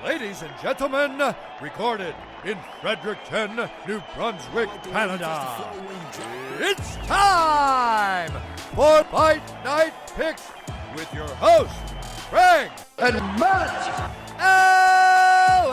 Ladies and gentlemen, recorded in Fredericton, New Brunswick, Canada. It's time for Fight Night Picks with your hosts, Craig and Matt Allen.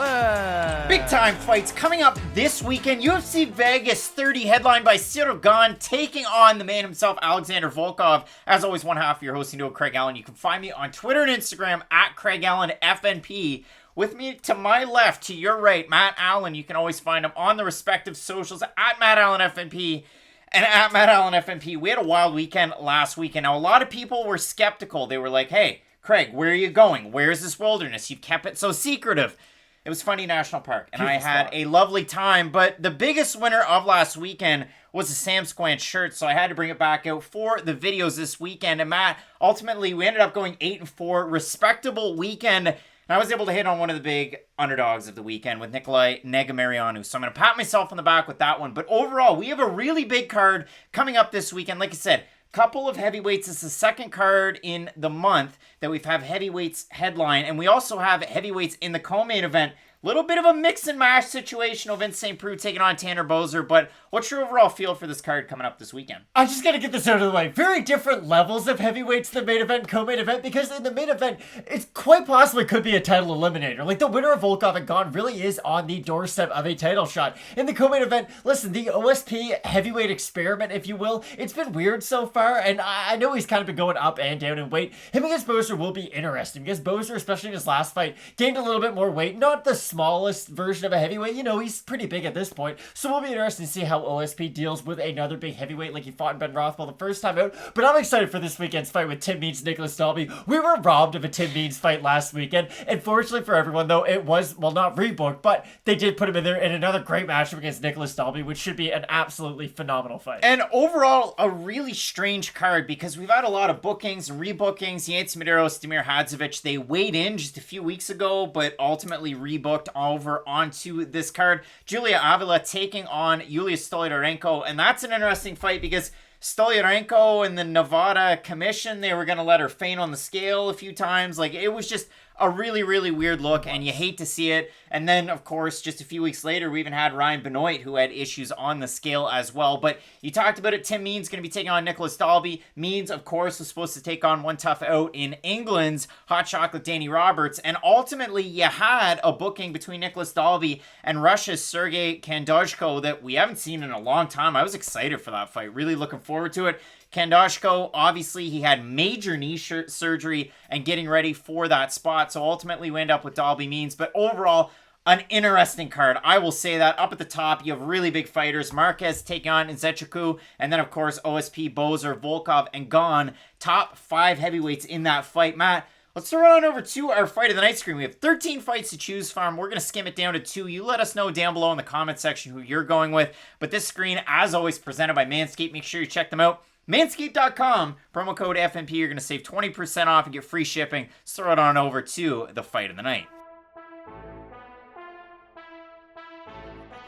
Big time fights coming up this weekend. UFC Vegas 30 headlined by Ciryl Gane taking on the man himself, Alexander Volkov. As always, one half of your hosting duo, Craig Allen. You can find me on Twitter and Instagram at Craig Allen FNP. With me to my left, to your right, Matt Allen. You can always find him on the respective socials at Matt Allen FNP and at Matt Allen FNP. We had a wild weekend last weekend. Now, a lot of people were skeptical. They were like, hey, Craig, where are you going? Where's this wilderness? You've kept it so secretive. It was Fundy National Park, and I had a lovely time. But the biggest winner of last weekend was a Sam Squanch shirt, so I had to bring it back out for the videos this weekend. And Matt, ultimately, we ended up going 8-4, respectable weekend. And I was able to hit on one of the big underdogs of the weekend with Nikolai Negumereanu. So I'm going to pat myself on the back with that one. But overall, we have a really big card coming up this weekend. Like I said, couple of heavyweights. It's the second card in the month that we've had heavyweights headline. And we also have heavyweights in the co-main event. Little bit of a mix and mash situation of Vince St. Preux taking on Tanner Boser, but what's your overall feel for this card coming up this weekend? I just gotta get this out of the way. Very different levels of heavyweights, the main event and co-main event, because in the main event, it quite possibly could be a title eliminator. Like, the winner of Volkov and Gane really is on the doorstep of a title shot. In the co-main event, listen, the OSP heavyweight experiment, if you will, it's been weird so far, and I know he's kind of been going up and down in weight. Him against Boser will be interesting, because Boser, especially in his last fight, gained a little bit more weight. Not the smallest version of a heavyweight, you know, he's pretty big at this point, so we'll be interested to see how OSP deals with another big heavyweight like he fought in Ben Rothwell the first time out. But I'm excited for this weekend's fight with Tim Means Nicholas Dalby. We were robbed of a Tim Means fight last weekend, and fortunately for everyone, though, it was, well, not rebooked, but they did put him in there in another great matchup against Nicholas Dalby, which should be an absolutely phenomenal fight. And overall, a really strange card, because we've had a lot of bookings and rebookings. Yancy, Medeiros, Damir, Hadzovic, they weighed in just a few weeks ago, but ultimately rebooked over onto this card. Julija Avila taking on Stoliarenko, and that's an interesting fight because Stoliarenko and the Nevada Commission, they were going to let her faint on the scale a few times. Like, it was just a really, really weird look, and you hate to see it. And then, of course, just a few weeks later, we even had Ryan Benoit, who had issues on the scale as well. But you talked about it. Tim Means going to be taking on Nicholas Dalby. Means, of course, was supposed to take on one tough out in England's Hot Chocolate Danny Roberts. And ultimately, you had a booking between Nicholas Dalby and Russia's Sergey Kandozhko that we haven't seen in a long time. I was excited for that fight. Really looking forward to it. Kandozhko, obviously, he had major knee surgery and getting ready for that spot. So ultimately, we end up with Dalby Means. But overall, an interesting card. I will say that. Up at the top, you have really big fighters. Marques taking on Nzechukwu. And then, of course, OSP, Boser, Volkov, and Gane. Top 5 heavyweights in that fight. Matt, let's throw on over to our Fight of the Night screen. We have 13 fights to choose from. We're going to skim it down to 2. You let us know down below in the comment section who you're going with. But this screen, as always, presented by Manscaped. Make sure you check them out. Manscaped.com, promo code FNP, you're going to save 20% off and get free shipping. Let's throw it on over to the Fight of the Night.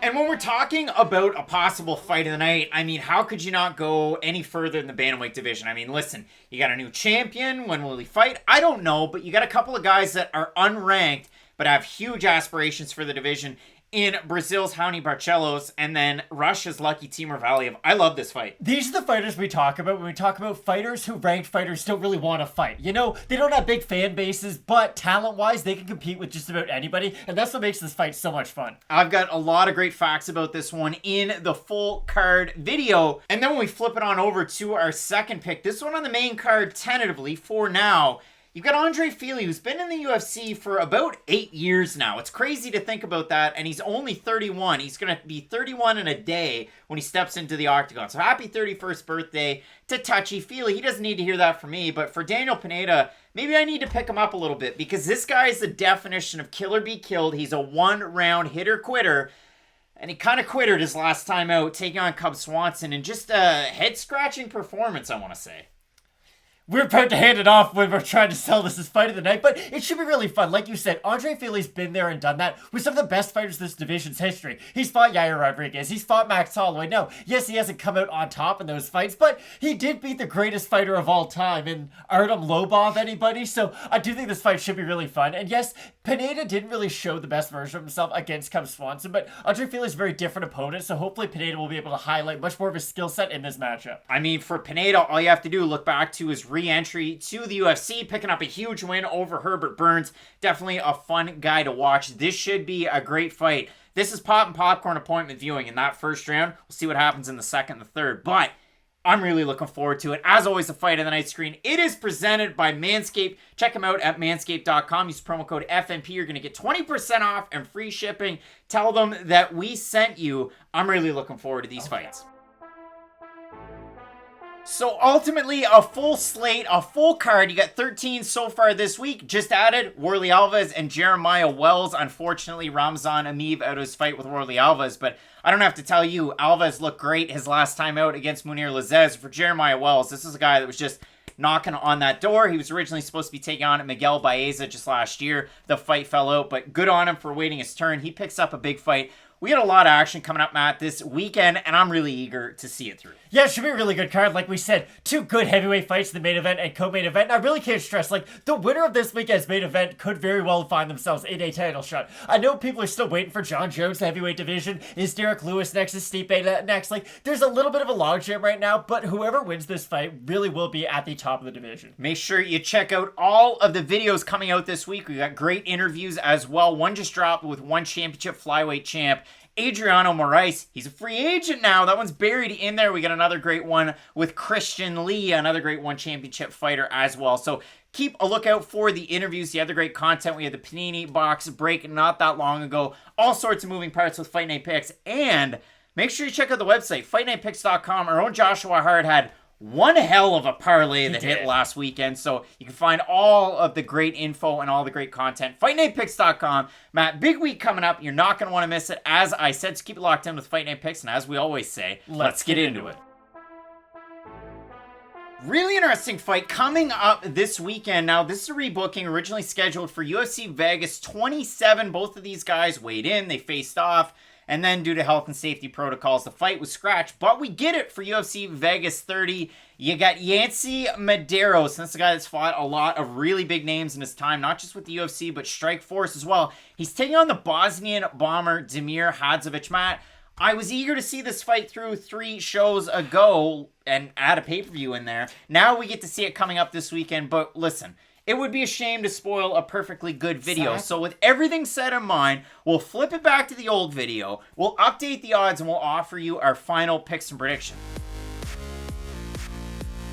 And when we're talking about a possible fight of the night, I mean, how could you not go any further in the bantamweight division? I mean, listen, you got a new champion. When will he fight? I don't know, but you got a couple of guys that are unranked but have huge aspirations for the division in Brazil's Raoni Barcelos, and then Russia's Lucky Timur Valiev. I love this fight. These are the fighters we talk about when we talk about fighters who ranked fighters don't really want to fight. You know, they don't have big fan bases, but talent-wise, they can compete with just about anybody, and that's what makes this fight so much fun. I've got a lot of great facts about this one in the full card video. And then when we flip it on over to our second pick, this one on the main card tentatively for now, you've got Andre Fili, who's been in the UFC for about 8 years now. It's crazy to think about that, and he's only 31. He's going to be 31 in a day when he steps into the octagon. So happy 31st birthday to Touchy Fili. He doesn't need to hear that from me, but for Daniel Pineda, maybe I need to pick him up a little bit, because this guy is the definition of kill or be killed. He's a one-round hitter-quitter, and he kind of quittered his last time out, taking on Cub Swanson, and just a head-scratching performance, I want to say. we're about to hand it off when we're trying to sell this as fight of the night, but it should be really fun. Like you said, Andre Fili's been there and done that with some of the best fighters in this division's history. He's fought Yair Rodriguez, he's fought Max Holloway. No, yes, he hasn't come out on top in those fights, but he did beat the greatest fighter of all time in Artem Lobov, anybody? So I do think this fight should be really fun. And yes, Pineda didn't really show the best version of himself against Cub Swanson, but Andre Fili's a very different opponent, so hopefully Pineda will be able to highlight much more of his skill set in this matchup. I mean, for Pineda, all you have to do look back to his re-entry to the UFC, picking up a huge win over Herbert Burns. Definitely a fun guy to watch. This should be a great fight. This is pop and popcorn appointment viewing in that first round. We'll see what happens in the second and the third, but I'm really looking forward to it. As always, the Fight of the Night screen. It is presented by Manscaped. Check them out at manscaped.com. Use promo code FNP. You're going to get 20% off and free shipping. Tell them that we sent you. I'm really looking forward to these fights. So ultimately, a full slate, a full card. You got 13 so far this week. Just added Warlley Alves and Jeremiah Wells. Unfortunately, Ramzan Ameev out of his fight with Warlley Alves. But I don't have to tell you, Alves looked great his last time out against Munir Lazzez. For Jeremiah Wells, this is a guy that was just knocking on that door. He was originally supposed to be taking on Miguel Baeza just last year. The fight fell out, but good on him for waiting his turn. He picks up a big fight. We had a lot of action coming up, Matt, this weekend, and I'm really eager to see it through. Yeah, it should be a really good card. Like we said, two good heavyweight fights in the main event and co-main event. And I really can't stress, like, the winner of this weekend's main event could very well find themselves in a title shot. I know people are still waiting for John Jones, the heavyweight division. Is Derek Lewis next? Is Stipe next? Like, there's a little bit of a logjam right now, but whoever wins this fight really will be at the top of the division. Make sure you check out all of the videos coming out this week. We got great interviews as well. One just dropped with one championship flyweight champ, Adriano Moraes. He's a free agent now. That one's buried in there. We got another great one with Christian Lee, another great one championship fighter as well. So keep a lookout for the interviews, the other great content. We had the Panini box break not that long ago. All sorts of moving parts with Fight Night Picks. And make sure you check out the website, fightnightpicks.com. Our own Joshua Hart had one hell of a parlay that hit last weekend. So you can find all of the great info and all the great content. FightNightPicks.com. Matt, big week coming up. You're not going to want to miss it. As I said, so keep it locked in with Fight Night Picks. And as we always say, let's get into it. Really interesting fight coming up this weekend. Now, this is a rebooking originally scheduled for UFC Vegas 27. Both of these guys weighed in. They faced off. And then due to health and safety protocols, the fight was scratched. But we get it for UFC Vegas 30. You got Yancy Medeiros. That's the guy that's fought a lot of really big names in his time, not just with the UFC, but Strikeforce as well. He's taking on the Bosnian bomber Damir Hadzovic. Matt, I was eager to see this fight through 3 shows ago and add a pay-per-view in there. Now we get to see it coming up this weekend. But listen, it would be a shame to spoil a perfectly good video. So with everything set in mind, we'll flip it back to the old video, we'll update the odds, and we'll offer you our final picks and prediction.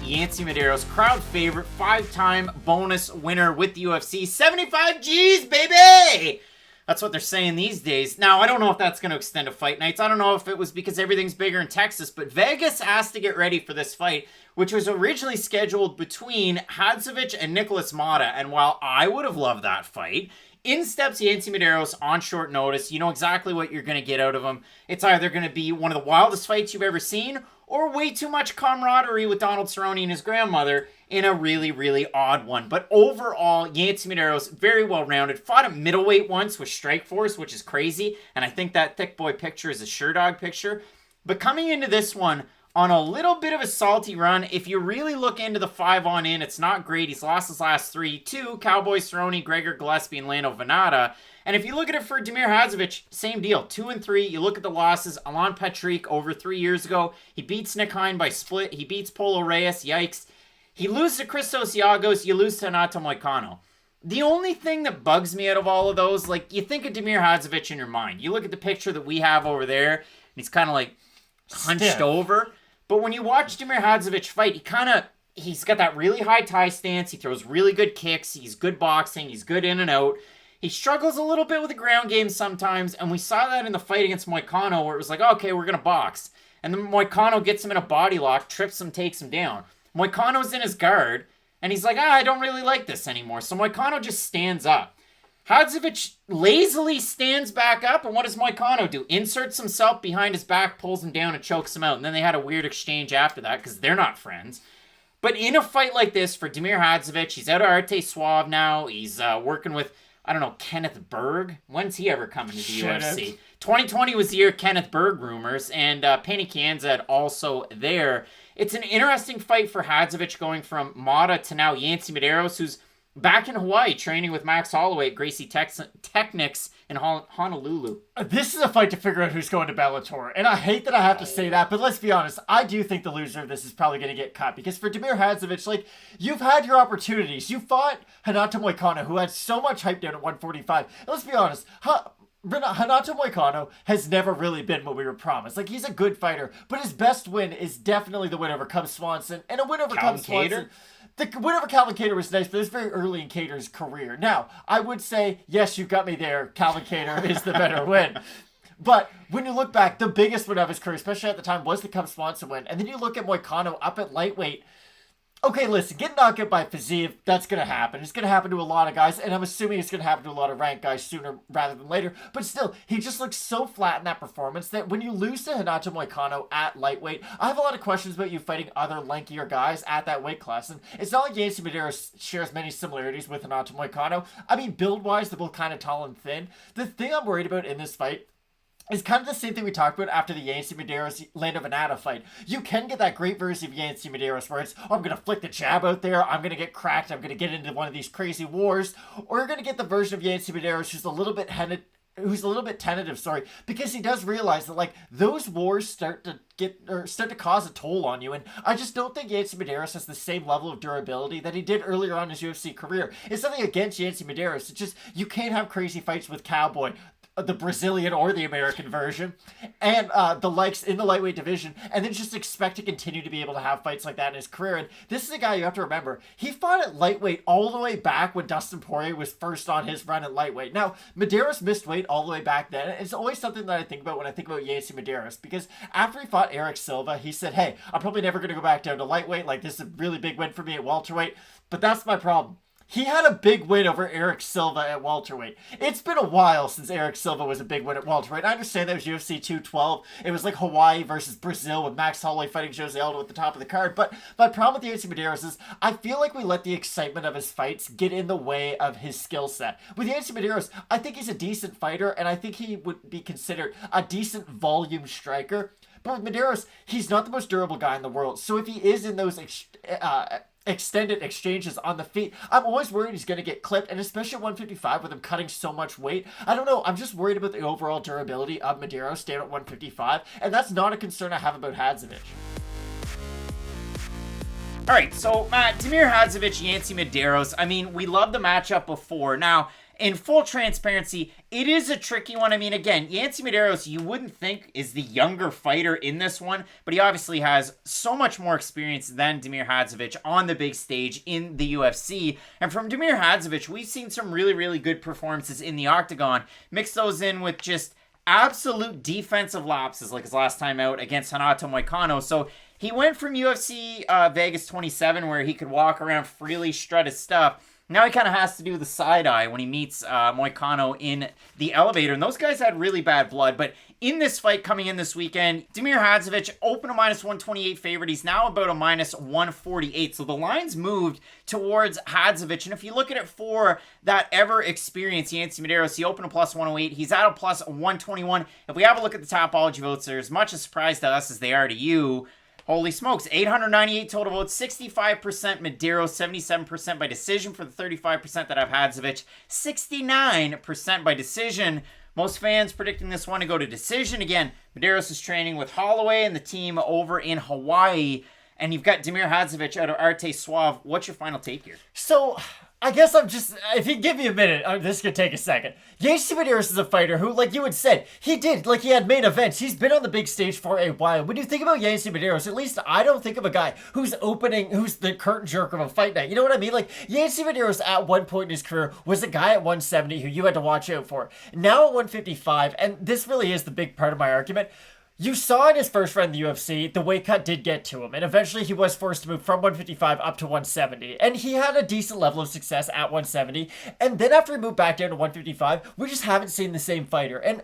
Yancy Medeiros, crowd favorite, 5-time bonus winner with the UFC. 75 G's, baby! That's what they're saying these days. Now, I don't know if that's going to extend to fight nights. I don't know if it was because everything's bigger in Texas, but Vegas has to get ready for this fight, which was originally scheduled between Hadzovic and Nicholas Mata. And while I would have loved that fight, in steps Yancy Medeiros on short notice. You know exactly what you're going to get out of him. It's either going to be one of the wildest fights you've ever seen, or way too much camaraderie with Donald Cerrone and his grandmother in a really, really odd one. But overall, Yancy Medeiros, very well-rounded. Fought a middleweight once with Strikeforce, which is crazy. And I think that thick boy picture is a Sherdog picture. But coming into this one on a little bit of a salty run, if you really look into the 5-on-in, it's not great. He's lost his last 3 to Cowboy Cerrone, Gregor Gillespie, and Lando Venata. And if you look at it for Damir Hadzovic, same deal, 2-3. You look at the losses. Alan Patrick over 3 years ago. He beats Nick Hine by split. He beats Polo Reyes. Yikes. He loses to Christos Iagos. You lose to Renato Moicano. The only thing that bugs me out of all of those, like, you think of Damir Hadzovic in your mind. You look at the picture that we have over there, and he's kind of like hunched over. But when you watch Damir Hadzovic fight, he's got that really high tie stance. He throws really good kicks. He's good boxing. He's good in and out. He struggles a little bit with the ground game sometimes, and we saw that in the fight against Moicano, where it was like, okay, we're going to box. And then Moicano gets him in a body lock, trips him, takes him down. Moicano's in his guard, and he's like, I don't really like this anymore. So Moicano just stands up. Hadzovic lazily stands back up, and what does Moicano do? Inserts himself behind his back, pulls him down, and chokes him out. And then they had a weird exchange after that, because they're not friends. But in a fight like this for Damir Hadzovic, he's out of Arte Suave now. He's working with, I don't know, Kenneth Berg. When's he ever coming to the UFC? 2020 was the year Kenneth Berg rumors, and Penny Kianzad also there. It's an interesting fight for Hadzovic going from Mata to now Yancy Medeiros, who's back in Hawaii training with Max Holloway at Gracie Technics in Honolulu. This is a fight to figure out who's going to Bellator. And I hate that I have to say that, but let's be honest. I do think the loser of this is probably going to get cut. Because for Damir Hadzovic, like, you've had your opportunities. You fought Renato Moicano, who had so much hype down at 145. And let's be honest. Renato Moicano has never really been what we were promised. Like, he's a good fighter, but his best win is definitely the win over Cub Swanson. And a win over Cub Swanson... The win over Calvin Kattar was nice, but it was very early in Kattar's career. Now, I would say, yes, you got me there. Calvin Kattar is the better win. But when you look back, the biggest win of his career, especially at the time, was the Cub Swanson win. And then you look at Moicano up at lightweight. Okay, listen, getting knocked out by Fiziev, that's going to happen. It's going to happen to a lot of guys, and I'm assuming it's going to happen to a lot of ranked guys sooner rather than later. But still, he just looks so flat in that performance that when you lose to Renato Moicano at lightweight, I have a lot of questions about you fighting other lankier guys at that weight class. And it's not like Yancy Medeiros shares many similarities with Renato Moicano. I mean, build-wise, they're both kind of tall and thin. The thing I'm worried about in this fight is kind of the same thing we talked about after the Yancy Medeiros Lando Venata fight. You can get that great version of Yancy Medeiros where it's, oh, I'm going to flick the jab out there, I'm going to get cracked, I'm going to get into one of these crazy wars. Or you're going to get the version of Yancy Medeiros who's a little bit tentative, because he does realize that, like, those wars start to cause a toll on you, and I just don't think Yancy Medeiros has the same level of durability that he did earlier on in his UFC career. It's something against Yancy Medeiros. It's just, you can't have crazy fights with Cowboy, the Brazilian or the American version, and the likes in the lightweight division, and then just expect to continue to be able to have fights like that in his career. And this is a guy you have to remember, he fought at lightweight all the way back when Dustin Poirier was first on his run at lightweight. Now, Medeiros missed weight all the way back then. It's always something that I think about when I think about Yancy Medeiros, because after he fought Eric Silva, he said, hey, I'm probably never going to go back down to lightweight. Like, this is a really big win for me at welterweight, but that's my problem. He had a big win over Eric Silva at welterweight. It's been a while since Eric Silva was a big win at welterweight. I understand that was UFC 212. It was like Hawaii versus Brazil with Max Holloway fighting Jose Aldo at the top of the card. But my problem with Yancy Medeiros is I feel like we let the excitement of his fights get in the way of his skill set. With Yancy Medeiros, I think he's a decent fighter, and I think he would be considered a decent volume striker. But with Medeiros, he's not the most durable guy in the world. So if he is in those extended exchanges on the feet, I'm always worried he's going to get clipped, and especially at 155 with him cutting so much weight. I don't know, I'm just worried about the overall durability of Medeiros staying at 155, and that's not a concern I have about Hadzovic. All right, so Damir Hadzovic, Yancy Medeiros, I mean, we loved the matchup before. Now, in full transparency, it is a tricky one. I mean, again, Yancy Medeiros, you wouldn't think is the younger fighter in this one, but he obviously has so much more experience than Damir Hadzovic on the big stage in the UFC. And from Damir Hadzovic, we've seen some really, really good performances in the octagon. Mix those in with just absolute defensive lapses, like his last time out against Renato Moicano. So he went from UFC Vegas 27, where he could walk around freely, strut his stuff. Now he kind of has to do the side-eye when he meets Moicano in the elevator. And those guys had really bad blood. But in this fight coming in this weekend, Damir Hadzovic opened a -128 favorite. He's now about a -148. So the line's moved towards Hadzovic. And if you look at it for that ever-experienced Yancy Medeiros, he opened a +108. He's at a +121. If we have a look at the Topology votes, they're as much a surprise to us as they are to you. Holy smokes, 898 total votes, 65% Medeiros, 77% by decision for the 35% that have Hadzovic, 69% by decision. Most fans predicting this one to go to decision. Again, Medeiros is training with Holloway and the team over in Hawaii. And you've got Damir Hadzovic out of Arte Suave. What's your final take here? So, I guess if you give me a minute, this could take a second. Yancy Medeiros is a fighter who, like you had said, he had main events. He's been on the big stage for a while. When you think about Yancy Medeiros, at least I don't think of a guy who's the curtain jerk of a fight night. You know what I mean? Like, Yancy Medeiros at one point in his career was a guy at 170 who you had to watch out for. Now at 155, and this really is the big part of my argument, You saw in his first run in the UFC, the weight cut did get to him, and eventually he was forced to move from 155 up to 170, and he had a decent level of success at 170, and then after he moved back down to 155, we just haven't seen the same fighter. And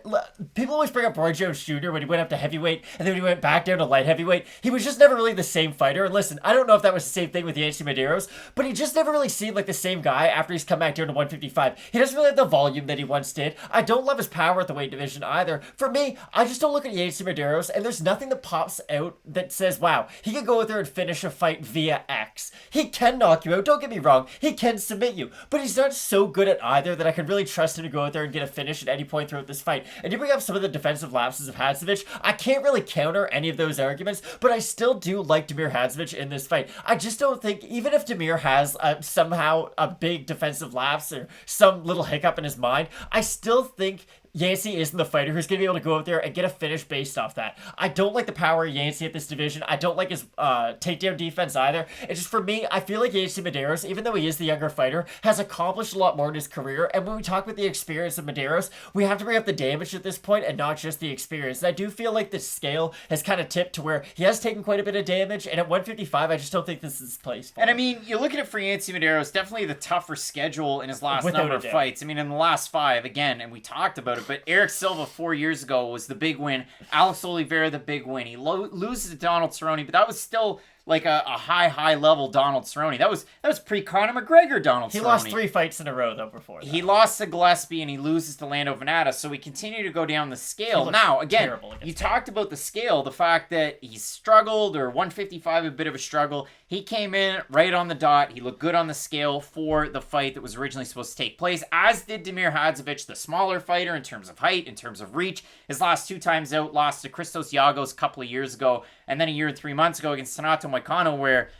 people always bring up Roy Jones Jr. when he went up to heavyweight, and then when he went back down to light heavyweight, he was just never really the same fighter. And listen, I don't know if that was the same thing with Yancy Medeiros, but he just never really seemed like the same guy after he's come back down to 155. He doesn't really have the volume that he once did. I don't love his power at the weight division either. For me, I just don't look at Yancy Medeiros, and there's nothing that pops out that says, wow, he can go out there and finish a fight via X. He can knock you out, don't get me wrong. He can submit you, but he's not so good at either that I can really trust him to go out there and get a finish at any point throughout this fight. And you bring up some of the defensive lapses of Hadzovic. I can't really counter any of those arguments, but I still do like Damir Hadzovic in this fight. I just don't think, even if Damir has somehow a big defensive lapse or some little hiccup in his mind, I still think Yancy isn't the fighter who's going to be able to go out there and get a finish based off that. I don't like the power of Yancy at this division. I don't like his takedown defense either. It's just, for me, I feel like Yancy Medeiros, even though he is the younger fighter, has accomplished a lot more in his career. And when we talk about the experience of Medeiros, we have to bring up the damage at this point and not just the experience. And I do feel like the scale has kind of tipped to where he has taken quite a bit of damage. And at 155, I just don't think this is his place for him. And I mean, you look at it for Yancy Medeiros, definitely the tougher schedule in his last number of fights. I mean, in the last 5, again, and we talked about it, but Eric Silva 4 years ago was the big win. Alex Oliveira, the big win. He loses to Donald Cerrone, but that was still like a high level Donald Cerrone. That was pre-Conor McGregor Donald Cerrone. He lost 3 fights in a row, though, before that. He lost to Gillespie, and he loses to Lando Venata, so we continue to go down the scale. Now, again, you talked about the scale, the fact that he struggled, or 155, a bit of a struggle. He came in right on the dot. He looked good on the scale for the fight that was originally supposed to take place, as did Damir Hadzovic, the smaller fighter in terms of height, in terms of reach. His last 2 times out, lost to Christos Giagos a couple of years ago, and then a year and 3 months ago against Renato Moicano, where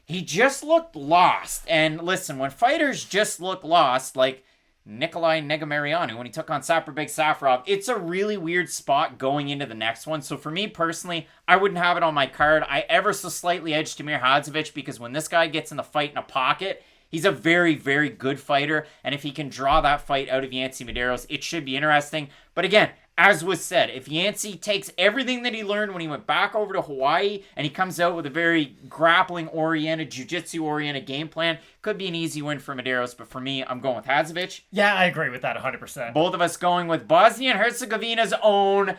he just looked lost. And listen, when fighters just look lost, like Nikolai Negamarianu when he took on Saparbek Safarov, it's a really weird spot going into the next one. So for me personally, I wouldn't have it on my card. I ever so slightly edge Damir Hadzovic, because when this guy gets in the fight in a pocket, he's a very, very good fighter. And if he can draw that fight out of Yancy Medeiros, it should be interesting. But again, as was said, if Yancy takes everything that he learned when he went back over to Hawaii and he comes out with a very grappling-oriented, jiu-jitsu-oriented game plan, could be an easy win for Medeiros. But for me, I'm going with Hadzovic. Yeah, I agree with that 100%. Both of us going with Bosnia and Herzegovina's own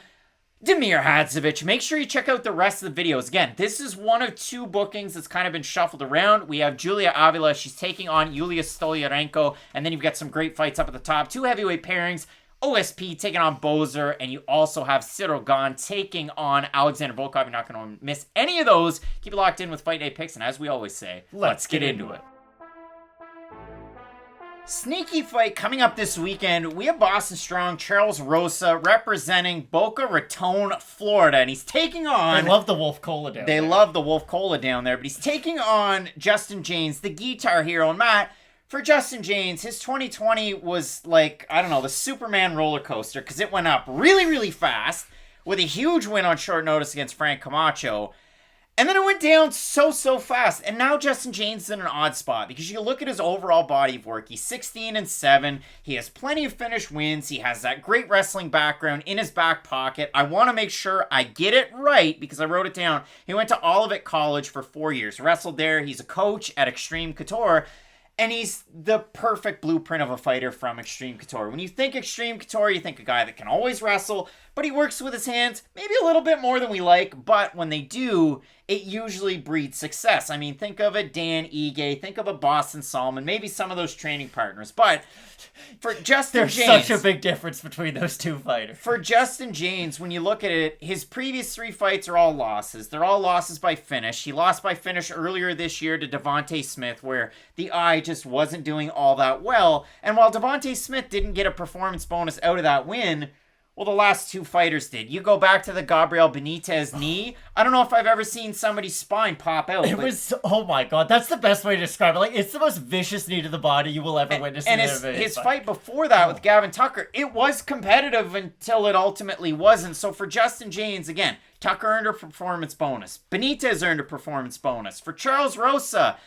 Damir Hadzovic. Make sure you check out the rest of the videos. Again, this is one of 2 bookings that's kind of been shuffled around. We have Julija Avila. She's taking on Yulia Stoliarenko. And then you've got some great fights up at the top. 2 heavyweight pairings. OSP taking on Bozer, and you also have Ciryl Gane taking on Alexander Volkov. You're not going to miss any of those. Keep it locked in with Fight Night Picks, and as we always say, let's get into it. Sneaky fight coming up this weekend. We have Boston Strong Charles Rosa representing Boca Raton, Florida, and he's taking on... They love the Wolf Cola down there. They love the Wolf Cola down there, but he's taking on Justin Jaynes, the guitar hero. And Matt, for Justin Jaynes, his 2020 was like, I don't know, the Superman roller coaster, because it went up really, really fast with a huge win on short notice against Frank Camacho. And then it went down so fast. And now Justin Jaynes is in an odd spot, because you look at his overall body of work. He's 16-7. He has plenty of finished wins. He has that great wrestling background in his back pocket. I want to make sure I get it right, because I wrote it down. He went to Olivet College for 4 years. Wrestled there. He's a coach at Extreme Couture. And he's the perfect blueprint of a fighter from Extreme Couture. When you think Extreme Couture, you think a guy that can always wrestle, but he works with his hands maybe a little bit more than we like, but when they do, it usually breeds success. I mean, think of a Dan Ige, think of a Boston Salmon, maybe some of those training partners. But for Justin Jaynes... There's such a big difference between those 2 fighters. For Justin Jaynes, when you look at it, his previous 3 fights are all losses. They're all losses by finish. He lost by finish earlier this year to Devontae Smith, where the eye just wasn't doing all that well. And while Devontae Smith didn't get a performance bonus out of that win, well, the last 2 fighters did. You go back to the Gabriel Benitez knee. I don't know if I've ever seen somebody's spine pop out. It was, oh my god, that's the best way to describe it. Like, it's the most vicious knee to the body you will ever witness. And his fight before that with Gavin Tucker, it was competitive until it ultimately wasn't. So for Justin Jaynes, again, Tucker earned a performance bonus. Benitez earned a performance bonus. For Charles Rosa,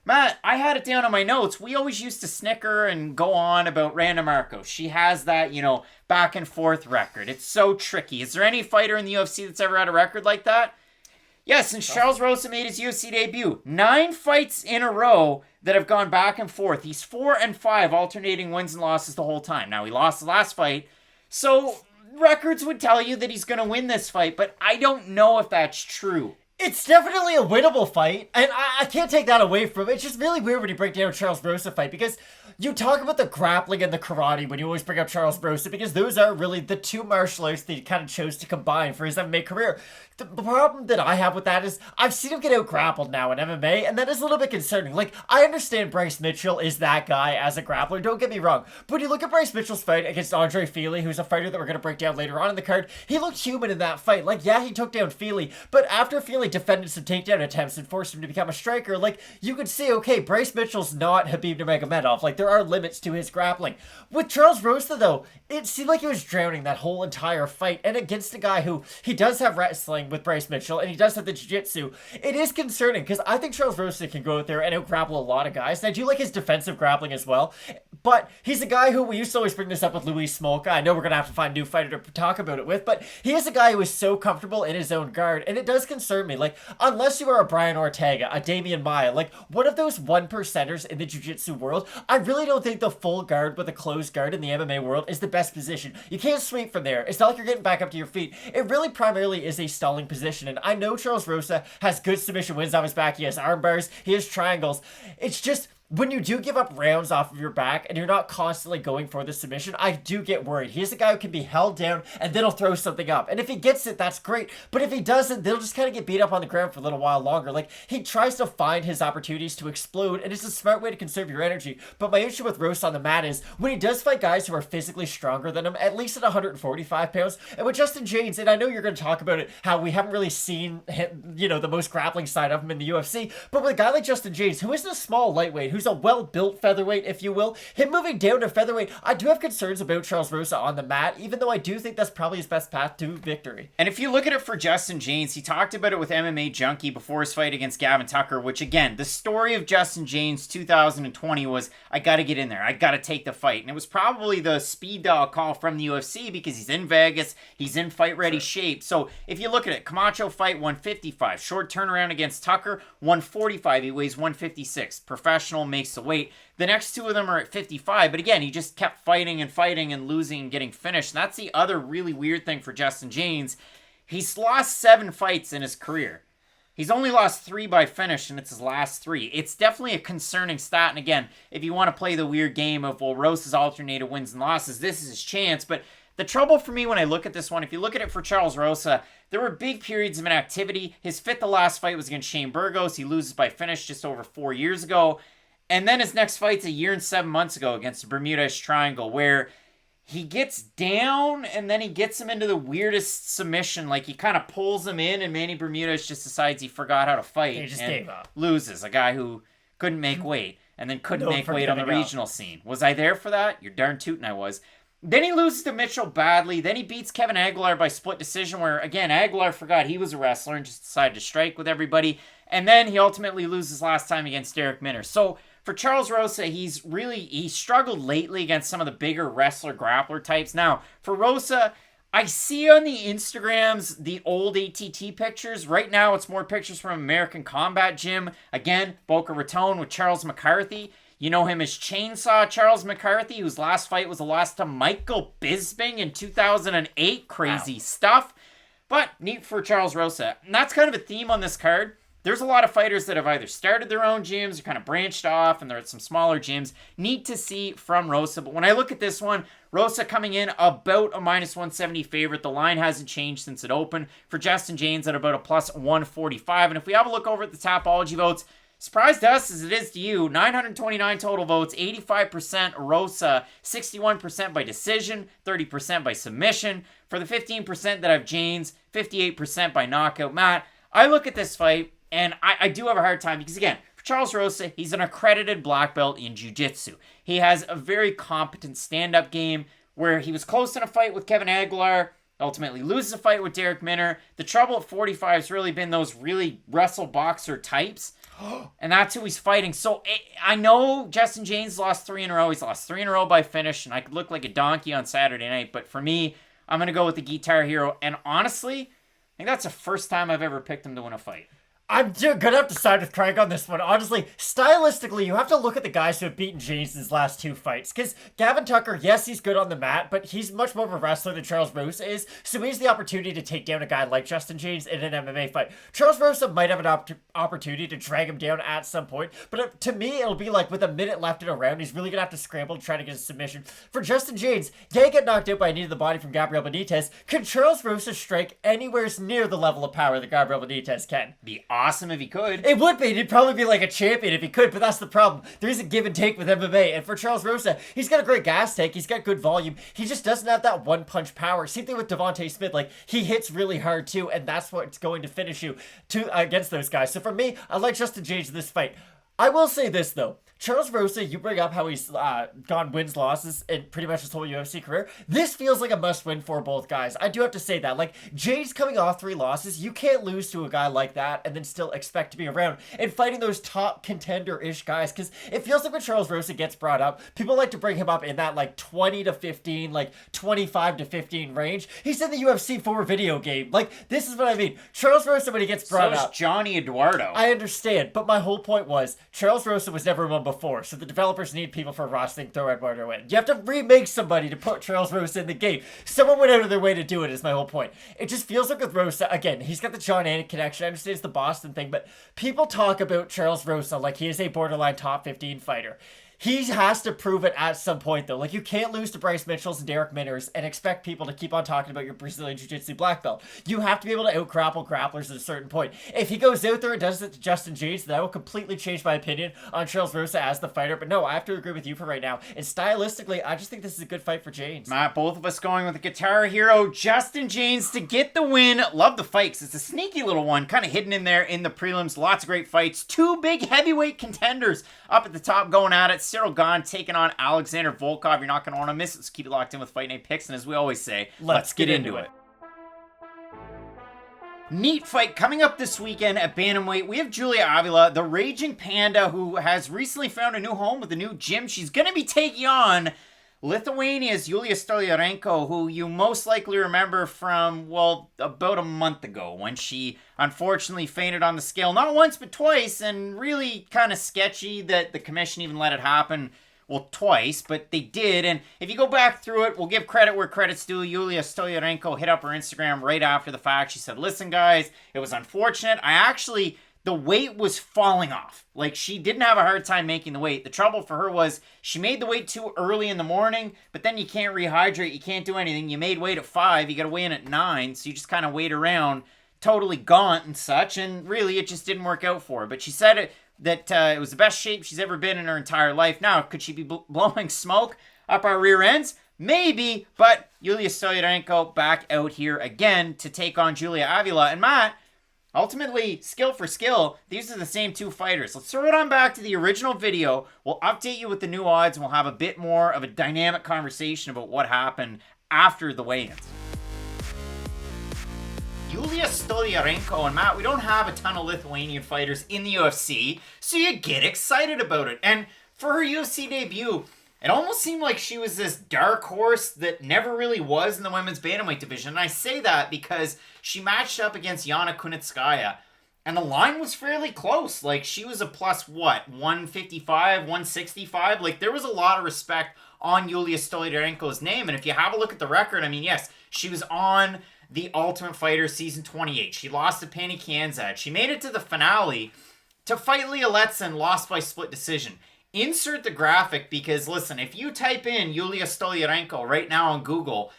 Matt, I had it down on my notes. We always used to snicker and go on about Randa Markos. She has that, back and forth record. It's so tricky. Is there any fighter in the UFC that's ever had a record like that? Yes, since Charles Rosa made his UFC debut. 9 fights in a row that have gone back and forth. He's 4-5, alternating wins and losses the whole time. Now, he lost the last fight, so records would tell you that he's going to win this fight, but I don't know if that's true. It's definitely a winnable fight, and I can't take that away from it. It's just really weird when you break down Charles Rosa fight, because you talk about the grappling and the karate when you always bring up Charles Rosa, because those are really the 2 martial arts that he kind of chose to combine for his MMA career. The problem that I have with that is I've seen him get out grappled now in MMA, and that is a little bit concerning. Like, I understand Bryce Mitchell is that guy as a grappler, don't get me wrong, but when you look at Bryce Mitchell's fight against Andre Fili, who's a fighter that we're going to break down later on in the card, he looked human in that fight. Like, yeah, he took down Fili, but after Fili defended some takedown attempts and forced him to become a striker, like, you could see, okay, Bryce Mitchell's not Khabib Nurmagomedov. Like, there are limits to his grappling. With Charles Rosa, though, it seemed like he was drowning that whole entire fight, and against a guy who, he does have wrestling with Bryce Mitchell, and he does have the jiu-jitsu. It is concerning, because I think Charles Rosa can go out there and out-grapple a lot of guys, and I do like his defensive grappling as well, but he's a guy who, we used to always bring this up with Luis Smolka, I know we're going to have to find a new fighter to talk about it with, but he is a guy who is so comfortable in his own guard, and it does concern me, like, unless you are a Brian Ortega, a Damian Maia, like, one of those 1%ers in the jiu-jitsu world, I really don't think the full guard with a closed guard in the MMA world is the best position. You can't sweep from there. It's not like you're getting back up to your feet. It really primarily is a stalling position, and I know Charles Rosa has good submission wins on his back. He has arm bars. He has triangles. It's just, when you do give up rounds off of your back and you're not constantly going for the submission, I do get worried. He's a guy who can be held down and then he'll throw something up. And if he gets it, that's great. But if he doesn't, they'll just kind of get beat up on the ground for a little while longer. Like, he tries to find his opportunities to explode, and it's a smart way to conserve your energy. But my issue with Rosa on the mat is, when he does fight guys who are physically stronger than him, at least at 145 pounds, and with Justin Jaynes, and I know you're going to talk about it, how we haven't really seen him, the most grappling side of him in the UFC, but with a guy like Justin Jaynes, who isn't a small lightweight, who's a well-built featherweight, if you will, him moving down to featherweight, I do have concerns about Charles Rosa on the mat, even though I do think that's probably his best path to victory. And if you look at it for Justin Jaynes, he talked about it with MMA Junkie before his fight against Gavin Tucker, which, again, the story of Justin Jaynes 2020 was, I gotta get in there, I gotta take the fight. And it was probably the speed dial call from the UFC, because he's in Vegas, he's in fight-ready shape. So if you look at it, Camacho fight 155, short turnaround against Tucker, 145, he weighs 156. Professional, makes the weight. The next 2 of them are at 55, but again, he just kept fighting and losing and getting finished. And that's the other really weird thing for Justin Jaynes. He's lost 7 fights in his career. He's only lost 3 by finish, and it's his last 3. It's definitely a concerning stat, and again, if you want to play the weird game of, well, Rosa's alternated wins and losses, this is his chance, but the trouble for me when I look at this one, if you look at it for Charles Rosa, there were big periods of inactivity. His 5th to last fight was against Shane Burgos. He loses by finish just over 4 years ago. And then his next fight's a year and 7 months ago against the Bermudez Triangle, where he gets down and then he gets him into the weirdest submission. Like, he kind of pulls him in, and Manny Bermudez just decides he forgot how to fight. He just and gave up. Loses. A guy who couldn't make weight and then couldn't make weight on the regional scene. Was I there for that? You're darn tootin' I was. Then he loses to Mitchell badly. Then he beats Kevin Aguilar by split decision, where, again, Aguilar forgot he was a wrestler and just decided to strike with everybody. And then he ultimately loses last time against Derek Minner. So for Charles Rosa, he struggled lately against some of the bigger wrestler-grappler types. Now, for Rosa, I see on the Instagrams the old ATT pictures. Right now, it's more pictures from American Combat Gym. Again, Boca Raton with Charles McCarthy. You know him as Chainsaw Charles McCarthy, whose last fight was a loss to Michael Bisping in 2008. Crazy stuff. But neat for Charles Rosa. And that's kind of a theme on this card. There's a lot of fighters that have either started their own gyms or kind of branched off, and they're at some smaller gyms. Neat to see from Rosa. But when I look at this one, Rosa coming in about a -170 favorite. The line hasn't changed since it opened. For Justin Jaynes at about a +145. And if we have a look over at the Tapology votes, surprise to us as it is to you, 929 total votes, 85% Rosa, 61% by decision, 30% by submission. For the 15% that have Jaynes, 58% by knockout. Matt, I look at this fight, and I do have a hard time because, again, for Charles Rosa, he's an accredited black belt in jiu-jitsu. He has a very competent stand-up game where he was close in a fight with Kevin Aguilar, ultimately loses a fight with Derek Minner. The trouble at 45 has really been those really wrestle-boxer types. And that's who he's fighting. So I know Justin Jaynes lost 3 in a row. He's lost 3 in a row by finish, and I could look like a donkey on Saturday night. But for me, I'm going to go with the Guitar Hero. And honestly, I think that's the first time I've ever picked him to win a fight. I'm gonna have to side with Craig on this one. Honestly, stylistically, you have to look at the guys who have beaten Jaynes in his last 2 fights. Because Gavin Tucker, yes, he's good on the mat, but he's much more of a wrestler than Charles Rosa is. So he has the opportunity to take down a guy like Justin Jaynes in an MMA fight. Charles Rosa might have an opportunity to drag him down at some point. But to me, it'll be like with a minute left in a round, he's really gonna have to scramble to try to get a submission. For Justin Jaynes, can't get knocked out by a knee to the body from Gabriel Benitez. Could Charles Rosa strike anywhere near the level of power that Gabriel Benitez can? Be awesome if he could. It would be. He'd probably be like a champion if he could, but that's the problem. There is a give and take with MMA. And for Charles Rosa, he's got a great gas tank. He's got good volume. He just doesn't have that one-punch power. Same thing with Devontae Smith. Like, he hits really hard, too, and that's what's going to finish you against those guys. So for me, I like Justin Jaynes in this fight. I will say this, though. Charles Rosa, you bring up how he's gone wins, losses in pretty much his whole UFC career. This feels like a must-win for both guys. I do have to say that. Like, Jaynes coming off 3 losses, you can't lose to a guy like that and then still expect to be around and fighting those top contender-ish guys. Because it feels like when Charles Rosa gets brought up, people like to bring him up in that, like, 20 to 15, like, 25 to 15 range. He's in the UFC 4 video game. Like, this is what I mean. Charles Rosa, when he gets brought up... Johnny Eduardo. I understand, but my whole point was, Charles Rosa was never one before, so the developers need people for Ross thing, throw Eduardo in. You have to remake somebody to put Charles Rosa in the game. Someone went out of their way to do it, is my whole point. It just feels like with Rosa, again, he's got the John Anik connection, I understand it's the Boston thing, but people talk about Charles Rosa like he is a borderline top 15 fighter. He has to prove it at some point, though. Like, you can't lose to Bryce Mitchells and Derek Minners and expect people to keep on talking about your Brazilian Jiu-Jitsu black belt. You have to be able to out-grapple grapplers at a certain point. If he goes out there and does it to Justin Jaynes, then I will completely change my opinion on Charles Rosa as the fighter. But no, I have to agree with you for right now. And stylistically, I just think this is a good fight for Jaynes. Matt, both of us going with the Guitar Hero, Justin Jaynes, to get the win. Love the fight, 'cause it's a sneaky little one, kind of hidden in there in the prelims. Lots of great fights. 2 big heavyweight contenders up at the top going at it. Ciryl Gane taking on Alexander Volkov. You're not going to want to miss it, so keep it locked in with Fight Night Picks. And as we always say, let's get into it. Neat fight coming up this weekend at bantamweight. We have Julija Avila, the Raging Panda, who has recently found a new home with a new gym. She's going to be taking on Lithuania's Julija Stoliarenko, who you most likely remember from, well, about a month ago when she unfortunately fainted on the scale, not once but twice, and really kind of sketchy that the commission even let it happen. Well, twice, but they did. And if you go back through it, we'll give credit where credit's due. Julija Stoliarenko hit up her Instagram right after the fact. She said, listen, guys, it was unfortunate. The weight was falling off. Like, she didn't have a hard time making the weight. The trouble for her was she made the weight too early in the morning, but then you can't rehydrate. You can't do anything. You made weight at 5. You got to weigh in at 9. So you just kind of wait around totally gaunt and such. And really, it just didn't work out for her. But she said that it was the best shape she's ever been in her entire life. Now, could she be blowing smoke up our rear ends? Maybe. But Julija Stoliarenko back out here again to take on Julija Avila. And Matt, ultimately, skill for skill, these are the same 2 fighters. Let's throw it on back to the original video. We'll update you with the new odds, and we'll have a bit more of a dynamic conversation about what happened after the weigh-ins. Julija Stoliarenko, and Matt, we don't have a ton of Lithuanian fighters in the UFC, so you get excited about it. And for her UFC debut, it almost seemed like she was this dark horse that never really was in the women's bantamweight division. And I say that because she matched up against Yana Kunitskaya, and the line was fairly close. Like, she was a plus, 155, 165? Like, there was a lot of respect on Julija Stoliarenko's name. And if you have a look at the record, I mean, yes, she was on The Ultimate Fighter Season 28. She lost to Penny Kanzad. She made it to the finale to fight Leah Letza and lost by split decision. Insert the graphic because, listen, if you type in Julija Stoliarenko right now on Google,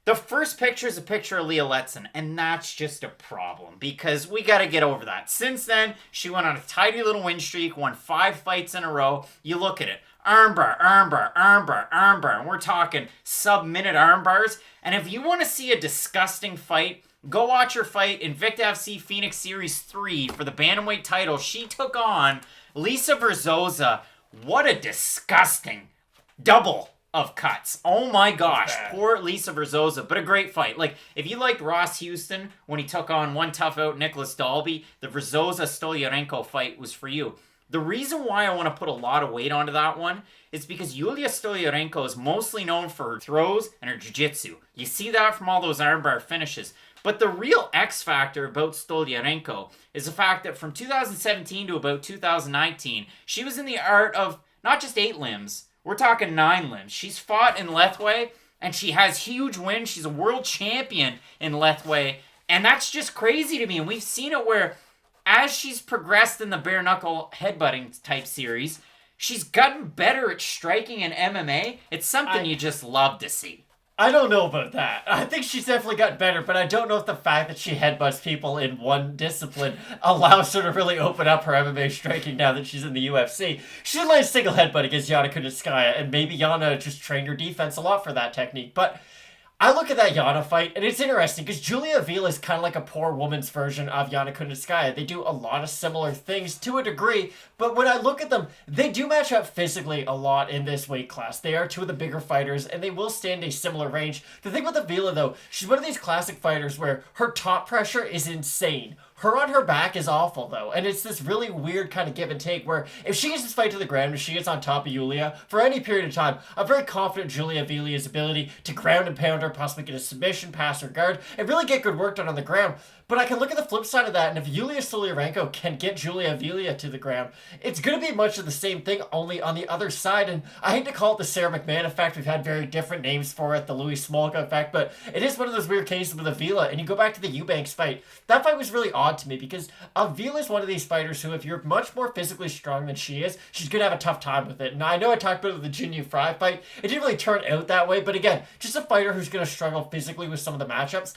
the first picture is a picture of Leah Letza, and that's just a problem because we got to get over that. Since then, she went on a tidy little win streak, won 5 fights in a row. You look at it. Armbar, armbar, armbar, armbar. And we're talking sub-minute armbars. And if you want to see a disgusting fight, go watch her fight in Invicta FC Phoenix Series 3 for the bantamweight title. She took on Lisa Verzosa. What a disgusting double of cuts. Oh my gosh, poor Lisa Verzosa, but a great fight. Like, if you liked Ross Houston when he took on one tough out Nicholas Dalby, the Verzosa-Stoliarenko fight was for you. The reason why I want to put a lot of weight onto that one is because Julija Stoliarenko is mostly known for her throws and her jiu-jitsu. You see that from all those armbar finishes. But the real X factor about Stoliarenko is the fact that from 2017 to about 2019, she was in the art of not just 8 limbs, we're talking 9 limbs. She's fought in Lethwei, and she has huge wins. She's a world champion in Lethwei, and that's just crazy to me. And we've seen it where, as she's progressed in the bare-knuckle headbutting type series, she's gotten better at striking in MMA. It's something you just love to see. I don't know about that. I think she's definitely got better, but I don't know if the fact that she headbutts people in one discipline allows her to really open up her MMA striking now that she's in the UFC. She did land a single headbutt against Yana Kunitskaya, and maybe Yana just trained her defense a lot for that technique. But I look at that Yana fight, and it's interesting because Julia Avila is kind of like a poor woman's version of Yana Kunitskaya. They do a lot of similar things to a degree, but when I look at them, they do match up physically a lot in this weight class. They are two of the bigger fighters, and they will stand a similar range. The thing with Avila, though, she's one of these classic fighters where her top pressure is insane. Her on her back is awful, though, and it's this really weird kind of give and take where if she gets this fight to the ground and she gets on top of Julia for any period of time, I'm very confident Julia Avilia's ability to ground and pound her, possibly get a submission, pass her guard, and really get good work done on the ground. But I can look at the flip side of that, and if Julija Stoliarenko can get Julia Avila to the ground, it's going to be much of the same thing, only on the other side. And I hate to call it the Sarah McMahon effect. We've had very different names for it, the Louis Smolka effect, but it is one of those weird cases with Avila. And you go back to the Eubanks fight. That fight was really odd to me because Avila is one of these fighters who, if you're much more physically strong than she is, she's going to have a tough time with it. And I know I talked about the Jin Yu Fry fight. It didn't really turn out that way, but again, just a fighter who's going to struggle physically with some of the matchups.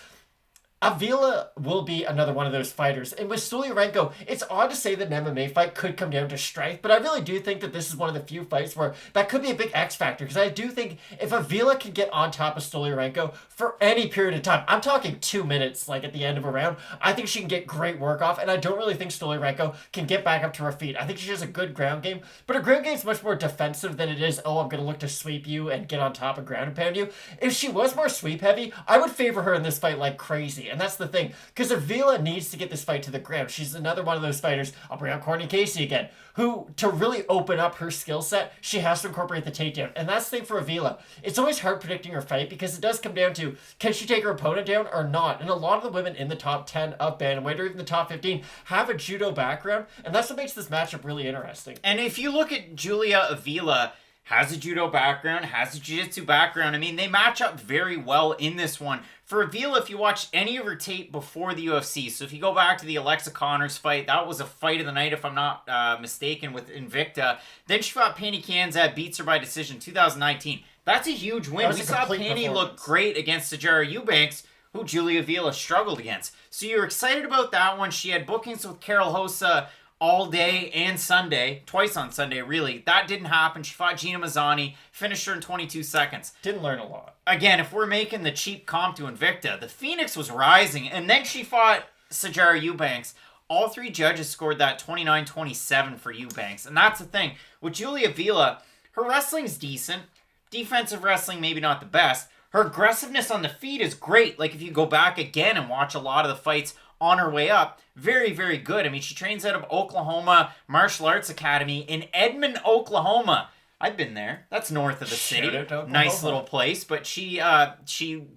Avila will be another one of those fighters. And with Stoliarenko, it's odd to say that an MMA fight could come down to strength, but I really do think that this is one of the few fights where that could be a big X factor, because I do think if Avila can get on top of Stoliarenko for any period of time, I'm talking 2 minutes, like at the end of a round, I think she can get great work off, and I don't really think Stoliarenko can get back up to her feet. I think she has a good ground game, but her ground game is much more defensive than it is, oh, I'm going to look to sweep you and get on top and ground and pound you. If she was more sweep heavy, I would favor her in this fight like crazy. And that's the thing, because Avila needs to get this fight to the ground. She's another one of those fighters, I'll bring up Courtney Casey again, who, to really open up her skill set, she has to incorporate the takedown. And that's the thing for Avila. It's always hard predicting her fight because it does come down to, can she take her opponent down or not? And a lot of the women in the top 10 of bantamweight or even the top 15 have a judo background, and that's what makes this matchup really interesting. And if you look at Julia Avila, has a judo background, has a jiu-jitsu background. I mean, they match up very well in this one. For Avila, if you watch any of her tape before the UFC, so if you go back to the Alexa Connors fight, that was a fight of the night, if I'm not mistaken, with Invicta. Then she fought Pani Kanzad, beats her by decision, 2019. That's a huge win. We saw Pani look great against Sijara Eubanks, who Julia Avila struggled against. So you're excited about that one. She had bookings with Carol Hosa all day and Sunday, twice on Sunday, really. That didn't happen. She fought Gina Mazzani, finished her in 22 seconds. Didn't learn a lot. Again, if we're making the cheap comp to Invicta, the Phoenix was rising, and then she fought Sijara Eubanks. All 3 judges scored that 29-27 for Eubanks, and that's the thing. With Julia Avila, her wrestling's decent. Defensive wrestling, maybe not the best. Her aggressiveness on the feet is great. Like, if you go back again and watch a lot of the fights on her way up, very, very good. I mean, she trains out of Oklahoma Martial Arts Academy in Edmond, Oklahoma. I've been there. That's north of the city. Nice little place. But she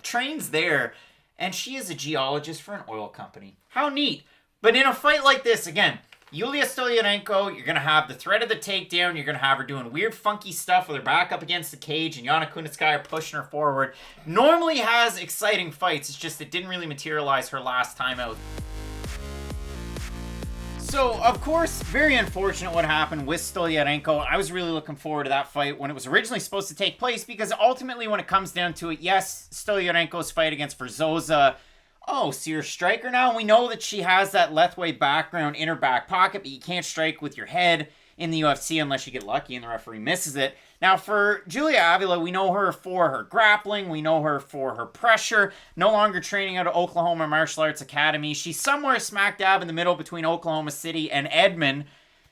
trains there, and she is a geologist for an oil company. How neat. But in a fight like this, again, Julija Stoliarenko, you're going to have the threat of the takedown. You're going to have her doing weird, funky stuff with her back up against the cage and Yana Kunitskaya pushing her forward. Normally has exciting fights. It's just it didn't really materialize her last time out. So, of course, very unfortunate what happened with Stoliarenko. I was really looking forward to that fight when it was originally supposed to take place because ultimately when it comes down to it, yes, Stoliarenko's fight against Verzosa, oh, so you're a striker now? We know that she has that Lethwei background in her back pocket, but you can't strike with your head in the UFC unless you get lucky and the referee misses it. Now, for Julia Avila, we know her for her grappling. We know her for her pressure. No longer training out of Oklahoma Martial Arts Academy. She's somewhere smack dab in the middle between Oklahoma City and Edmond.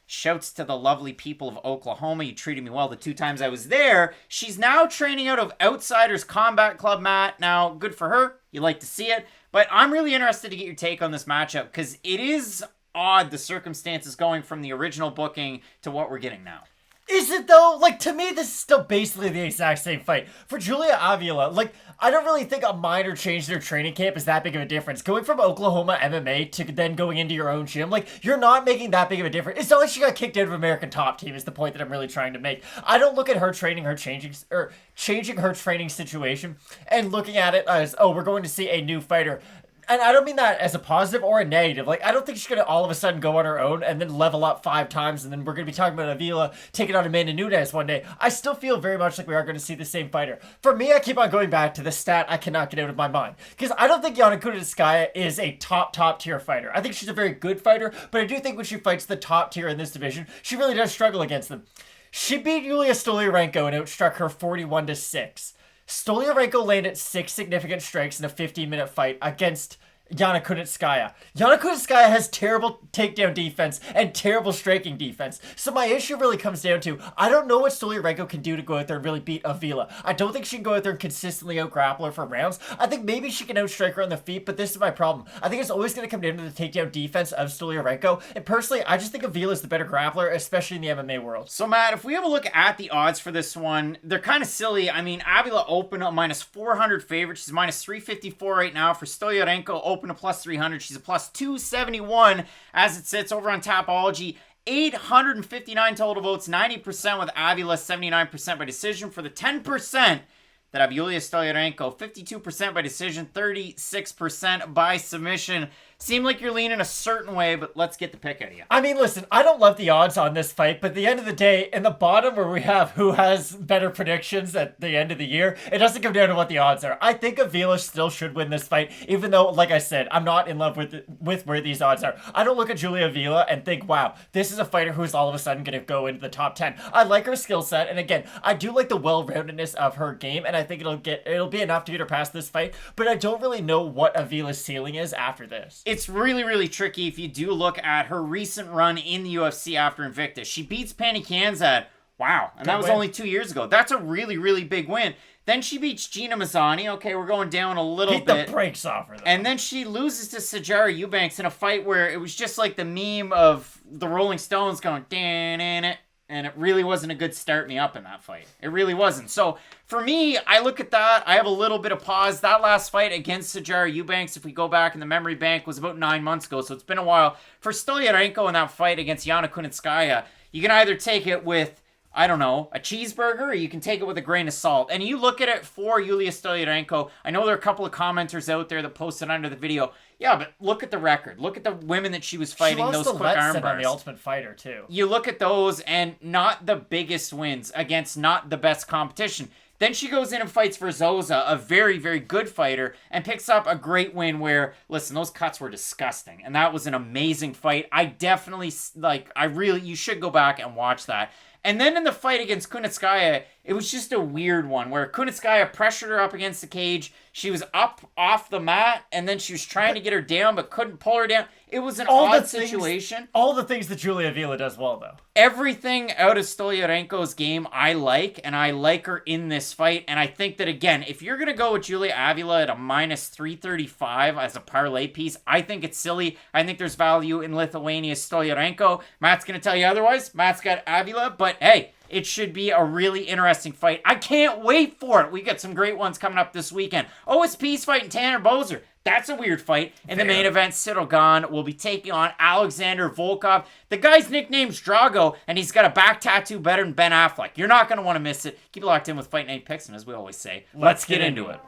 Shouts to the lovely people of Oklahoma. You treated me well the 2 times I was there. She's now training out of Outsiders Combat Club, Matt. Now, good for her. You like to see it. But I'm really interested to get your take on this matchup because it is odd, the circumstances going from the original booking to what we're getting now. Is it though? Like, to me, this is still basically the exact same fight. For Julija Avila, like, I don't really think a minor change in their training camp is that big of a difference. Going from Oklahoma MMA to then going into your own gym, like, you're not making that big of a difference. It's not like she got kicked out of American Top Team is the point that I'm really trying to make. I don't look at her training, changing her training situation and looking at it as, oh, we're going to see a new fighter. And I don't mean that as a positive or a negative. Like, I don't think she's going to all of a sudden go on her own and then level up 5 times, and then we're going to be talking about Avila taking on Amanda Nunes one day. I still feel very much like we are going to see the same fighter. For me, I keep on going back to the stat I cannot get out of my mind. Because I don't think Yana Kunitskaya is a top tier fighter. I think she's a very good fighter, but I do think when she fights the top tier in this division, she really does struggle against them. She beat Yulia Stoliarenko and outstruck her 41-6. Stoliarenko landed 6 significant strikes in a 15-minute fight against Yana Kunitskaya. Yana Kunitskaya has terrible takedown defense and terrible striking defense. So my issue really comes down to, I don't know what Stoliarenko can do to go out there and really beat Avila. I don't think she can go out there and consistently out-grapple her for rounds. I think maybe she can outstrike her on the feet, but this is my problem. I think it's always going to come down to the takedown defense of Stoliarenko. And personally, I just think Avila is the better grappler, especially in the MMA world. So Matt, if we have a look at the odds for this one, they're kind of silly. I mean, Avila opened a -400 favorite. She's -354 right now. For Stoliarenko, open a +300. She's a +271 as it sits over on Tapology. 859 total votes, 90% with Avila, 79% by decision. For the 10% that have Yulia Stoliarenko, 52% by decision, 36% by submission. Seem like you're leaning a certain way, but let's get the pick out of you. I mean, listen, I don't love the odds on this fight, but at the end of the day, in the bottom where we have who has better predictions at the end of the year, it doesn't come down to what the odds are. I think Avila still should win this fight, even though, like I said, I'm not in love with where these odds are. I don't look at Julija Avila and think, wow, this is a fighter who's all of a sudden going to go into the top 10. I like her skill set, and again, I do like the well-roundedness of her game, and I think it'll be enough to get her past this fight, but I don't really know what Avila's ceiling is after this. It's really, really tricky if you do look at her recent run in the UFC after Invictus. She beats Pani Kanzad. Wow. And that was only 2 years ago. That's a really, really big win. Then she beats Gina Mazzani. Okay, we're going down a little bit. Beat the brakes off her, though. And then she loses to Sijara Eubanks in a fight where it was just like the meme of the Rolling Stones going, dan it. And it really wasn't a good start me up in that fight. It really wasn't. So for me, I look at that. I have a little bit of pause. That last fight against Sijara Eubanks, if we go back in the memory bank, was about 9 months ago. So it's been a while. For Stoliarenko in that fight against Yana Kunitskaya, you can either take it with, I don't know, a cheeseburger, or you can take it with a grain of salt. And you look at it for Yulia Stoliarenko. I know there are a couple of commenters out there that posted under the video. Yeah, but look at the record. Look at the women that she was fighting, those quick arm bars. On the Ultimate Fighter, too. You look at those, and not the biggest wins against not the best competition. Then she goes in and fights for Rosa, a very, very good fighter, and picks up a great win where, listen, those cuts were disgusting. And that was an amazing fight. I definitely, you should go back and watch that. And then in the fight against Kunitskaya, it was just a weird one where Kunitskaya pressured her up against the cage. She was up off the mat, and then she was trying to get her down, but couldn't pull her down. It was an odd situation. All the things that Julija Avila does well, though. Everything out of Stoliarenko's game I like, and I like her in this fight. And I think that, again, if you're going to go with Julija Avila at a -335 as a parlay piece, I think it's silly. I think there's value in Lithuania's Stoliarenko. Matt's going to tell you otherwise. Matt's got Avila, but hey, it should be a really interesting fight. I can't wait for it. We got some great ones coming up this weekend. OSP's fighting Tanner Boser. That's a weird fight. In the main event, Ciryl Gane will be taking on Alexander Volkov. The guy's nickname's Drago, and he's got a back tattoo better than Ben Affleck. You're not going to want to miss it. Keep it locked in with Fight Night Picks, and as we always say, let's get into it.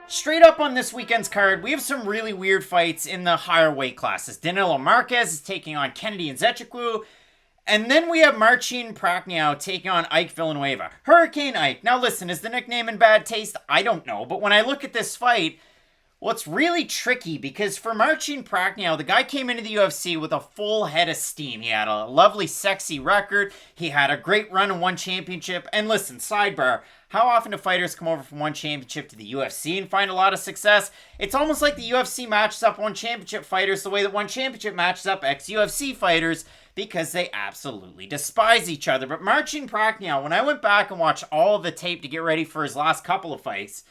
Straight up on this weekend's card, we have some really weird fights in the higher weight classes. Danilo Marques is taking on Kennedy Nzechukwu. And then we have Marcin Prachnio taking on Ike Villanueva. Hurricane Ike. Now listen, is the nickname in bad taste? I don't know. But when I look at this fight, Well, it's really tricky because for Marcin Prachnio, the guy came into the UFC with a full head of steam. He had a lovely, sexy record. He had a great run in one championship. And listen, sidebar, how often do fighters come over from one championship to the UFC and find a lot of success? It's almost like the UFC matches up one championship fighters the way that one championship matches up ex-UFC fighters because they absolutely despise each other. But Marcin Prachnio, when I went back and watched all of the tape to get ready for his last couple of fights,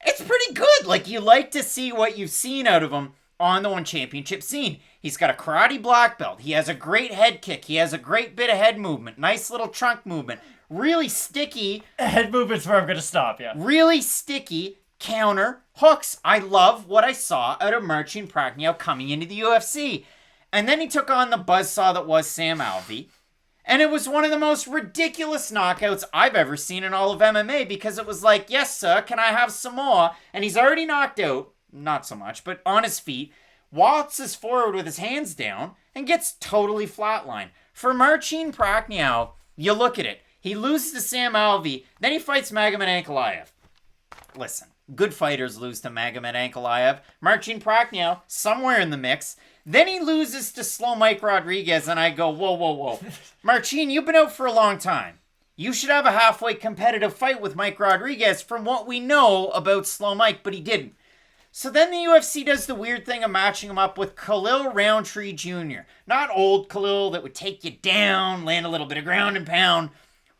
it's pretty good. Like, you like to see what you've seen out of him on the one championship scene. He's got a karate black belt. He has a great head kick. He has a great bit of head movement. Nice little trunk movement. Really sticky. Head movement's where I'm going to stop, yeah. Really sticky counter hooks. I love what I saw out of Marcin Prachnio coming into the UFC. And then he took on the buzzsaw that was Sam Alvey. And it was one of the most ridiculous knockouts I've ever seen in all of MMA because it was like, yes, sir, can I have some more? And he's already knocked out, not so much, but on his feet, waltzes forward with his hands down, and gets totally flatlined. For Marcin Prachnio, you look at it. He loses to Sam Alvey, then he fights Magomed Ankalaev. Listen, good fighters lose to Magomed Ankalaev. Marcin Prachnio, somewhere in the mix. Then he loses to Slow Mike Rodriguez, and I go, whoa. Marcin, you've been out for a long time. You should have a halfway competitive fight with Mike Rodriguez from what we know about Slow Mike, but he didn't. So then the UFC does the weird thing of matching him up with Khalil Rountree Jr. Not old Khalil that would take you down, land a little bit of ground and pound.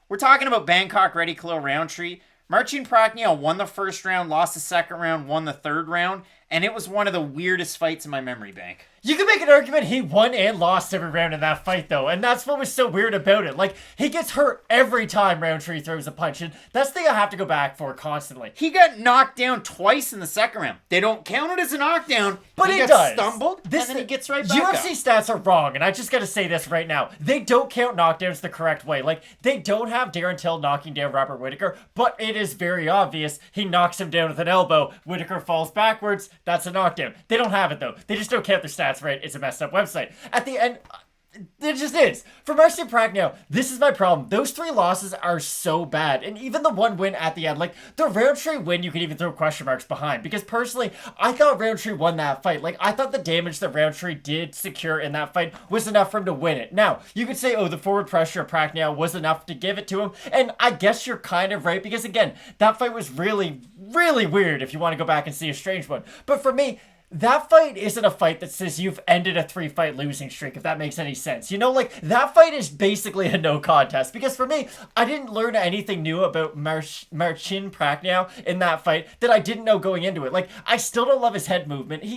We're talking about Bangkok-ready Khalil Rountree. Marcin Prachnio won the first round, lost the second round, won the third round, and it was one of the weirdest fights in my memory bank. You can make an argument he won and lost every round in that fight, though, and that's what was so weird about it. Like, he gets hurt every time Rountree throws a punch, and that's the thing I have to go back for constantly. He got knocked down twice in the second round. They don't count it as a knockdown, but he does. Stumbled, and then he gets right back UFC stats are wrong, and I just gotta say this right now. They don't count knockdowns the correct way. Like, they don't have Darren Till knocking down Robert Whittaker, but it is very obvious he knocks him down with an elbow. Whittaker falls backwards. That's a knockdown. They don't have it, though. They just don't count their stats right. It's a messed up website. At the end, it just is. For Marcin Prachnio, this is my problem. Those 3 losses are so bad. And even the one win at the end, like, the Rountree win, you could even throw question marks behind. Because personally, I thought Rountree won that fight. Like, I thought the damage that Rountree did secure in that fight was enough for him to win it. Now, you could say, oh, the forward pressure of Prachnio was enough to give it to him. And I guess you're kind of right. Because, again, that fight was really, really weird if you want to go back and see a strange one. But for me, that fight isn't a fight that says you've ended a 3-fight losing streak, if that makes any sense. You know, like, that fight is basically a no contest. Because for me, I didn't learn anything new about Marcin Prachnio in that fight that I didn't know going into it. Like, I still don't love his head movement. He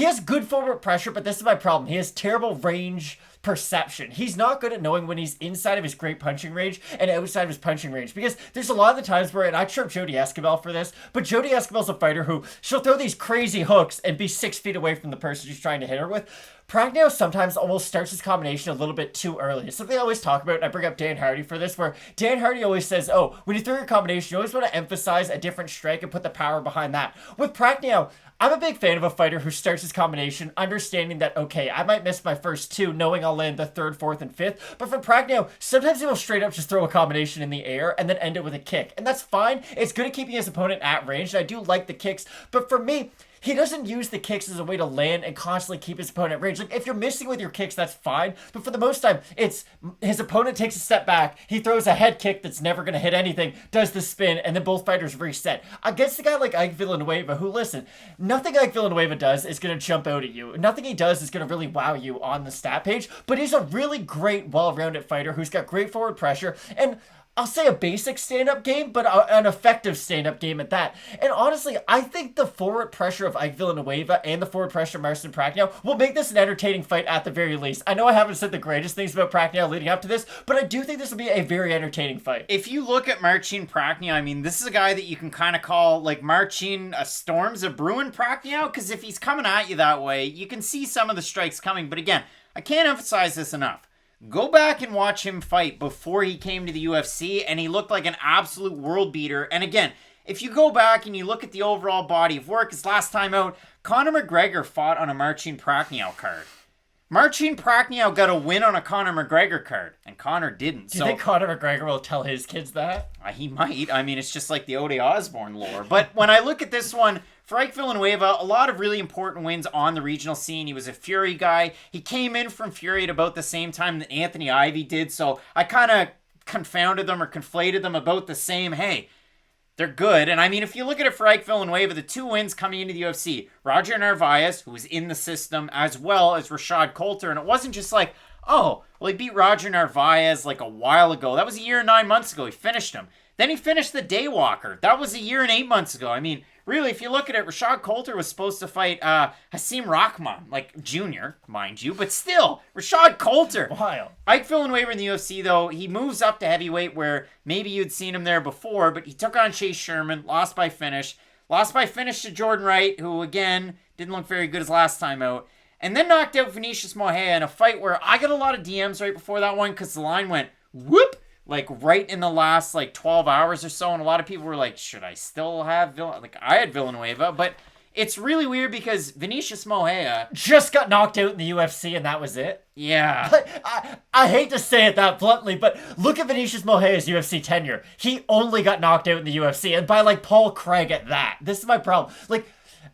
has good forward pressure, but this is my problem. He has terrible range perception. He's not good at knowing when he's inside of his great punching range and outside of his punching range, because there's a lot of the times where, and I chirp Jody Escobar for this, but Jody Escobar's a fighter who she'll throw these crazy hooks and be 6 feet away from the person she's trying to hit her with. Prachnio sometimes almost starts his combination a little bit too early. It's something I always talk about, and I bring up Dan Hardy for this, where Dan Hardy always says, oh, when you throw your combination, you always want to emphasize a different strike and put the power behind that. With Prachnio, I'm a big fan of a fighter who starts his combination understanding that, okay, I might miss my first 2, knowing I'll land the 3rd, 4th, and 5th. But for Prachnio, sometimes he will straight up just throw a combination in the air and then end it with a kick. And that's fine. It's good at keeping his opponent at range, and I do like the kicks. But for me, he doesn't use the kicks as a way to land and constantly keep his opponent at range. Like, if you're missing with your kicks, that's fine. But for the most time, it's his opponent takes a step back, he throws a head kick that's never going to hit anything, does the spin, and then both fighters reset. Against a guy like Ike Villanueva, who, listen, nothing Ike Villanueva does is going to jump out at you. Nothing he does is going to really wow you on the stat page. But he's a really great, well-rounded fighter who's got great forward pressure, and I'll say a basic stand-up game, but an effective stand-up game at that. And honestly, I think the forward pressure of Ike Villanueva and the forward pressure of Marcin Prachnio will make this an entertaining fight at the very least. I know I haven't said the greatest things about Prachnio leading up to this, but I do think this will be a very entertaining fight. If you look at Marcin Prachnio, I mean, this is a guy that you can kind of call, like, Marcin a storm's a brewing Prachnio, because if he's coming at you that way, you can see some of the strikes coming. But again, I can't emphasize this enough. Go back and watch him fight before he came to the UFC, and he looked like an absolute world beater. And again, if you go back and you look at the overall body of work, his last time out, Conor McGregor fought on a Marcin Prachnio card. Marcin Prachnio got a win on a Conor McGregor card, and Conor didn't. Do you think Conor McGregor will tell his kids that? He might. I mean, it's just like the Ode Osborne lore. But when I look at this one, for Ike Villanueva, a lot of really important wins on the regional scene. He was a Fury guy. He came in from Fury at about the same time that Anthony Ivy did, so I kind of confounded them or conflated them about the same. Hey, they're good. And I mean, if you look at it for Ike Villanueva, the 2 wins coming into the UFC, Roger Narvaez, who was in the system, as well as Rashad Coulter. And it wasn't just like, oh, well, he beat Roger Narvaez like a while ago. That was a year and 9 months ago. He finished him. Then he finished the Daywalker. That was a year and 8 months ago. I mean, really, if you look at it, Rashad Coulter was supposed to fight Hasim Rahman, like junior, mind you, but still, Rashad Coulter. Wild. Ike Villanueva in the UFC, though, he moves up to heavyweight where maybe you'd seen him there before, but he took on Chase Sherman, lost by finish to Jordan Wright, who, again, didn't look very good his last time out, and then knocked out Vinicius Moreira in a fight where I got a lot of DMs right before that one because the line went whoop, like right in the last like 12 hours or so, and a lot of people were like, should I still have I had Villanueva, but it's really weird because Vinicius Moreira just got knocked out in the UFC and that was it. Yeah. But I hate to say it that bluntly, but look at Vinicius Moreira's UFC tenure. He only got knocked out in the UFC, and by like Paul Craig at that. This is my problem. Like,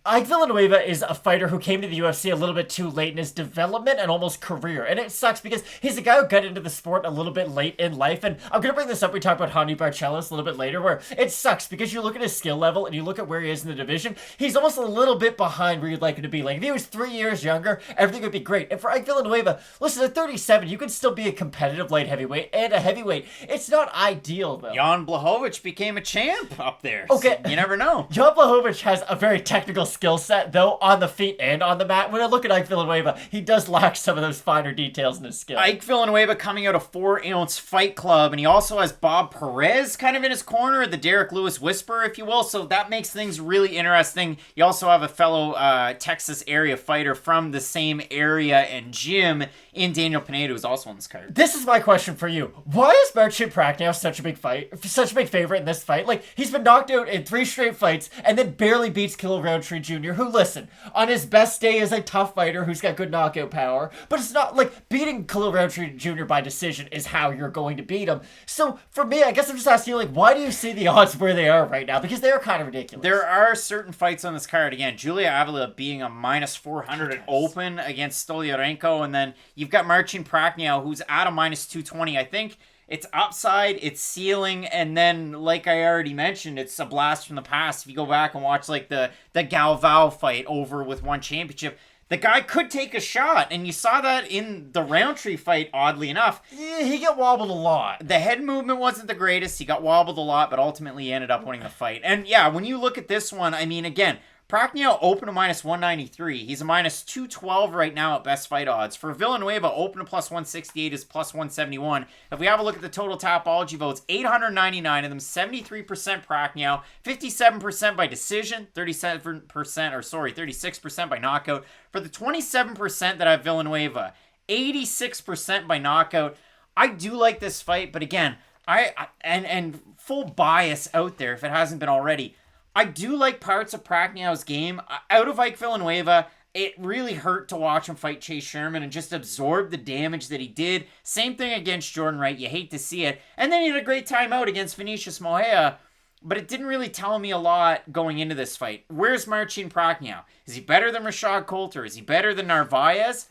Ike Villanueva is a fighter who came to the UFC a little bit too late in his development and almost career. And it sucks because he's a guy who got into the sport a little bit late in life. And I'm going to bring this up. We talk about Hani Barcelos a little bit later, where it sucks because you look at his skill level and you look at where he is in the division. He's almost a little bit behind where you'd like him to be. Like, if he was 3 years younger, everything would be great. And for Ike Villanueva, listen, at 37, you can still be a competitive light heavyweight and a heavyweight. It's not ideal, though. Jan Blachowicz became a champ up there. Okay. So you never know. Jan Blachowicz has a very technical skill set, though, on the feet and on the mat. When I look at Ike Villanueva, he does lack some of those finer details in his skill. Ike Villanueva coming out of 4-ounce Fight Club, and he also has Bob Perez kind of in his corner, the Derek Lewis Whisperer, if you will, so that makes things really interesting. You also have a fellow Texas area fighter from the same area and gym in Daniel Pineda, who's also on this card. This is my question for you. Why is Marcin Prachnio such a big favorite in this fight? Like, he's been knocked out in 3 straight fights and then barely beats Kilo Roundtree Jr., who, listen, on his best day is a tough fighter who's got good knockout power, but it's not like beating Kilo Roundtree Jr. by decision is how you're going to beat him. So, for me, I guess I'm just asking you, like, why do you see the odds where they are right now? Because they are kind of ridiculous. There are certain fights on this card. Again, Julija Avila being a minus 400 at open against Stoliarenko, and then you've got Marcin Prachnio, who's at a minus 220. I think it's upside, it's ceiling, and then, like I already mentioned, it's a blast from the past. If you go back and watch, like, the Galvao fight over with one championship, the guy could take a shot, and you saw that in the Roundtree fight, oddly enough. Yeah, he got wobbled a lot. The head movement wasn't the greatest. He got wobbled a lot, but ultimately he ended up winning the fight. And, yeah, when you look at this one, I mean, again, Prachnio open to minus 193. He's a minus 212 right now at best fight odds. For Villanueva, open to plus 168 is plus 171. If we have a look at the total Tapology votes, 899 of them, 73% Prachnio, 57% by decision, 36% by knockout. For the 27% that have Villanueva, 86% by knockout. I do like this fight, but again, and full bias out there if it hasn't been already, I do like parts of Prachnio's game. Out of Ike Villanueva, it really hurt to watch him fight Chase Sherman and just absorb the damage that he did. Same thing against Jordan Wright. You hate to see it. And then he had a great time out against Vinicius Moreira, but it didn't really tell me a lot going into this fight. Where's Marcin Prachnio? Is he better than Rashad Coulter? Is he better than Narvaez?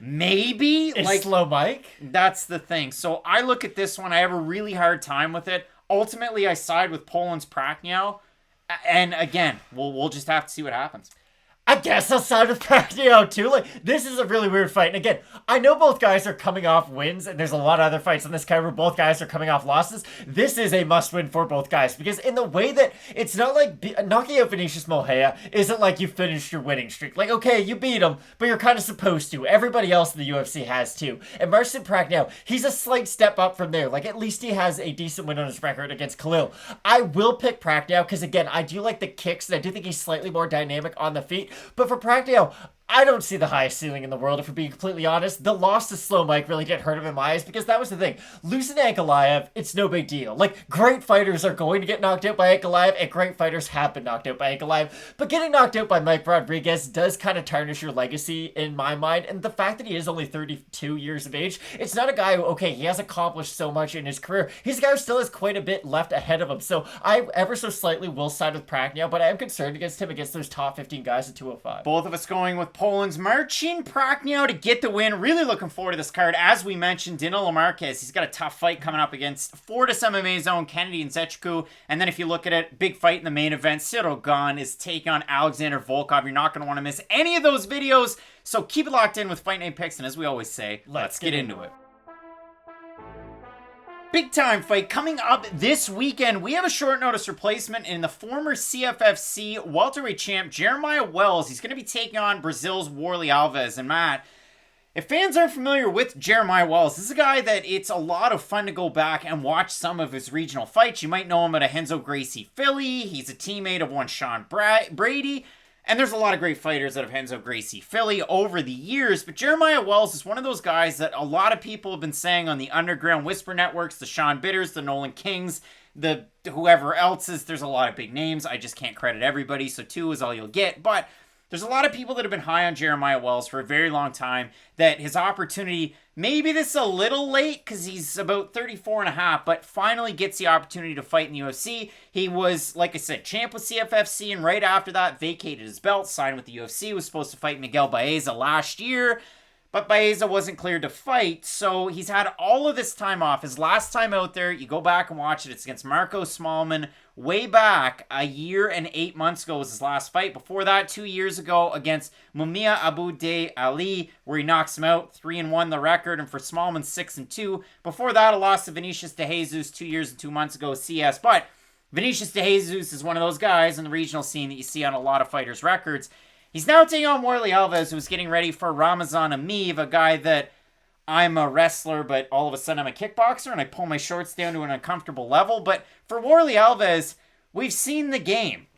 Maybe. Is Slow Mike? That's the thing. So I look at this one. I have a really hard time with it. Ultimately, I side with Poland's Prachnio. And again, we'll just have to see what happens. I guess I'll side with Prachnio too. Like, this is a really weird fight. And again, I know both guys are coming off wins, and there's a lot of other fights on this card where both guys are coming off losses. This is a must-win for both guys, because in the way that it's not like knocking out Vinicius Moreira isn't like you finished your winning streak. Like, okay, you beat him, but you're kind of supposed to. Everybody else in the UFC has too. And Marcin Prachnio, he's a slight step up from there. Like, at least he has a decent win on his record against Khalil. I will pick Prachnio because, again, I do like the kicks, and I do think he's slightly more dynamic on the feet. But for Prachnio, I don't see the highest ceiling in the world, if we're being completely honest. The loss to Slow Mike really did hurt him in my eyes, because that was the thing. Losing to Ankalaev, it's no big deal. Like, great fighters are going to get knocked out by Ankalaev, and great fighters have been knocked out by Ankalaev. But getting knocked out by Mike Rodriguez does kind of tarnish your legacy in my mind. And the fact that he is only 32 years of age, it's not a guy who, okay, he has accomplished so much in his career. He's a guy who still has quite a bit left ahead of him. So I ever so slightly will side with Prachnio, but I am concerned against him against those top 15 guys at 205. Both of us going with Poland's Marcin Prachnio to get the win. Really looking forward to this card. As we mentioned, Danilo Marques, he's got a tough fight coming up against Fortis MMA's own Kennedy Nzechukwu. And then if you look at it, big fight in the main event, Ciryl Gane is taking on Alexander Volkov. You're not going to want to miss any of those videos. So keep it locked in with Fight Night Picks. And as we always say, let's get into it. Big time fight coming up this weekend. We have a short notice replacement in the former CFFC welterweight champ Jeremiah Wells. He's going to be taking on Brazil's Warlley Alves. And Matt, if fans aren't familiar with Jeremiah Wells, this is a guy that it's a lot of fun to go back and watch some of his regional fights. You might know him at a Renzo Gracie Philly. He's a teammate of one Sean Brady. And there's a lot of great fighters out of Renzo Gracie Philly over the years, but Jeremiah Wells is one of those guys that a lot of people have been saying on the underground whisper networks, the Sean Bitters, the Nolan Kings, the whoever else is. There's a lot of big names. I just can't credit everybody, so 2 is all you'll get. But there's a lot of people that have been high on Jeremiah Wells for a very long time, that his opportunity, maybe this is a little late because he's about 34 and a half, but finally gets the opportunity to fight in the UFC. He was, like I said, champ with CFFC, and right after that vacated his belt, signed with the UFC, was supposed to fight Miguel Baeza last year, but Baeza wasn't cleared to fight, so he's had all of this time off. His last time out there, you go back and watch it, it's against Marco Smallman, way back a year and 8 months ago was his last fight. Before that, 2 years ago against Mumia Abu Day Ali, where he knocks him out, 3-1 the record, and for Smallman 6-2. Before that, a loss to Vinicius de Jesus 2 years and 2 months ago, CS. But Vinicius de Jesus is one of those guys in the regional scene that you see on a lot of fighters' records. He's now taking on Warlley Alves, who's getting ready for Ramazan Ameev, a guy that I'm a wrestler, but all of a sudden I'm a kickboxer, and I pull my shorts down to an uncomfortable level. But for Warlley Alves, we've seen the game.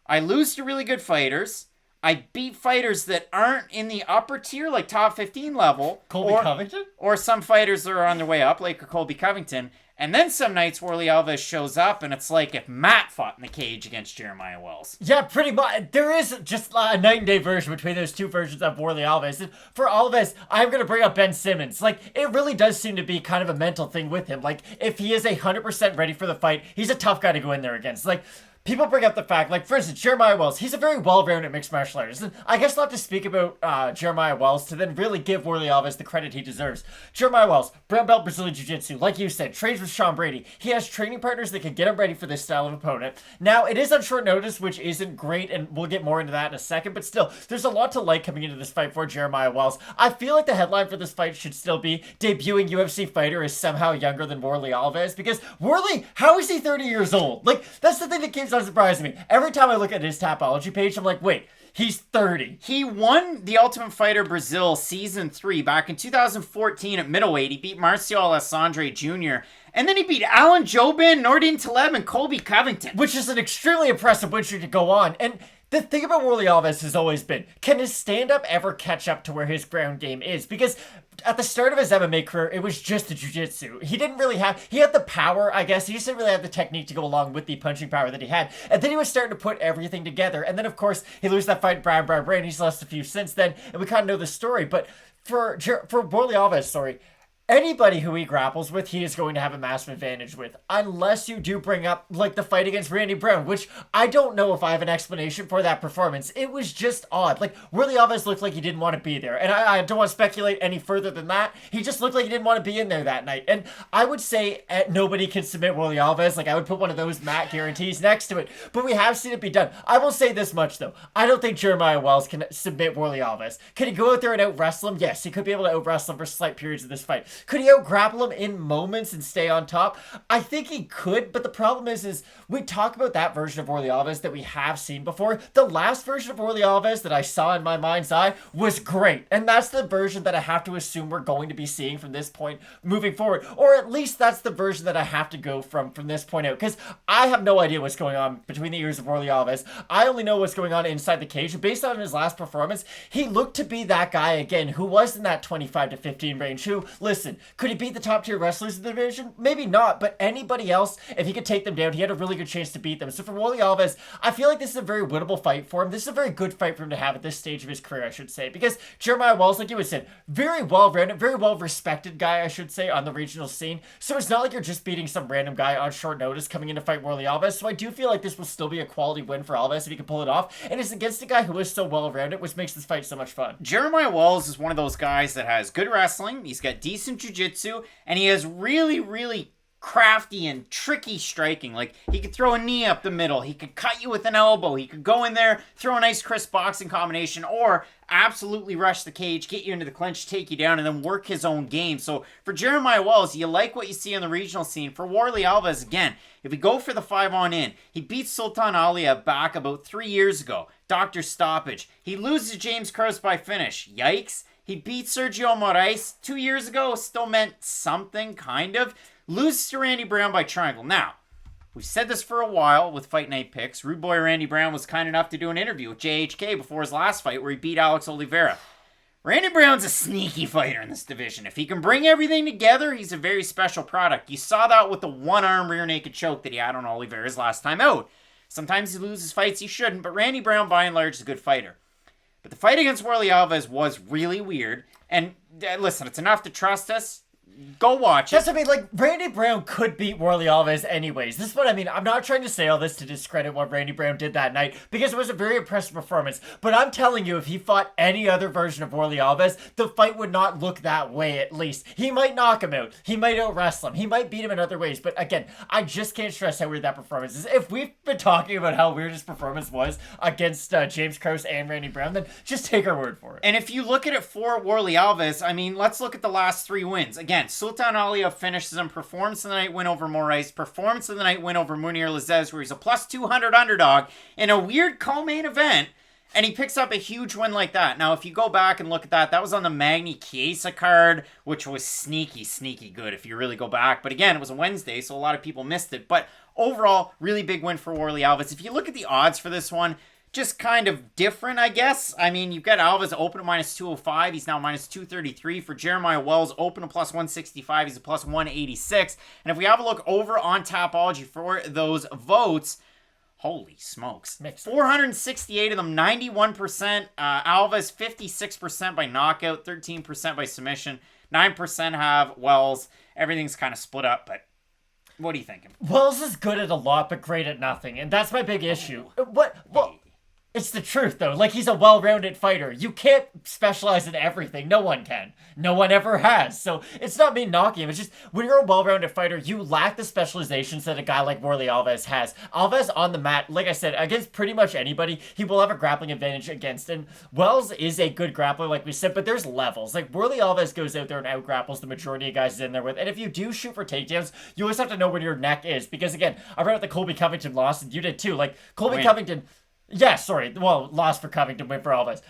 I lose to really good fighters. I beat fighters that aren't in the upper tier, like top 15 level. Covington? Or some fighters that are on their way up, like a Colby Covington. And then some nights Warlley Alves shows up, and it's like if Matt fought in the cage against Jeremiah Wells. Yeah, pretty much. There is just a night and day version between those two versions of Warlley Alves. And for Alves, I'm going to bring up Ben Simmons. Like, it really does seem to be kind of a mental thing with him. Like, if he is 100% ready for the fight, he's a tough guy to go in there against. Like, people bring up the fact, like, for instance, Jeremiah Wells, he's a very well-rounded mixed martial artist. And I guess not to speak about Jeremiah Wells to then really give Warlley Alves the credit he deserves. Jeremiah Wells, brown belt Brazilian Jiu-Jitsu, like you said, trains with Sean Brady. He has training partners that can get him ready for this style of opponent. Now, it is on short notice, which isn't great, and we'll get more into that in a second, but still, there's a lot to like coming into this fight for Jeremiah Wells. I feel like the headline for this fight should still be debuting UFC fighter is somehow younger than Warlley Alves, because Warlley, how is he 30 years old? Like, that's the thing that keeps on surprising me. Every time I look at his Tapology page, I'm like, wait, he's 30. He won the Ultimate Fighter Brazil Season 3 back in 2014 at middleweight. He beat Marcio Alessandre Jr., and then he beat Alan Jobin, Nordin Taleb, and Colby Covington. Which is an extremely impressive win streak to go on. And the thing about Warlley Alves has always been, can his stand-up ever catch up to where his ground game is? Because at the start of his MMA career, it was just the jiu-jitsu. He didn't really have, he had the power, I guess. He just didn't really have the technique to go along with the punching power that he had. And then he was starting to put everything together. And then, of course, he loses that fight, Brian, and he's lost a few since then. And we kind of know the story. But for Warlley Alves, anybody who he grapples with, he is going to have a massive advantage with. Unless you do bring up, like, the fight against Randy Brown, which I don't know if I have an explanation for that performance. It was just odd. Like, Warlley Alves looked like he didn't want to be there. And I don't want to speculate any further than that. He just looked like he didn't want to be in there that night. And I would say nobody can submit Warlley Alves. Like, I would put one of those Matt guarantees next to it. But we have seen it be done. I will say this much, though. I don't think Jeremiah Wells can submit Warlley Alves. Can he go out there and out-wrestle him? Yes, he could be able to out-wrestle him for slight periods of this fight. Could he out-grapple him in moments and stay on top? I think he could, but the problem is we talk about that version of Warlley Alves that we have seen before. The last version of Warlley Alves that I saw in my mind's eye was great, and that's the version that I have to assume we're going to be seeing from this point moving forward, or at least that's the version that I have to go from this point out, because I have no idea what's going on between the ears of Warlley Alves. I only know what's going on inside the cage. Based on his last performance, he looked to be that guy again who was in that 25 to 15 range, who, listen, could he beat the top tier wrestlers in the division? Maybe not, but anybody else, if he could take them down, he had a really good chance to beat them. So for Warlley Alves, I feel like this is a very winnable fight for him. This is a very good fight for him to have at this stage of his career, I should say, because Jeremiah Wells, like you had said, very well-rounded, very well-respected guy, I should say, on the regional scene. So it's not like you're just beating some random guy on short notice coming in to fight Warlley Alves. So I do feel like this will still be a quality win for Alves if he can pull it off. And it's against a guy who is so well-rounded, which makes this fight so much fun. Jeremiah Wells is one of those guys that has good wrestling, he's got decent jiu-jitsu, and he has really, really crafty and tricky striking. Like, he could throw a knee up the middle, he could cut you with an elbow, he could go in there, throw a nice crisp boxing combination, or absolutely rush the cage, get you into the clinch, take you down, and then work his own game. So for Jeremiah Wells, you like what you see on the regional scene. For Warlley Alves, again, if we go for the 5-on-in, he beat Sultan Alia back about 3 years ago. Doctor stoppage. He loses to James Krause by finish. Yikes. He beat Sergio Moraes 2 years ago. Still meant something, kind of. Loses to Randy Brown by triangle. Now, we've said this for a while with Fight Night picks. Rude boy Randy Brown was kind enough to do an interview with JHK before his last fight where he beat Alex Oliveira. Randy Brown's a sneaky fighter in this division. If he can bring everything together, he's a very special product. You saw that with the one-arm rear naked choke that he had on Oliveira's last time out. Sometimes he loses fights he shouldn't, but Randy Brown, by and large, is a good fighter. But the fight against Warlley Alves was really weird. And listen, it's enough to trust us. Go watch it. That's what I mean, like, Randy Brown could beat Warlley Alves anyways. This is what I mean. I'm not trying to say all this to discredit what Randy Brown did that night, because it was a very impressive performance. But I'm telling you, if he fought any other version of Warlley Alves, the fight would not look that way, at least. He might knock him out. He might out-wrestle him. He might beat him in other ways. But again, I just can't stress how weird that performance is. If we've been talking about how weird his performance was against James Krause and Randy Brown, then just take our word for it. And if you look at it for Warlley Alves, I mean, let's look at the last 3 wins. Again, Sultan Alia finishes him. Performance of the night win over Moraes. Performance of the night win over Munir Lazez, where he's a plus 200 underdog in a weird co-main event. And he picks up a huge win like that. Now, if you go back and look at that, that was on the Magny Chiesa card, which was sneaky, sneaky good if you really go back. But again, it was a Wednesday, so a lot of people missed it. But overall, really big win for Warlley Alves. If you look at the odds for this one, just kind of different, I guess. I mean, you've got Alves open at minus 205. He's now minus 233. For Jeremiah Wells, open at plus 165. He's a plus 186. And if we have a look over on Tapology for those votes, holy smokes. 468 of them, 91%. Alves, 56% by knockout, 13% by submission. 9% have Wells. Everything's kind of split up, but what are you thinking? Wells is good at a lot, but great at nothing. And that's my big issue. What? It's the truth, though. Like, he's a well-rounded fighter. You can't specialize in everything. No one can. No one ever has. So it's not me knocking him. It's just, when you're a well-rounded fighter, you lack the specializations that a guy like Warlley Alves has. Alves on the mat, like I said, against pretty much anybody, he will have a grappling advantage against. And Wells is a good grappler, like we said, but there's levels. Like, Warlley Alves goes out there and out-grapples the majority of guys he's in there with. And if you do shoot for takedowns, you always have to know where your neck is. Because, again, I read out the Colby Covington loss, and you did too. Like, Colby Covington... Yeah, sorry. Well, lost for Covington, win for Alves.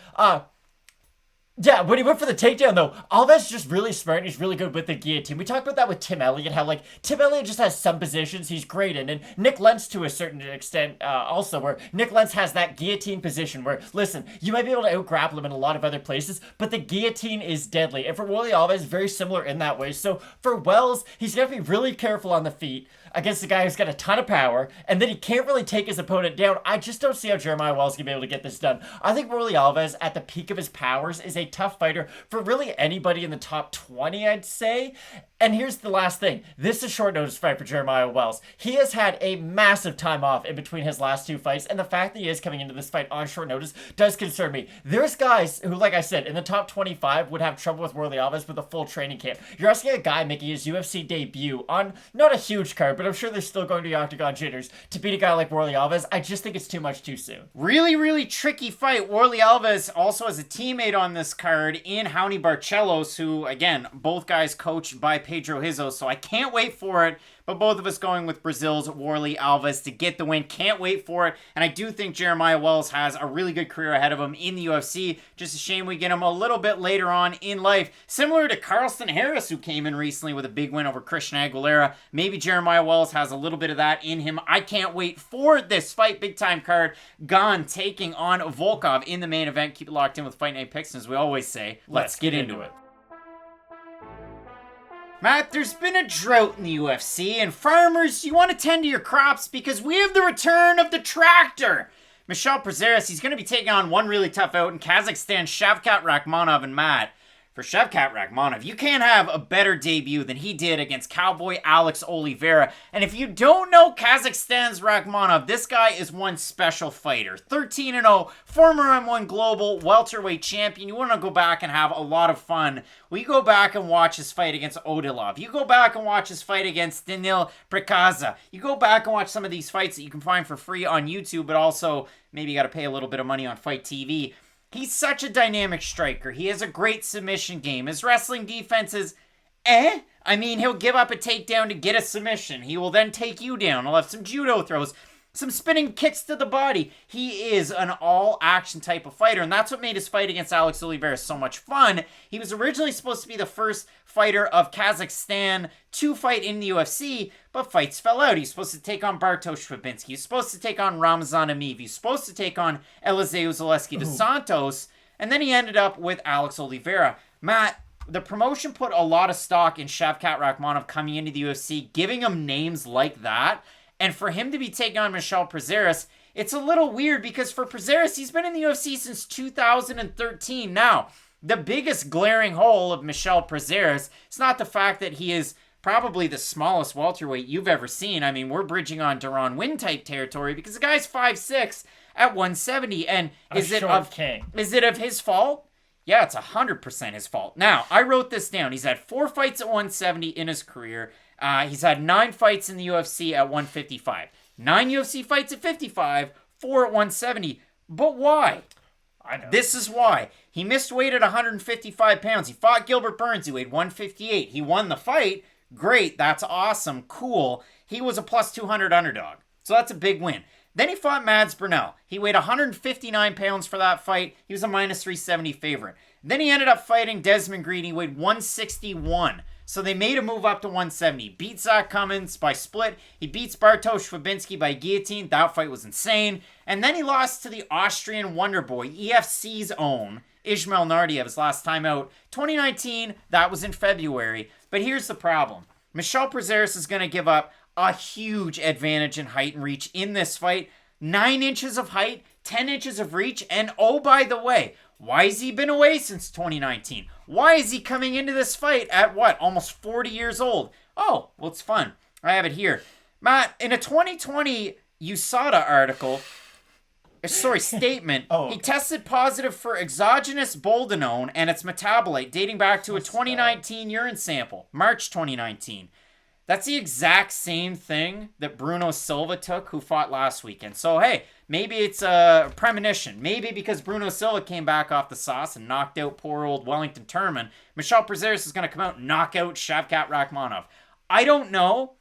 Yeah, when he went for the takedown, though, Alves is just really smart and he's really good with the guillotine. We talked about that with Tim Elliott, how, like, Tim Elliott just has some positions he's great in, and Nick Lentz to a certain extent also, where Nick Lentz has that guillotine position where, listen, you might be able to out-grapple him in a lot of other places, but the guillotine is deadly. And for Warlley Alves, very similar in that way. So for Wells, he's going to be really careful on the feet against a guy who's got a ton of power, and then he can't really take his opponent down. I just don't see how Jeremiah Wells can be able to get this done. I think Warlley Alves, at the peak of his powers, is a tough fighter for really anybody in the top 20, I'd say. And here's the last thing. This is a short notice fight for Jeremiah Wells. He has had a massive time off in between his last 2 fights, and the fact that he is coming into this fight on short notice does concern me. There's guys who, like I said, in the top 25 would have trouble with Warlley Alves with a full training camp. You're asking a guy making his UFC debut on not a huge card, but but I'm sure they're still going to the octagon jitters to beat a guy like Warlley Alves. I just think it's too much too soon. Really, really tricky fight. Warlley Alves also has a teammate on this card in Raoni Barcelos, who, again, both guys coached by Pedro Rizzo, so I can't wait for it. But both of us going with Brazil's Warlley Alves to get the win. Can't wait for it. And I do think Jeremiah Wells has a really good career ahead of him in the UFC. Just a shame we get him a little bit later on in life. Similar to Carlston Harris, who came in recently with a big win over Christian Aguilera. Maybe Jeremiah Wells has a little bit of that in him. I can't wait for this fight. Big time card. Gane taking on Volkov in the main event. Keep it locked in with Fight Night Picks. And as we always say, let's get into it. Matt, there's been a drought in the UFC, and farmers, you want to tend to your crops because we have the return of the tractor. Michel Prazeres, he's going to be taking on one really tough out in Kazakhstan, Shavkat, Rakhmonov, and Matt. For Shavkat Rakhmonov, you can't have a better debut than he did against Cowboy Alex Oliveira. And if you don't know Kazakhstan's Rakhmonov, this guy is one special fighter. 13-0, former M1 Global welterweight champion. You want to go back and have a lot of fun. Well, you go back and watch his fight against Odilov. You go back and watch his fight against Danilo Prekaza. You go back and watch some of these fights that you can find for free on YouTube, but also maybe you got to pay a little bit of money on Fight TV. He's such a dynamic striker. He has a great submission game. His wrestling defense is I mean, he'll give up a takedown to get a submission. He will then take you down. He'll have some judo throws, some spinning kicks to the body. He is an all-action type of fighter, and that's what made his fight against Alex Oliveira so much fun. He was originally supposed to be the first fighter of Kazakhstan to fight in the UFC, but fights fell out. He's supposed to take on Bartosz Fabinski. He's supposed to take on Ramazan Amiv. He's supposed to take on Eliseu Zaleski dos Santos, and then he ended up with Alex Oliveira. Matt, the promotion put a lot of stock in Shavkat Rakhmonov coming into the UFC, giving him names like that. And for him to be taking on Michel Prazeres, it's a little weird because for Prazeres, he's been in the UFC since 2013. Now, the biggest glaring hole of Michel Prazeres is not the fact that he is probably the smallest welterweight you've ever seen. I mean, we're bridging on Deron Winn type territory because the guy's 5'6" at 170. And is it of his fault? Yeah, it's 100% his fault. Now, I wrote this down. He's had 4 fights at 170 in his career. He's had 9 fights in the UFC at 155. 9 UFC fights at 55, 4 at 170. But why? I know. This is why. He missed weight at 155 pounds. He fought Gilbert Burns. He weighed 158. He won the fight. Great. That's awesome. Cool. He was a plus 200 underdog. So that's a big win. Then he fought Mads Burnell. He weighed 159 pounds for that fight. He was a minus 370 favorite. Then he ended up fighting Desmond Green. He weighed 161. So they made a move up to 170. Beat Zach Cummins by split. He beats Bartosz Fabinski by guillotine. That fight was insane. And then he lost to the Austrian Wonder Boy, EFC's own, Ismail Nardiev, his last time out. 2019, that was in February. But here's the problem. Michel Prazeres is going to give up a huge advantage in height and reach in this fight. 9 inches of height, 10 inches of reach, and oh, by the way, why has he been away since 2019? Why is he coming into this fight at what? Almost 40 years old. Oh, well, it's fun. I have it here. Matt, in a 2020 USADA statement, he tested positive for exogenous boldenone and its metabolite dating back to a 2019 urine sample, March 2019. That's the exact same thing that Bruno Silva took, who fought last weekend. So, hey, maybe it's a premonition. Maybe because Bruno Silva came back off the sauce and knocked out poor old Wellington Turman, Michel Prazeres is going to come out and knock out Shavkat Rakhmonov. I don't know,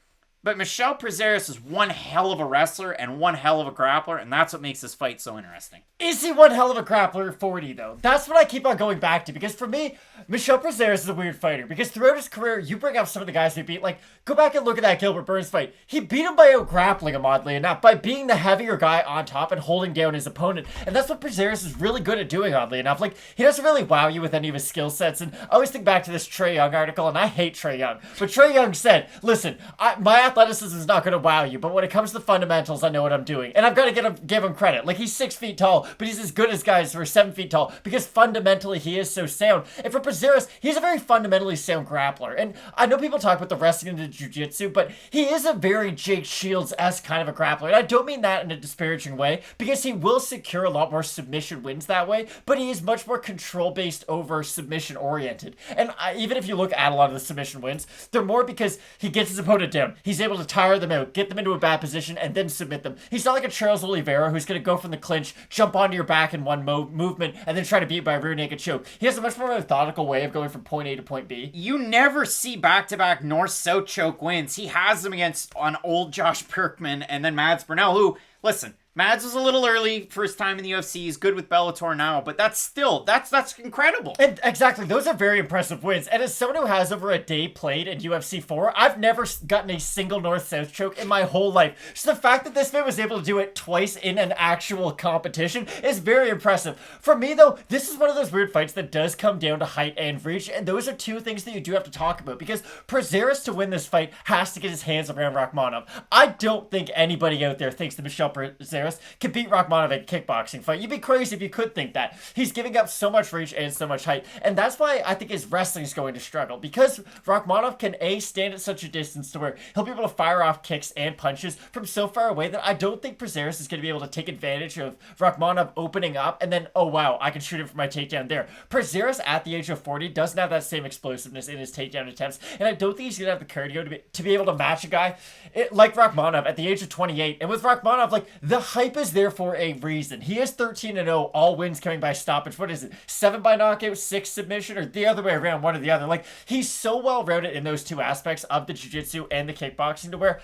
but Michel Prazeres is one hell of a wrestler and one hell of a grappler, and that's what makes this fight so interesting. Is he one hell of a grappler at 40, though? That's what I keep on going back to, because for me, Michel Prazeres is a weird fighter, because throughout his career, you bring up some of the guys he beat, like, go back and look at that Gilbert Burns fight. He beat him by out-grappling him, oddly enough, by being the heavier guy on top and holding down his opponent, and that's what Prazeres is really good at doing, oddly enough. Like, he doesn't really wow you with any of his skill sets, and I always think back to this Trae Young article, and I hate Trae Young, but Trae Young said, listen, my athleticism is not going to wow you, but when it comes to the fundamentals, I know what I'm doing, and I've got to give him credit. Like, he's 6 feet tall, but he's as good as guys who are 7 feet tall, because fundamentally he is so sound. And for Prazeres, he's a very fundamentally sound grappler. And I know people talk about the wrestling and the jiu-jitsu, but he is a very Jake Shields-esque kind of a grappler. And I don't mean that in a disparaging way, because he will secure a lot more submission wins that way, but he is much more control-based over submission-oriented. And even if you look at a lot of the submission wins, they're more because he gets his opponent down. He's able to tire them out, get them into a bad position, and then submit them. He's not like a Charles Oliveira who's going to go from the clinch, jump onto your back in one movement, and then try to beat by a rear naked choke. He has a much more methodical way of going from point A to point B. You never see back-to-back north-south choke wins. He has them against an old Josh Perkman and then Mads Burnell, who, listen, Mads was a little early for his time in the UFC. He's good with Bellator now, but that's incredible. And exactly, those are very impressive wins. And as someone who has over a day played in UFC 4, I've never gotten a single north-south choke in my whole life. So the fact that this man was able to do it twice in an actual competition is very impressive. For me, though, this is one of those weird fights that does come down to height and reach, and those are two things that you do have to talk about, because Prazeres, to win this fight, has to get his hands around Rakhmonov. I don't think anybody out there thinks that Michel Prazeres can beat Rakhmonov in a kickboxing fight. You'd be crazy if you could think that. He's giving up so much reach and so much height, and that's why I think his wrestling is going to struggle, because Rakhmonov can stand at such a distance to where he'll be able to fire off kicks and punches from so far away that I don't think Prazeres is going to be able to take advantage of Rakhmonov opening up and then, oh wow, I can shoot him for my takedown there. Prazeres at the age of 40 doesn't have that same explosiveness in his takedown attempts, and I don't think he's going to have the cardio to be able to match a guy like Rakhmonov at the age of 28. And with Rakhmonov, like, the hype is there for a reason. He is 13-0, all wins coming by stoppage. What is it? 7 by knockout, 6 submission, or the other way around, one or the other. Like, he's so well-rounded in those two aspects of the jiu-jitsu and the kickboxing to where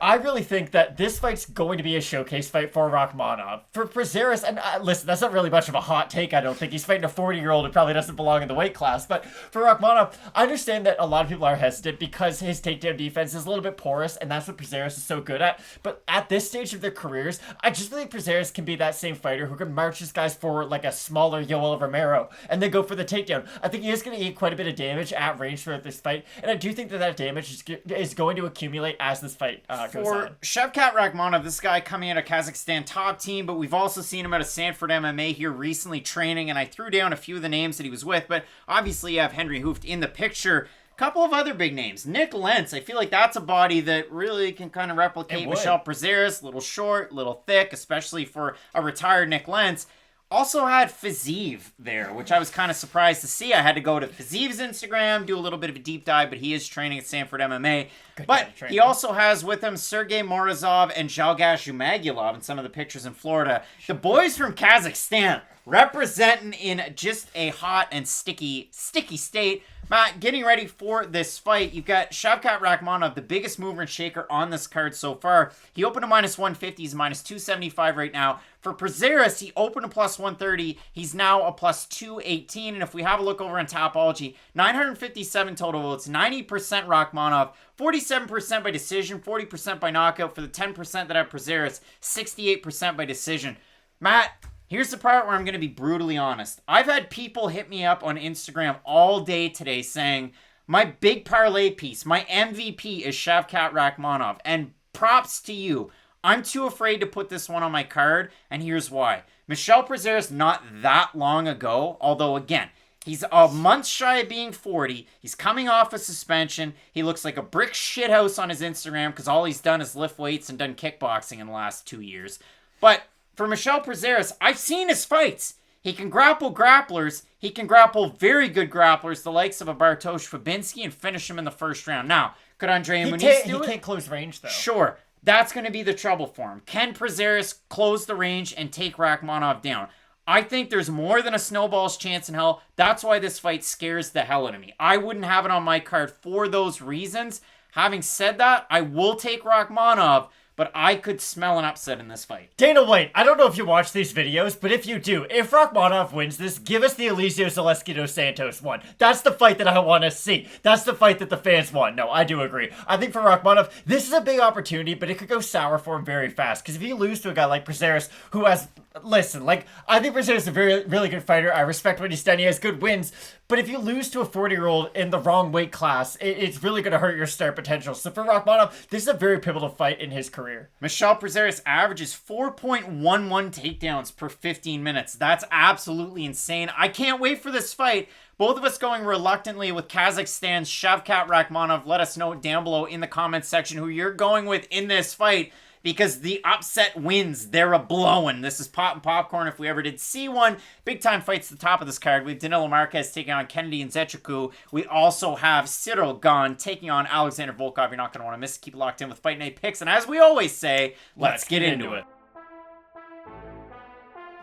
I really think that this fight's going to be a showcase fight for Rakhmonov. For Prazeres, and listen, that's not really much of a hot take, I don't think. He's fighting a 40-year-old who probably doesn't belong in the weight class. But for Rakhmonov, I understand that a lot of people are hesitant because his takedown defense is a little bit porous, and that's what Prazeres is so good at. But at this stage of their careers, I just think Prazeres can be that same fighter who can march his guys forward like a smaller Yoel Romero, and then go for the takedown. I think he is going to eat quite a bit of damage at range throughout this fight, and I do think that damage is going to accumulate as this fight goes on. Shavkat Rakhmonov, this guy coming out of Kazakhstan top team, but we've also seen him out of Sanford MMA here recently training, and I threw down a few of the names that he was with, but obviously you have Henry Hooft in the picture. Couple of other big names. Nick Lentz, I feel like that's a body that really can kind of replicate Michel Prazeres. Little short, little thick, especially for a retired Nick Lentz. Also had Fiziev there, which I was kind of surprised to see. I had to go to Fiziev's Instagram, do a little bit of a deep dive, but he is training at Sanford MMA. But he also has with him Sergey Morozov and Zhalgas Zhumagulov in some of the pictures in Florida. The boys from Kazakhstan representing in just a hot and sticky state. Matt, getting ready for this fight, you've got Shavkat Rakhmonov, the biggest mover and shaker on this card so far. He opened a -150, he's -275 right now. For Prazeres, he opened a +130, he's now a +218. And if we have a look over on Tapology, 957 total votes, 90% Rakhmonov, 47% by decision, 40% by knockout. For the 10% that have Prazeres, 68% by decision. Matt, here's the part where I'm going to be brutally honest. I've had people hit me up on Instagram all day today saying, my big parlay piece, my MVP is Shavkat Rakhmonov. And props to you. I'm too afraid to put this one on my card, and here's why. Michel Prazeres not that long ago, although again, he's a month shy of being 40. He's coming off a suspension. He looks like a brick shithouse on his Instagram because all he's done is lift weights and done kickboxing in the last 2 years. But for Michel Prazeres, I've seen his fights. He can grapple grapplers. He can grapple very good grapplers, the likes of a Bartosz Fabinski, and finish him in the first round. Now, could Andre Muniz do it? He can't close range, though. Sure. That's going to be the trouble for him. Can Prazeres close the range and take Rakhmonov down? I think there's more than a snowball's chance in hell. That's why this fight scares the hell out of me. I wouldn't have it on my card for those reasons. Having said that, I will take Rakhmonov, but I could smell an upset in this fight. Dana White, I don't know if you watch these videos, but if you do, if Rakhmonov wins this, give us the Eliseo Zaleski dos Santos one. That's the fight that I want to see. That's the fight that the fans want. No, I do agree. I think for Rakhmonov, this is a big opportunity, but it could go sour for him very fast. Because if you lose to a guy like Prazeres, who has... Listen, I think Prazeres is a really good fighter. I respect what he's done. He has good wins. But if you lose to a 40-year-old in the wrong weight class, it's really going to hurt your star potential. So for Rakhmonov, this is a very pivotal fight in his career. Michel Prazeres averages 4.11 takedowns per 15 minutes. That's absolutely insane. I can't wait for this fight. Both of us going reluctantly with Kazakhstan's Shavkat Rakhmonov. Let us know down below in the comments section who you're going with in this fight. because the upset wins, they're a-blowing. This is Pop and Popcorn if we ever did see one. Big time fights at the top of this card. We have Danilo Marques taking on Kennedy and Nzechukwu. We also have Ciryl Gane taking on Alexander Volkov. You're not going to want to miss it. Keep it locked in with Fight Night picks. And as we always say, let's get into it.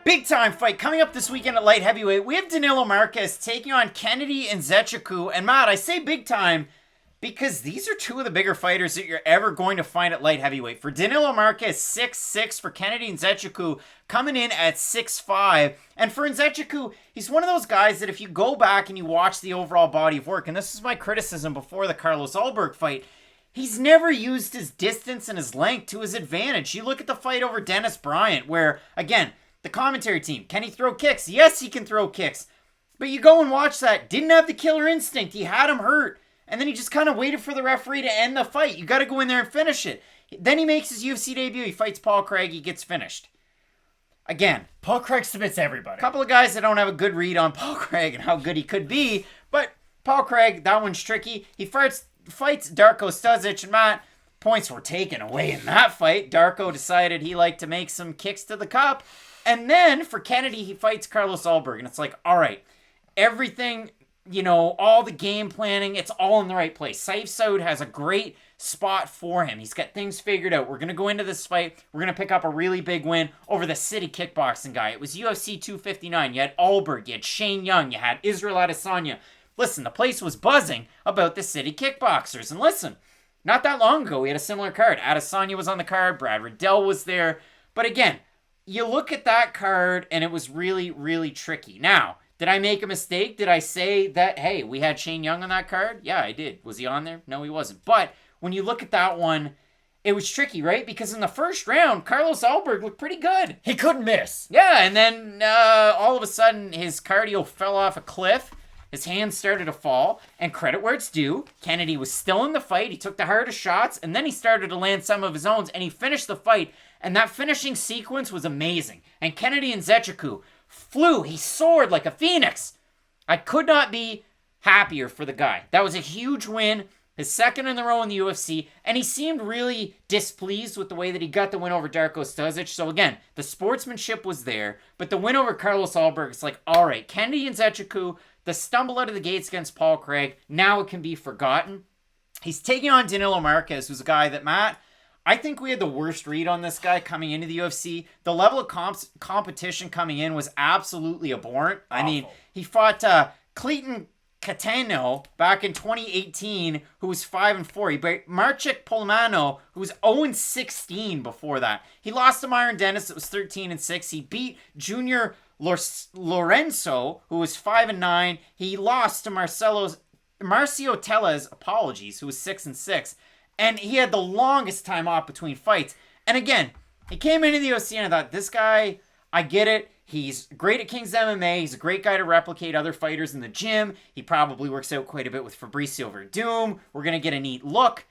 Big time fight coming up this weekend at light heavyweight. We have Danilo Marques taking on Kennedy and Nzechukwu. And Matt, I say big time because these are two of the bigger fighters that you're ever going to find at light heavyweight. For Danilo Marques, 6'6". For Kennedy Nzechukwu, coming in at 6'5". And for Nzechukwu, he's one of those guys that if you go back and you watch the overall body of work, and this is my criticism before the Carlos Ulberg fight, he's never used his distance and his length to his advantage. You look at the fight over Dennis Bryant, where, again, the commentary team, can he throw kicks? Yes, he can throw kicks. But you go and watch that, didn't have the killer instinct. He had him hurt. And then he just kind of waited for the referee to end the fight. You got to go in there and finish it. Then he makes his UFC debut. He fights Paul Craig. He gets finished. Again, Paul Craig submits everybody. A couple of guys that don't have a good read on Paul Craig and how good he could be. But Paul Craig, that one's tricky. He fights Darko Stosic, and Matt, points were taken away in that fight. Darko decided he liked to make some kicks to the cup. And then for Kennedy, he fights Carlos Ulberg. And it's like, all right, everything, all the game planning, it's all in the right place. Saif Saud has a great spot for him. He's got things figured out. We're going to go into this fight. We're going to pick up a really big win over the city kickboxing guy. It was UFC 259. You had Ulberg, you had Shane Young, you had Israel Adesanya. Listen, the place was buzzing about the city kickboxers. And listen, not that long ago, we had a similar card. Adesanya was on the card. Brad Riddell was there. But again, you look at that card, and it was really, really tricky. Now, did I make a mistake? Did I say that, hey, we had Shane Young on that card? Yeah, I did. Was he on there? No, he wasn't. But when you look at that one, it was tricky, right? Because in the first round, Carlos Ulberg looked pretty good. He couldn't miss. Yeah, and then all of a sudden, his cardio fell off a cliff. His hands started to fall, and credit where it's due. Kennedy was still in the fight. He took the hardest shots, and then he started to land some of his own, and he finished the fight. And that finishing sequence was amazing. And Kennedy Nzechukwu flew. He soared like a phoenix. I could not be happier for the guy. That was a huge win. His second in a row in the UFC. And he seemed really displeased with the way that he got the win over Darko Stosic. So again, the sportsmanship was there. But the win over Carlos Ulberg, it's like, all right, Kennedy Nzechukwu, the stumble out of the gates against Paul Craig, now it can be forgotten. He's taking on Danilo Marques, who's a guy that, Matt, I think we had the worst read on this guy coming into the UFC. The level of competition coming in was absolutely abhorrent. Awful. I mean, he fought Clayton Cateno back in 2018, who was 5-4. He beat Marcin Polmano, who was 0-16 before that. He lost to Myron Dennis, that was 13-6. He beat Junior Lorenzo, who was 5-9. He lost to Marcio Tellez, who was 6-6. And he had the longest time off between fights. And again, he came into the UFC and I thought, this guy, I get it. He's great at King's MMA. He's a great guy to replicate other fighters in the gym. He probably works out quite a bit with Fabricio Verdum. We're going to get a neat look.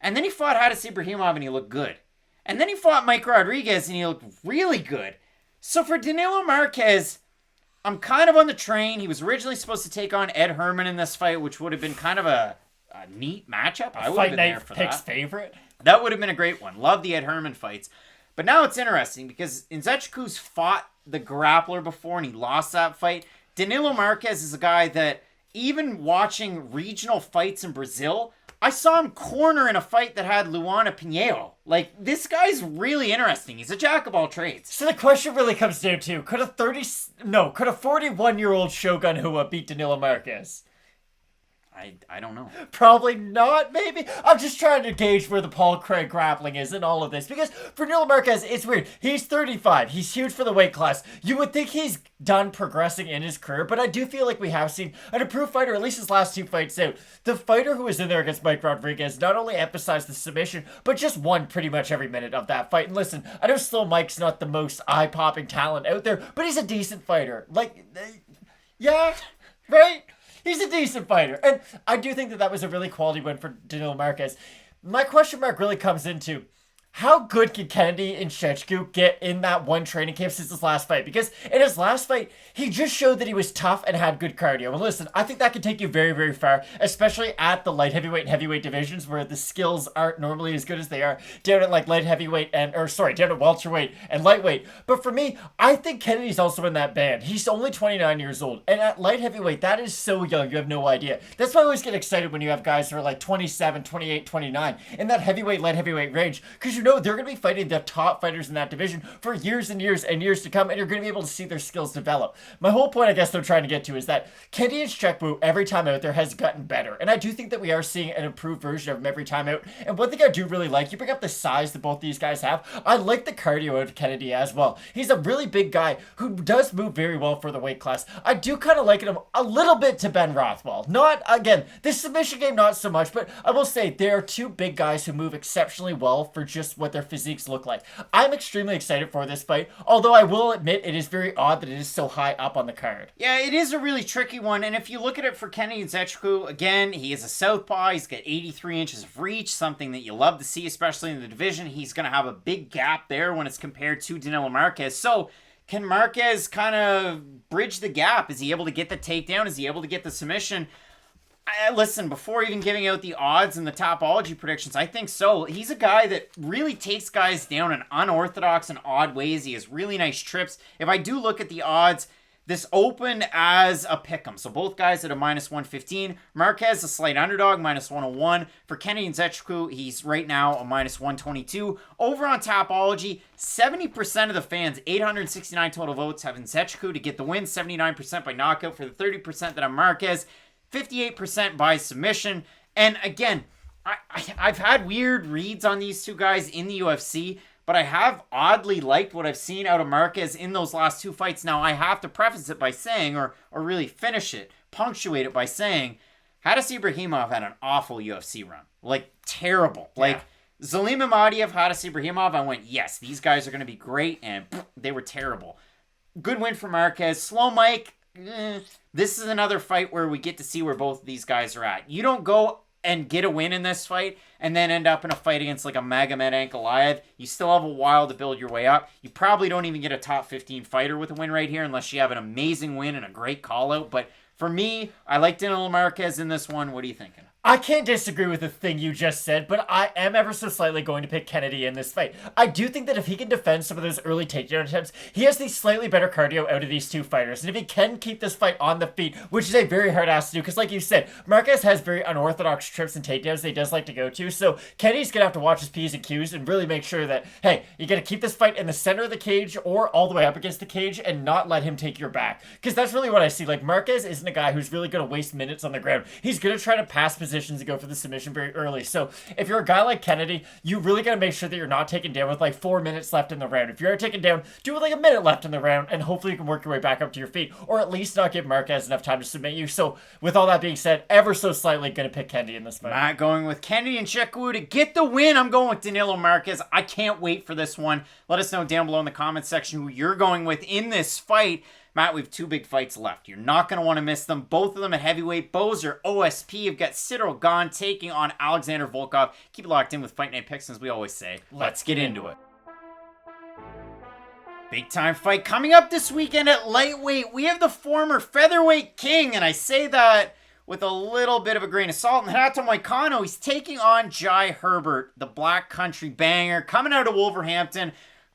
And then he fought Hadis Ibrahimov and he looked good. And then he fought Mike Rodriguez and he looked really good. So for Danilo Marques, I'm kind of on the train. He was originally supposed to take on Ed Herman in this fight, which would have been kind of a neat matchup. I would have been there for that. Fight Night picks favorite. That would have been a great one. Love the Ed Herman fights. But now it's interesting because Nzechukwu's fought the grappler before and he lost that fight. Danilo Marques is a guy that even watching regional fights in Brazil, I saw him corner in a fight that had Luana Pinheiro. Like, this guy's really interesting. He's a jack of all trades. So the question really comes down to, could a 41-year-old Shogun Hua beat Danilo Marques? I don't know. Probably not, maybe. I'm just trying to gauge where the Paul Craig grappling is in all of this. Because for Danilo Marques, it's weird. He's 35. He's huge for the weight class. You would think he's done progressing in his career, but I do feel like we have seen an improved fighter, at least his last two fights out. The fighter who was in there against Mike Rodriguez not only emphasized the submission, but just won pretty much every minute of that fight. And listen, I know Slow Mike's not the most eye-popping talent out there, but he's a decent fighter. Like, yeah, right? He's a decent fighter. And I do think that was a really quality win for Danilo Marques. My question mark really comes into, how good can Kennedy and Nzechukwu get in that one training camp since his last fight? Because in his last fight, he just showed that he was tough and had good cardio. And listen, I think that can take you very, very far, especially at the light heavyweight and heavyweight divisions where the skills aren't normally as good as they are down at like light heavyweight down at welterweight and lightweight. But for me, I think Kennedy's also in that band. He's only 29 years old. And at light heavyweight, that is so young. You have no idea. That's why I always get excited when you have guys who are like 27, 28, 29 in that heavyweight, light heavyweight range. Because you know they're going to be fighting the top fighters in that division for years and years and years to come, and you're going to be able to see their skills develop. My whole point, I guess, they're trying to get to is that Kennedy and Nzechukwu, every time out there, has gotten better. And I do think that we are seeing an improved version of him every time out. And one thing I do really like, you bring up the size that both these guys have, I like the cardio out of Kennedy as well. He's a really big guy who does move very well for the weight class. I do kind of liken him a little bit to Ben Rothwell. Not, again, this submission game, not so much, but I will say there are two big guys who move exceptionally well for just what their physiques look like. I'm extremely excited for this fight, although I will admit it is very odd that it is so high up on the card. Yeah, it is a really tricky one, and if you look at it for Kennedy Nzechukwu, again, he is a southpaw, he's got 83 inches of reach, something that you love to see, especially in the division. He's going to have a big gap there when it's compared to Danilo Marques, so can Marques kind of bridge the gap? Is he able to get the takedown? Is he able to get the submission? Listen, before even giving out the odds and the topology predictions, I think so. He's a guy that really takes guys down in unorthodox and odd ways. He has really nice trips. If I do look at the odds, this opened as a pick'em. So both guys at a minus 115. Marques, a slight underdog, minus 101. For Kennedy and Nzechukwu, he's right now a minus 122. Over on Topology, 70% of the fans, 869 total votes, have Nzechukwu to get the win. 79% by knockout for the 30% that are Marques. 58% by submission. And again, I've had weird reads on these two guys in the UFC, but I have oddly liked what I've seen out of Marques in those last two fights. Now, I have to preface it by saying, or really finish it, punctuate it by saying, Hadis Ibrahimov had an awful UFC run. Like, terrible. Like, Zalim Imadiev, Hadis Ibrahimov, I went, yes, these guys are going to be great, and they were terrible. Good win for Marques. Slow Mike, this is another fight where we get to see where both of these guys are at. You don't go and get a win in this fight and then end up in a fight against like a Magomed Ankalaev. You still have a while to build your way up. You probably don't even get a top 15 fighter with a win right here unless you have an amazing win and a great call out. But for me, I like Danilo Marques in this one. What are you thinking? I can't disagree with the thing you just said, but I am ever so slightly going to pick Kennedy in this fight. I do think that if he can defend some of those early takedown attempts, he has the slightly better cardio out of these two fighters. And if he can keep this fight on the feet, which is a very hard ask to do, because like you said, Marques has very unorthodox trips and takedowns that he does like to go to. So Kennedy's going to have to watch his P's and Q's and really make sure that, hey, you got to keep this fight in the center of the cage or all the way up against the cage and not let him take your back. Because that's really what I see. Like, Marques isn't a guy who's really going to waste minutes on the ground. He's going to try to pass positions and go for the submission very early. So if you're a guy like Kennedy, you really got to make sure that you're not taken down with like 4 minutes left in the round. If you're taken down, do it with like a minute left in the round, and hopefully you can work your way back up to your feet, or at least not give Marques enough time to submit you. So with all that being said, ever so slightly going to pick Kennedy in this fight. Not going with Kennedy and Nzechukwu to get the win. I'm going with Danilo Marques. I can't wait for this one. Let us know down below in the comments section who you're going with in this fight. Matt, we have two big fights left. You're not going to want to miss them. Both of them at heavyweight. Bows are OSP. You've got Ciryl Gane taking on Alexander Volkov. Keep it locked in with Fight Night Picks, as we always say. Let's get into it. Big time fight coming up this weekend at lightweight. We have the former featherweight king, and I say that with a little bit of a grain of salt. And Renato Moicano, he's taking on Herbert, the Black Country banger, coming out of Wolverhampton.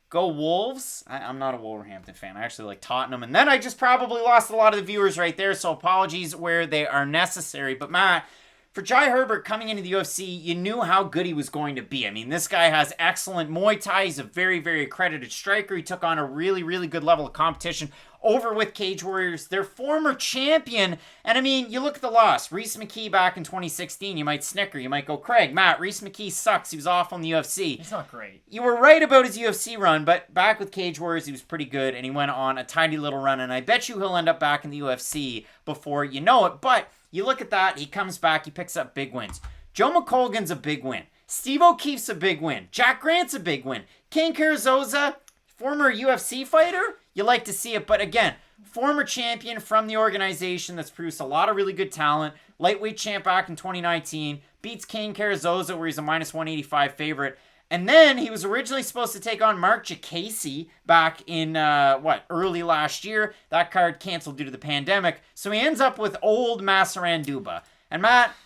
Go Wolves. I'm not a Wolverhampton fan. I actually like Tottenham. And then I just probably lost a lot of the viewers right there, so apologies where they are necessary. But Matt, for Herbert coming into the UFC, you knew how good he was going to be. I mean, this guy has excellent Muay Thai. He's a very, very accredited striker. He took on a really, really good level of competition over with Cage Warriors, their former champion. And I mean, you look at the loss. Rhys McKee back in 2016. You might snicker. You might go, Craig, Matt, Rhys McKee sucks. He was off on the UFC. He's not great. You were right about his UFC run, but back with Cage Warriors, he was pretty good, and he went on a tiny little run, and I bet you he'll end up back in the UFC before you know it. But you look at that, he comes back, he picks up big wins. Joe McColgan's a big win. Steve O'Keefe's a big win. Jack Grant's a big win. Ken Carrizosa, former UFC fighter, you like to see it, but again, former champion from the organization that's produced a lot of really good talent. Lightweight champ back in 2019, beats Kane Carrizosa where he's a minus 185 favorite. And then he was originally supposed to take on Mark Jacasey back in, early last year. That card canceled due to the pandemic. So he ends up with old Massaranduba. And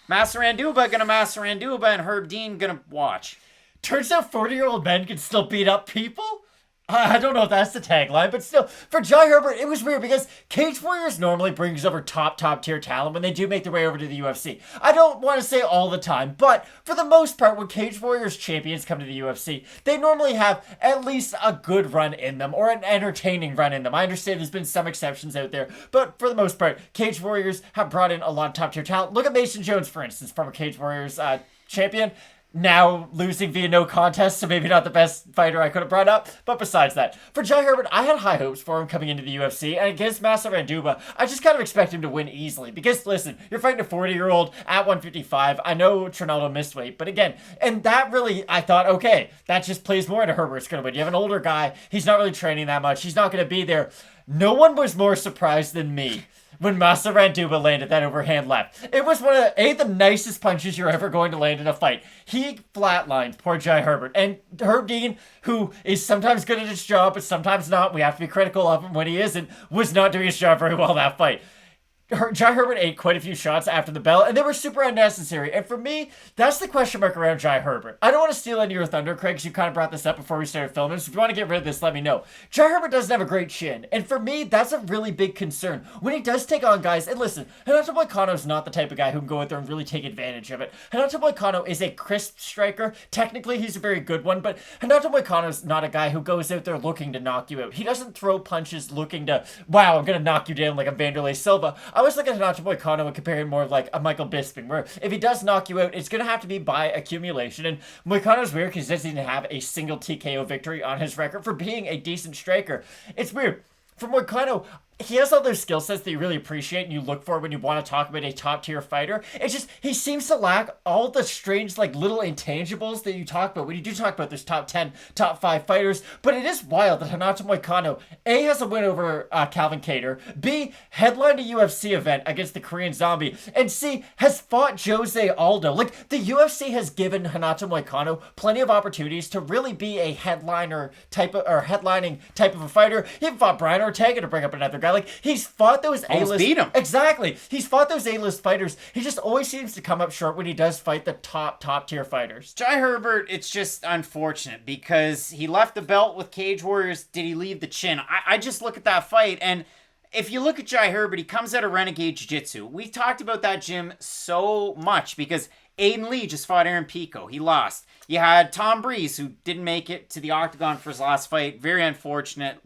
Massaranduba gonna Massaranduba, and Herb Dean gonna watch. Turns out 40-year-old men can still beat up people? I don't know if that's the tagline, but still, for Jai Herbert, it was weird because Cage Warriors normally brings over top tier talent when they do make their way over to the UFC. I don't want to say all the time, but for the most part, when Cage Warriors champions come to the UFC, they normally have at least a good run in them, or an entertaining run in them. I understand there's been some exceptions out there, but for the most part, Cage Warriors have brought in a lot of top tier talent. Look at Mason Jones, for instance, from a Cage Warriors champion. Now losing via no contest, so maybe not the best fighter I could have brought up. But besides that, for Jai Herbert, I had high hopes for him coming into the UFC, and against Massaranduba, I just kind of expect him to win easily. Because, listen, you're fighting a 40-year-old at 155. I know Trinaldo missed weight, but again, and that really, I thought, okay, that just plays more into Herbert's going to win. You have an older guy, he's not really training that much, he's not going to be there. No one was more surprised than me when Massaranduba landed that overhand left. It was one of the nicest punches you're ever going to land in a fight. He flatlined poor Jai Herbert. And Herb Dean, who is sometimes good at his job, but sometimes not, we have to be critical of him when he isn't, was not doing his job very well that fight. Jai Herbert ate quite a few shots after the bell, and they were super unnecessary. And for me, that's the question mark around Jai Herbert. I don't want to steal any of your thunder, Craig, because you kind of brought this up before we started filming. So if you want to get rid of this, let me know. Jai Herbert doesn't have a great chin. And for me, that's a really big concern. When he does take on guys, and listen, Renato Moicano is not the type of guy who can go out there and really take advantage of it. Renato Moicano is a crisp striker. Technically, he's a very good one, but Renato Moicano is not a guy who goes out there looking to knock you out. He doesn't throw punches looking to, wow, I'm going to knock you down like a Vanderlei Silva. I was looking at Renato Moicano and comparing more of like a Michael Bisping, where if he does knock you out, it's going to have to be by accumulation. And Moicano's weird because he doesn't even have a single TKO victory on his record for being a decent striker. It's weird. For Moicano, he has all those skill sets that you really appreciate and you look for when you want to talk about a top tier fighter. It's just, he seems to lack all the strange, like, little intangibles that you talk about when you do talk about those top 10, top 5 fighters. But it is wild that Renato Moicano, A, has a win over Calvin Kattar, B, headlined a UFC event against the Korean Zombie, and C, has fought Jose Aldo. Like, the UFC has given Renato Moicano plenty of opportunities to really be a headlining type of a fighter. He fought Brian Ortega, to bring up another guy. Like, he's fought those A-list... beat him. Exactly. He's fought those A-list fighters. He just always seems to come up short when he does fight the top tier fighters. Jai Herbert, it's just unfortunate because he left the belt with Cage Warriors. Did he leave the chin? I just look at that fight, and if you look at Jai Herbert, he comes out of Renegade Jiu-Jitsu. We talked about that gym so much because Aiden Lee just fought Aaron Pico. He lost. You had Tom Breeze, who didn't make it to the octagon for his last fight. Very unfortunate.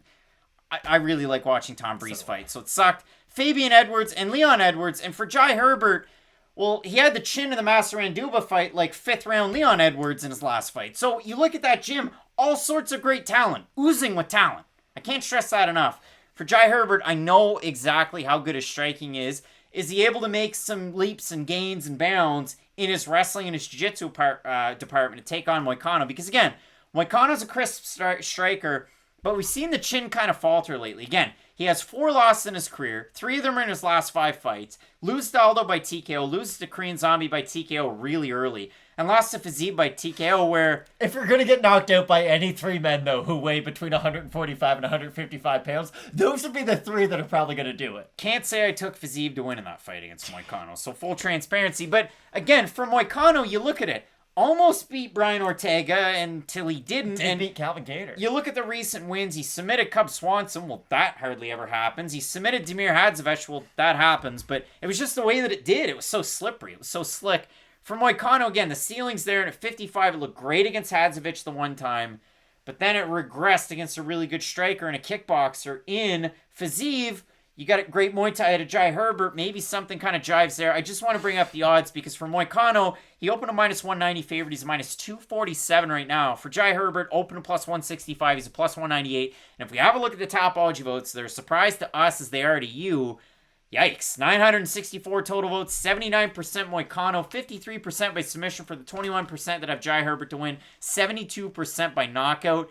I really like watching Tom Breeze fight, so it sucked. Fabian Edwards and Leon Edwards, and for Jai Herbert, well, he had the chin of the Massaranduba fight, like 5th round Leon Edwards in his last fight. So you look at that gym, all sorts of great talent, oozing with talent. I can't stress that enough. For Jai Herbert, I know exactly how good his striking is. Is he able to make some leaps and gains and bounds in his wrestling and his jiu-jitsu department to take on Moicano? Because again, Moicano's a crisp striker, but we've seen the chin kind of falter lately. Again, he has 4 losses in his career. 3 of them are in his last 5 fights. Loses to Aldo by TKO. Loses to Korean Zombie by TKO really early. And lost to Fiziev by TKO, where... If you're going to get knocked out by any 3 men, though, who weigh between 145 and 155 pounds, those would be the 3 that are probably going to do it. Can't say I took Fiziev to win in that fight against Moicano. So full transparency. But again, for Moicano, you look at it. Almost beat Brian Ortega until he didn't. Didn't beat Calvin Kattar. You look at the recent wins. He submitted Cub Swanson. Well, that hardly ever happens. He submitted Damir Hadzovic. Well, that happens. But it was just the way that it did. It was so slippery. It was so slick. For Moicano, again, the ceiling's there. And at 55, it looked great against Hadzovic the one time. But then it regressed against a really good striker and a kickboxer in Fiziev. You got a great Muay Thai at a Jai Herbert. Maybe something kind of jives there. I just want to bring up the odds because for Moicano, he opened a minus 190 favorite. He's minus 247 right now. For Jai Herbert, open a plus 165. He's a plus 198. And if we have a look at the Topology votes, they're a surprise to us as they are to you. Yikes. 964 total votes, 79% Moicano, 53% by submission for the 21% that have Jai Herbert to win, 72% by knockout.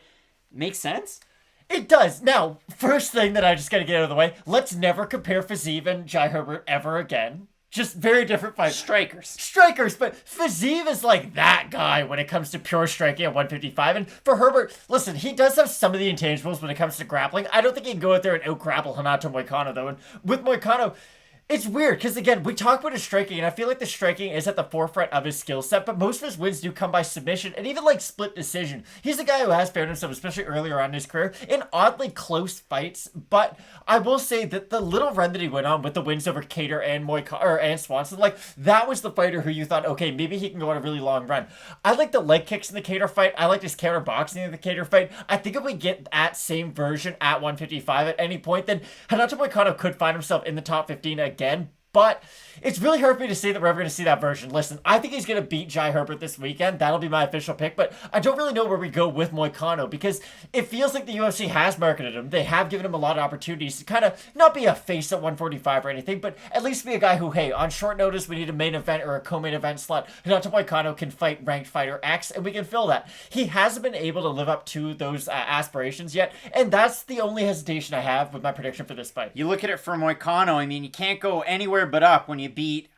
Makes sense? It does. Now, first thing that I just got to get out of the way, let's never compare Fiziev and Jai Herbert ever again. Just very different fights. Strikers, but Fiziev is like that guy when it comes to pure striking at 155. And for Herbert, listen, he does have some of the intangibles when it comes to grappling. I don't think he can go out there and out-grapple Renato Moicano, though. And with Moicano, it's weird, because again, we talk about his striking, and I feel like the striking is at the forefront of his skill set, but most of his wins do come by submission, and even like split decision. He's a guy who has found himself, especially earlier on in his career, in oddly close fights, but I will say that the little run that he went on with the wins over Cater and and Swanson, like, that was the fighter who you thought, okay, maybe he can go on a really long run. I like the leg kicks in the Cater fight. I like his counter boxing in the Cater fight. I think if we get that same version at 155 at any point, then Renato Moicano could find himself in the top 15 again. But it's really hard for me to say that we're ever going to see that version. Listen, I think he's going to beat Jai Herbert this weekend. That'll be my official pick. But I don't really know where we go with Moicano, because it feels like the UFC has marketed him. They have given him a lot of opportunities to kind of not be a face at 145 or anything, but at least be a guy who, hey, on short notice, we need a main event or a co-main event slot. Renato Moicano can fight ranked fighter X, and we can fill that. He hasn't been able to live up to those aspirations yet, and that's the only hesitation I have with my prediction for this fight. You look at it for Moicano, I mean, you can't go anywhere but up when you beat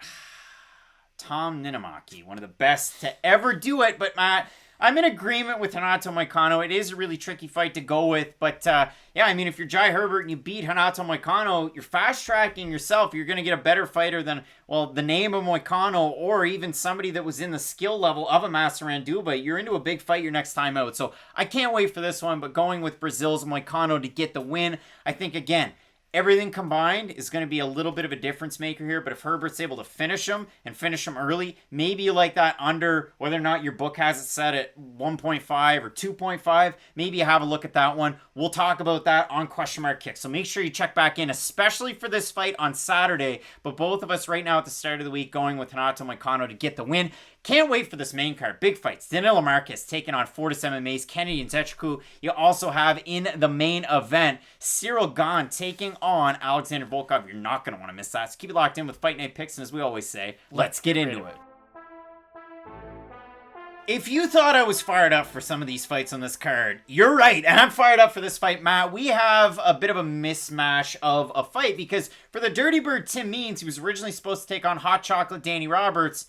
Tom Ninamaki, one of the best to ever do it. But Matt, I'm in agreement with Renato Moicano. It is a really tricky fight to go with, but yeah, I mean, if you're Jai Herbert and you beat Renato Moicano, you're fast-tracking yourself. You're going to get a better fighter than, well, the name of Moicano, or even somebody that was in the skill level of a Massaranduba. You're into a big fight your next time out. So I can't wait for this one, but going with Brazil's Moicano to get the win, I think, again, everything combined is going to be a little bit of a difference maker here, but if Herbert's able to finish him and finish him early, maybe you like that under, whether or not your book has it set at 1.5 or 2.5, maybe you have a look at that one. We'll talk about that on Question Mark Kick. So make sure you check back in, especially for this fight on Saturday, but both of us right now at the start of the week going with Renato Moicano to get the win. Can't wait for this main card. Big fights. Danilo Marques taking on Fortis MMA's Kennedy Nzechukwu. You also have in the main event Ciryl Gane taking on Alexander Volkov. You're not going to want to miss that. So keep it locked in with Fight Night Picks. And as we always say, let's get into it. If you thought I was fired up for some of these fights on this card, you're right. And I'm fired up for this fight, Matt. We have a bit of a mismatch of a fight, because for the Dirty Bird Tim Means, he was originally supposed to take on Hot Chocolate Danny Roberts.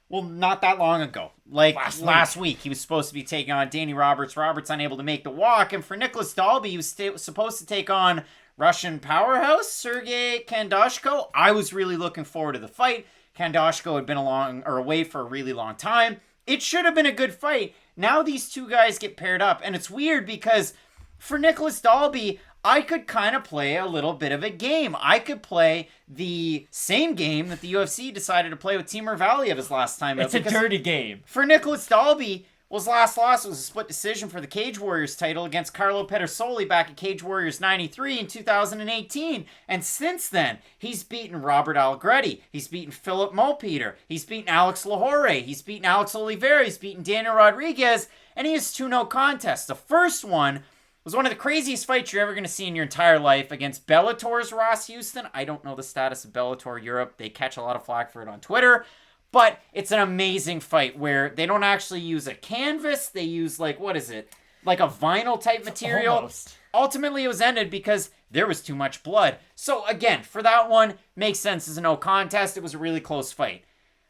Well, not that long ago. Like last week, he was supposed to be taking on Danny Roberts. Roberts unable to make the walk. And for Nicholas Dalby, he was supposed to take on Russian powerhouse Sergey Kandashko. I was really looking forward to the fight. Kandashko had been away for a really long time. It should have been a good fight. Now these two guys get paired up. And it's weird because for Nicholas Dalby, I could kind of play a little bit of a game. I could play the same game that the UFC decided to play with Timur Valiev his last time out. It's a dirty game. For Nicholas Dalby, well, his last loss was a split decision for the Cage Warriors title against Carlo Pedersoli back at Cage Warriors 93 in 2018. And since then, he's beaten Robert Allegretti. He's beaten Philip Mulpeter. He's beaten Alex Lahore. He's beaten Alex Oliveira. He's beaten Daniel Rodriguez. And he has 2 no contests. The first one was one of the craziest fights you're ever going to see in your entire life against Bellator's Ross Houston. I don't know the status of Bellator Europe. They catch a lot of flack for it on Twitter. But it's an amazing fight where they don't actually use a canvas. They use, like, what is it? Like a vinyl type material. Almost. Ultimately, it was ended because there was too much blood. So, again, for that one, makes sense as a no contest. It was a really close fight.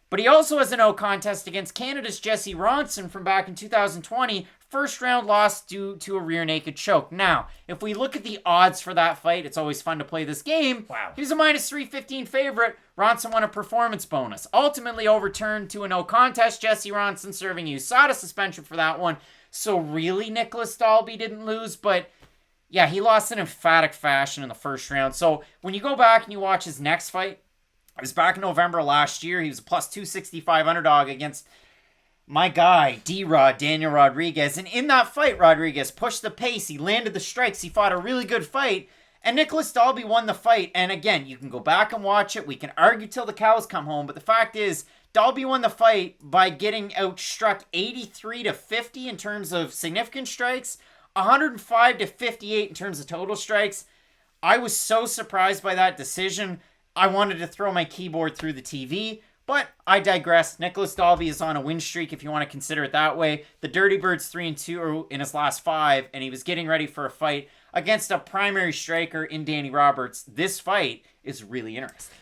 But he also has a no contest against Canada's Jesse Ronson from back in 2020. First round loss due to a rear naked choke. Now, if we look at the odds for that fight, it's always fun to play this game. Wow. He was a minus 315 favorite. Ronson won a performance bonus. Ultimately overturned to a no contest. Jesse Ronson serving USADA suspension for that one. So really, Nicholas Dalby didn't lose, but yeah, he lost in emphatic fashion in the first round. So when you go back and you watch his next fight, it was back in November last year. He was a plus 265 underdog against my guy, D-Rod, Daniel Rodriguez. And in that fight, Rodriguez pushed the pace. He landed the strikes. He fought a really good fight. And Nicholas Dalby won the fight. And again, you can go back and watch it. We can argue till the cows come home. But the fact is, Dalby won the fight by getting outstruck 83-50 in terms of significant strikes, 105-58 in terms of total strikes. I was so surprised by that decision. I wanted to throw my keyboard through the TV, but I digress. Nicholas Dalby is on a win streak, if you want to consider it that way. The Dirty Bird's 3-2 in his last 5, and he was getting ready for a fight against a primary striker in Danny Roberts. This fight is really interesting.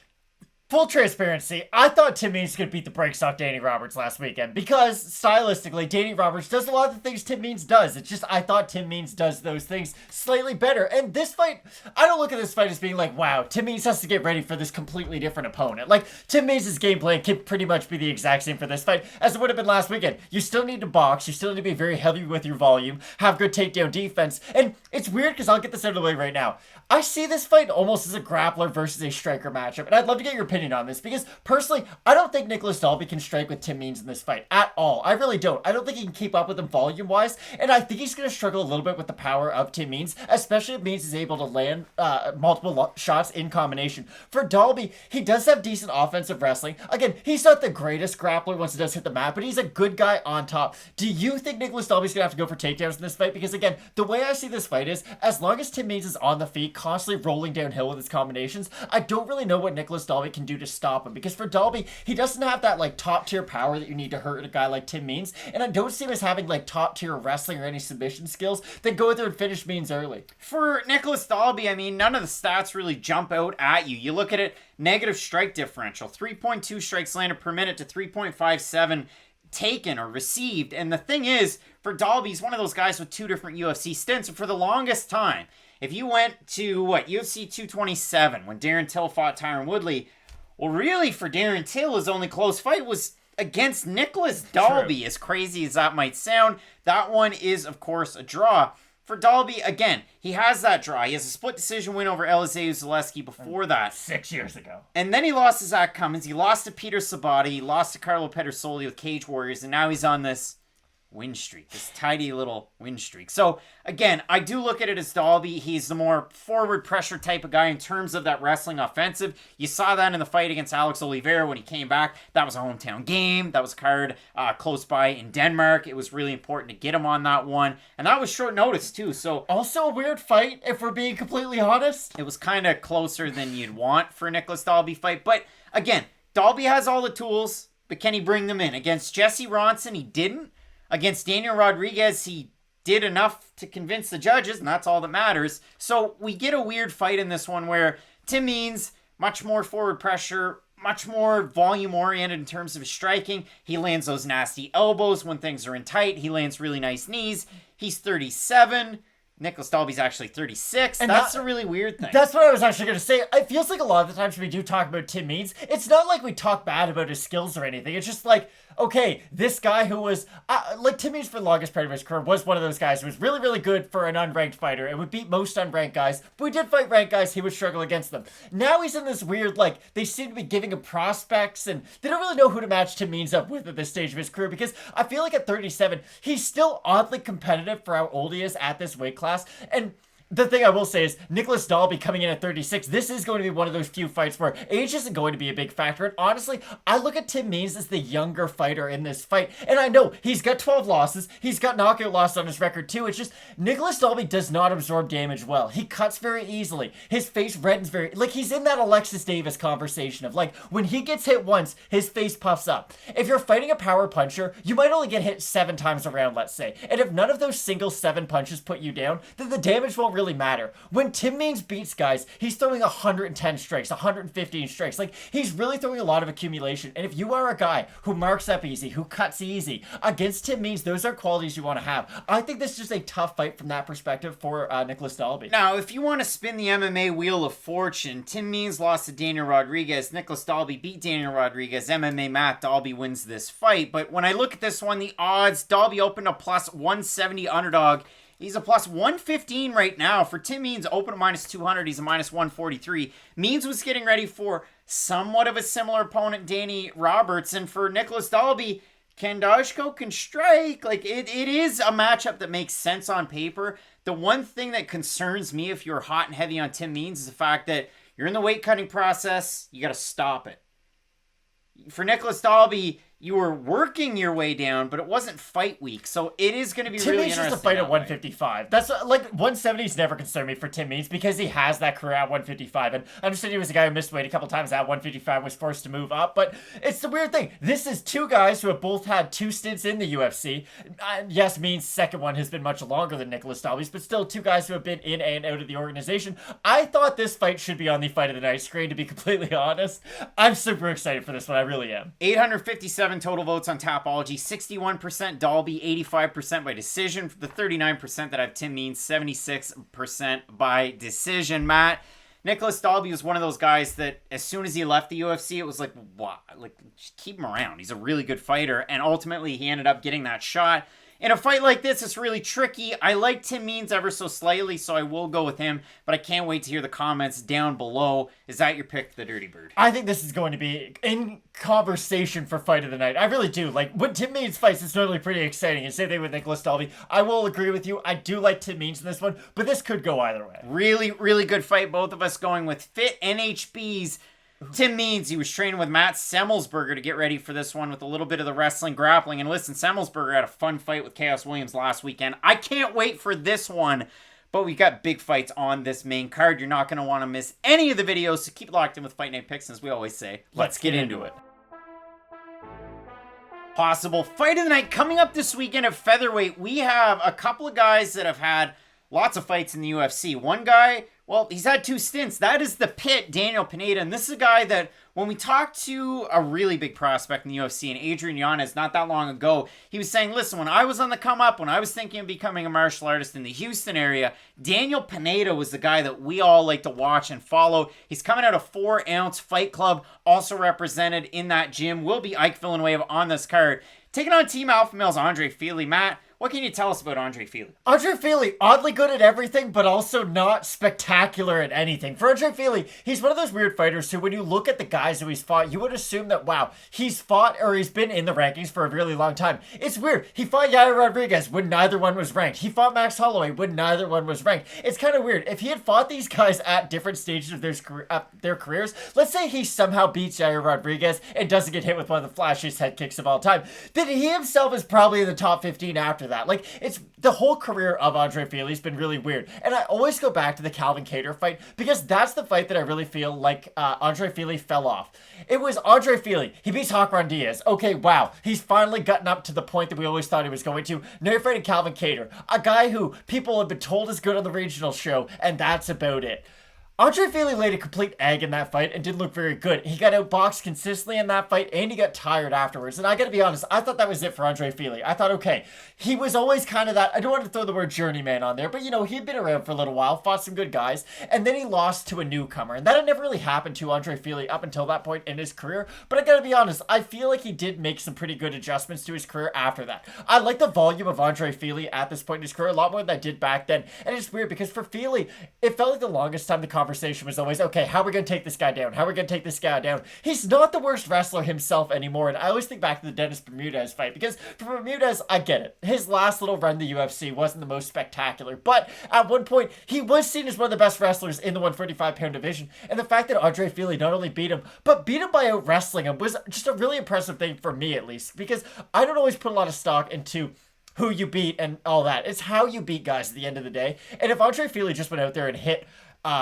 Full transparency, I thought Tim Means could beat the brakes off Danny Roberts last weekend because stylistically, Danny Roberts does a lot of the things Tim Means does. It's just I thought Tim Means does those things slightly better. And this fight, I don't look at this fight as being like, wow, Tim Means has to get ready for this completely different opponent. Like, Tim Means' game plan can pretty much be the exact same for this fight as it would have been last weekend. You still need to box, you still need to be very heavy with your volume, have good takedown defense. And it's weird because I'll get this out of the way right now. I see this fight almost as a grappler versus a striker matchup, and I'd love to get your opinion on this because personally, I don't think Nicholas Dalby can strike with Tim Means in this fight at all. I really don't. I don't think he can keep up with him volume-wise, and I think he's going to struggle a little bit with the power of Tim Means, especially if Means is able to land multiple shots in combination. For Dalby, he does have decent offensive wrestling. Again, he's not the greatest grappler once he does hit the mat, but he's a good guy on top. Do you think Nicholas Dalby's going to have to go for takedowns in this fight? Because again, the way I see this fight is, as long as Tim Means is on the feet, constantly rolling downhill with his combinations, I don't really know what Nicholas Dalby can do to stop him, because for Dalby, he doesn't have that like top tier power that you need to hurt a guy like Tim Means, and I don't see him as having like top tier wrestling or any submission skills that go in there and finish Means early. For Nicholas Dalby, I mean, none of the stats really jump out at you. You look at it, negative strike differential, 3.2 strikes landed per minute to 3.57 taken or received. And the thing is, for Dalby, he's one of those guys with 2 different UFC stints, and for the longest time, if you went to, UFC 227, when Darren Till fought Tyron Woodley, well, really, for Darren Till, his only close fight was against Nicholas Dalby. True. As crazy as that might sound, that one is, of course, a draw. For Dalby, again, he has that draw. He has a split decision win over Eliseu Zaleski before that. 6 years ago. And then he lost to Zach Cummins. He lost to Peter Sabati. He lost to Carlo Pedersoli with Cage Warriors. And now he's on this win streak, this tidy little win streak. So again, I do look at it as Dalby. He's the more forward pressure type of guy in terms of that wrestling offensive. You saw that in the fight against Alex Oliveira when he came back. That was a hometown game. That was a card close by in Denmark. It was really important to get him on that one. And that was short notice too. So also a weird fight, if we're being completely honest. It was kind of closer than you'd want for a Nicholas Dalby fight. But again, Dalby has all the tools, but can he bring them in? Against Jesse Ronson, he didn't. Against Daniel Rodriguez, he did enough to convince the judges, and that's all that matters. So we get a weird fight in this one where Tim Means, much more forward pressure, much more volume-oriented in terms of his striking. He lands those nasty elbows when things are in tight. He lands really nice knees. He's 37. Nicholas Dalby's actually 36. And that's a really weird thing. That's what I was actually going to say. It feels like a lot of the times when we do talk about Tim Means, it's not like we talk bad about his skills or anything. It's just like, okay, this guy who was, like Tim Means for the longest part of his career was one of those guys who was really, really good for an unranked fighter and would beat most unranked guys. But we did fight ranked guys, he would struggle against them. Now he's in this weird, like, they seem to be giving him prospects and they don't really know who to match Tim Means up with at this stage of his career, because I feel like at 37, he's still oddly competitive for how old he is at this weight class. And the thing I will say is, Nicholas Dalby coming in at 36, this is going to be one of those few fights where age isn't going to be a big factor. And honestly, I look at Tim Means as the younger fighter in this fight. And I know he's got 12 losses. He's got knockout losses on his record too. It's just, Nicholas Dalby does not absorb damage well. He cuts very easily. His face reddens very, like he's in that Alexis Davis conversation of like, when he gets hit once, his face puffs up. If you're fighting a power puncher, you might only get hit 7 times around, let's say. And if none of those single 7 punches put you down, then the damage won't really matter. When Tim Means beats guys, he's throwing 110 strikes, 115 strikes. Like, he's really throwing a lot of accumulation. And if you are a guy who marks up easy, who cuts easy, against Tim Means, those are qualities you want to have. I think this is just a tough fight from that perspective for Nicholas Dalby. Now, if you want to spin the MMA wheel of fortune, Tim Means lost to Daniel Rodriguez. Nicholas Dalby beat Daniel Rodriguez. MMA Matt, Dalby wins this fight. But when I look at this one, the odds, Dalby opened a plus 170 underdog. He's a plus 115 right now. For Tim Means, open a minus 200. He's a minus 143. Means was getting ready for somewhat of a similar opponent, Danny Roberts. And for Nicholas Dalby, Kandashko can strike. Like, it is a matchup that makes sense on paper. The one thing that concerns me if you're hot and heavy on Tim Means is the fact that you're in the weight cutting process. You got to stop it. For Nicholas Dalby, you were working your way down, but it wasn't fight week. So it is going to be really interesting. Tim Means just a fight at 155. That's like 170's never concerned me for Tim Means because he has that career at 155. And I understand he was a guy who missed weight a couple times at 155, was forced to move up. But it's the weird thing. This is two guys who have both had 2 stints in the UFC. Yes, Means' second one has been much longer than Nicholas Dalby's, but still 2 guys who have been in and out of the organization. I thought this fight should be on the Fight of the Night screen, to be completely honest. I'm super excited for this one. I really am. 857 total votes on Tapology, 61% Dalby, 85% by decision. For the 39% that have Tim Means, 76% by decision. Matt, Nicholas Dalby was one of those guys that as soon as he left the UFC, it was like, wow, like, just keep him around. He's a really good fighter. And ultimately, he ended up getting that shot. In a fight like this, it's really tricky. I like Tim Means ever so slightly, so I will go with him, but I can't wait to hear the comments down below. Is that your pick for the Dirty Bird? I think this is going to be in conversation for Fight of the Night. I really do. Like, when Tim Means fights, it's normally pretty exciting. And same thing with Nicholas Dalby. I will agree with you. I do like Tim Means in this one, but this could go either way. Really, really good fight. Both of us going with Fit NHB's Tim Means. He was training with Matt Semmelsberger to get ready for this one with a little bit of the wrestling grappling. And listen, Semmelsberger had a fun fight with Chaos Williams last weekend. I can't wait for this one. But we've got big fights on this main card. You're not going to want to miss any of the videos, so keep locked in with Fight Night Picks. As we always say, let's get into it. Possible Fight of the Night coming up this weekend at featherweight. We have a couple of guys that have had lots of fights in the UFC. One guy, well, he's had 2 stints. That is the Pit, Daniel Pineda. And this is a guy that, when we talked to a really big prospect in the UFC, and Adrian Yanez, not that long ago, he was saying, listen, when I was on the come up, when I was thinking of becoming a martial artist in the Houston area, Daniel Pineda was the guy that we all like to watch and follow. He's coming out of 4 Ounce Fight Club, also represented in that gym. Will be Ike Villanueva on this card. Taking on Team Alpha Male's Andre Fili. Matt, what can you tell us about Andre Fili? Andre Fili, oddly good at everything, but also not spectacular at anything. For Andre Fili, he's one of those weird fighters who, when you look at the guys who he's fought, you would assume that, wow, he's fought or he's been in the rankings for a really long time. It's weird. He fought Yair Rodriguez when neither one was ranked. He fought Max Holloway when neither one was ranked. It's kind of weird. If he had fought these guys at different stages of their careers, let's say he somehow beats Yair Rodriguez and doesn't get hit with one of the flashiest head kicks of all time, then he himself is probably in the top 15 after that. Like, it's the whole career of Andre Fili has been really weird. And I always go back to the Calvin Kattar fight because that's the fight that I really feel like Andre Fili fell off. It was Andre Fili. He beats Hakron Diaz. Okay, wow. He's finally gotten up to the point that we always thought he was going to. Now you're fighting Calvin Kattar, a guy who people have been told is good on the regional show, and that's about it. Andre Fili laid a complete egg in that fight and didn't look very good. He got outboxed consistently in that fight, and he got tired afterwards. And I gotta be honest, I thought that was it for Andre Fili. I thought, okay, he was always kind of that, I don't want to throw the word journeyman on there, but you know, he'd been around for a little while, fought some good guys, and then he lost to a newcomer. And that had never really happened to Andre Fili up until that point in his career. But I gotta be honest, I feel like he did make some pretty good adjustments to his career after that. I like the volume of Andre Fili at this point in his career a lot more than I did back then. And it's weird because for Fili, it felt like the longest time the conversation was always, okay, how are we going to take this guy down? How are we going to take this guy down? He's not the worst wrestler himself anymore. And I always think back to the Dennis Bermudez fight because for Bermudez, I get it. His last little run in the UFC wasn't the most spectacular. But at one point, he was seen as one of the best wrestlers in the 145-pound division. And the fact that Andre Fili not only beat him, but beat him by out-wrestling him was just a really impressive thing for me, at least. Because I don't always put a lot of stock into who you beat and all that. It's how you beat guys at the end of the day. And if Andre Fili just went out there and hit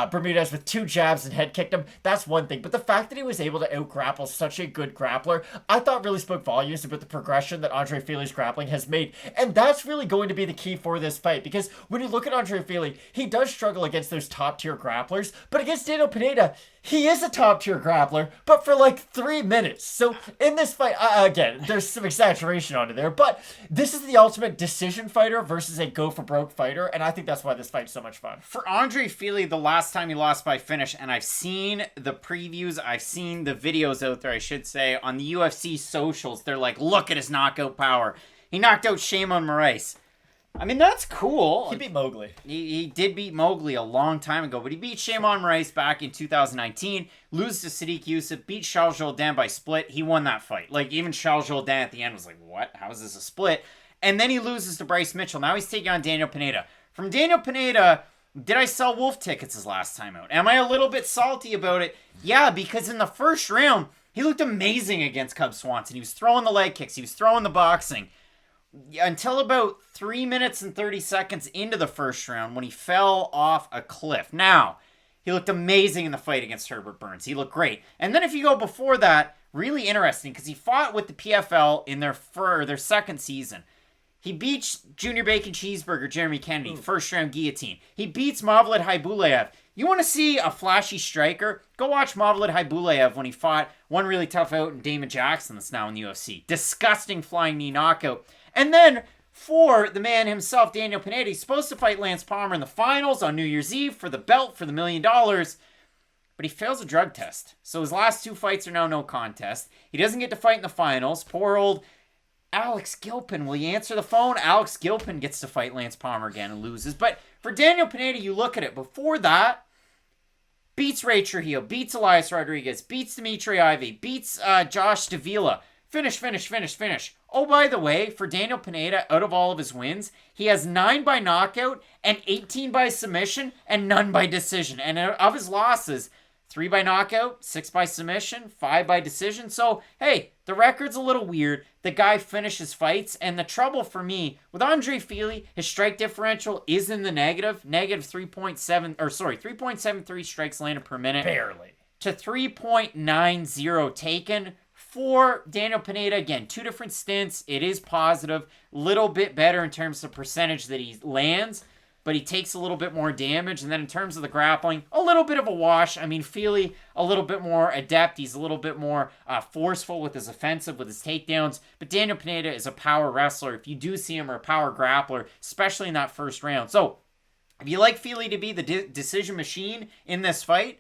Bermudez with 2 jabs and head kicked him, that's one thing. But the fact that he was able to out-grapple such a good grappler, I thought really spoke volumes about the progression that Andre Fili's grappling has made. And that's really going to be the key for this fight. Because when you look at Andre Fili, he does struggle against those top-tier grapplers. But against Daniel Pineda, he is a top-tier grappler, but for like 3 minutes. So in this fight, again, there's some exaggeration onto there, but this is the ultimate decision fighter versus a go-for-broke fighter, and I think that's why this fight's so much fun. For Andre Fili, the last time he lost by finish, and I've seen the previews, I've seen the videos out there, I should say, on the UFC socials. They're like, look at his knockout power. He knocked out Shimon Moraes. I mean, that's cool. He beat Mowgli. He did beat Mowgli a long time ago, but he beat Shimon Moraes back in 2019, loses to Sadiq Youssef, beat Charles Jourdain by split. He won that fight. Like, even Charles Jourdain at the end was like, what? How is this a split? And then he loses to Bryce Mitchell. Now he's taking on Daniel Pineda. From Daniel Pineda, did I sell Wolf tickets his last time out? Am I a little bit salty about it? Yeah, because in the first round, He looked amazing against Cub Swanson. He was throwing the leg kicks. He was throwing the boxing. Until about 3 minutes and 30 seconds into the first round when he fell off a cliff. Now, he looked amazing in the fight against Herbert Burns. He looked great. And then if you go before that, really interesting because he fought with the PFL in their second season. He beats Junior Bacon Cheeseburger Jeremy Kennedy, first round guillotine. He beats Mavlid Haibulaev. You want to see a flashy striker? Go watch Mavlid Haibulaev when he fought one really tough out in Damon Jackson that's now in the UFC. Disgusting flying knee knockout. And then for the man himself, Daniel Pineda, he's supposed to fight Lance Palmer in the finals on New Year's Eve for the belt for the $1 million. But he fails a drug test. So his last 2 fights are now no contest. He doesn't get to fight in the finals. Poor old Alex Gilpin. Will you answer the phone? Alex Gilpin gets to fight Lance Palmer again and loses. But for Daniel Pineda, you look at it. Before that, beats Ray Trujillo, beats Elias Rodriguez, beats Dimitri Ivey, beats Josh Davila. Finish. Oh, by the way, for Daniel Pineda, out of all of his wins, he has 9 by knockout and 18 by submission and none by decision. And of his losses, 3 by knockout, 6 by submission, 5 by decision. So, hey, the record's a little weird. The guy finishes fights. And the trouble for me, with Andre Fili, his strike differential is in the negative 3.73 strikes landed per minute. Barely. To 3.90 taken. For Daniel Pineda, again, 2 different stints. It is positive. Little bit better in terms of percentage that he lands, but he takes a little bit more damage. And then in terms of the grappling, a little bit of a wash. I mean, Fili, a little bit more adept. He's a little bit more forceful with his offensive, with his takedowns. But Daniel Pineda is a power wrestler. If you do see him, or a power grappler, especially in that first round. So, if you like Fili to be the decision machine in this fight,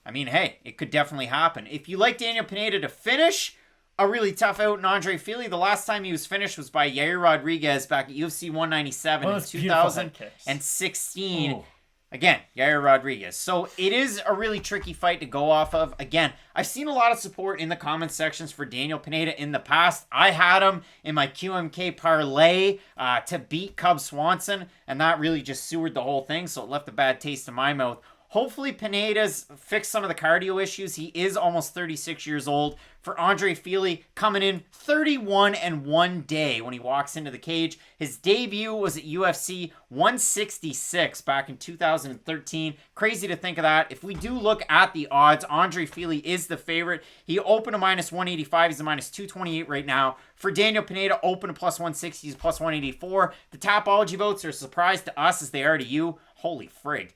I mean, hey, it could definitely happen. If you like Daniel Pineda to finish a really tough out in Andre Fili, the last time he was finished was by Yair Rodriguez back at UFC 197 in 2016. Ooh. Again, Yair Rodriguez. So it is a really tricky fight to go off of. Again, I've seen a lot of support in the comment sections for Daniel Pineda in the past. I had him in my QMK parlay to beat Cub Swanson, and that really just sewered the whole thing, so it left a bad taste in my mouth. Hopefully Pineda's fixed some of the cardio issues. He is almost 36 years old. For Andre Fili, coming in 31 and 1 day when he walks into the cage. His debut was at UFC 166 back in 2013. Crazy to think of that. If we do look at the odds, Andre Fili is the favorite. He opened a minus 185. He's a minus 228 right now. For Daniel Pineda, open a plus 160. He's plus 184. The Tapology votes are a surprise to us as they are to you. Holy frig.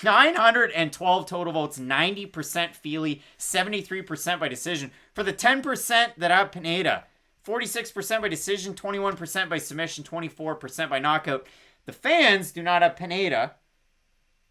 912 total votes, 90% Fili, 73% by decision. For the 10% that have Pineda, 46% by decision, 21% by submission, 24% by knockout. The fans do not have Pineda.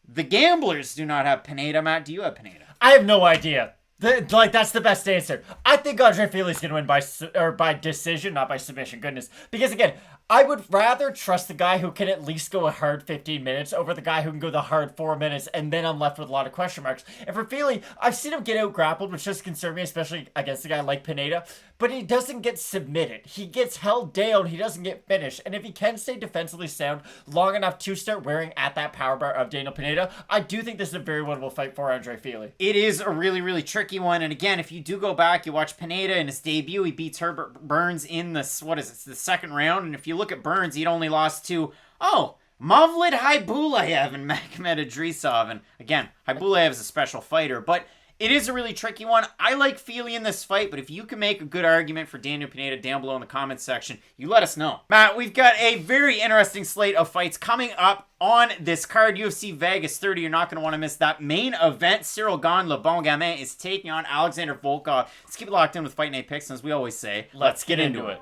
The gamblers do not have Pineda. Matt, do you have Pineda? I have no idea. That's the best answer. I think Andre Fili's going to win by decision, not by submission. Goodness. Because, again, I would rather trust the guy who can at least go a hard 15 minutes over the guy who can go the hard 4 minutes, and then I'm left with a lot of question marks. And for Fili, I've seen him get out grappled, which does concern me, especially against a guy like Pineda, but he doesn't get submitted. He gets held down. He doesn't get finished. And if he can stay defensively sound long enough to start wearing at that power bar of Daniel Pineda, I do think this is a very winnable fight for Andre Fili. It is a really, really tricky one. And again, if you do go back, you watch Pineda in his debut, he beats Herbert Burns in the second round. And if you look at Burns, he'd only lost to, Mavlid Haibulaev and Magomed Idrisov. And again, Haibulaev is a special fighter, but it is a really tricky one. I like Fili in this fight, but if you can make a good argument for Daniel Pineda down below in the comments section, you let us know. Matt, we've got a very interesting slate of fights coming up on this card. UFC Vegas 30, you're not going to want to miss that main event. Ciryl Gane, Le Bon Gamin, is taking on Alexander Volkov. Let's keep it locked in with Fight Night Picks, and as we always say, let's get into it.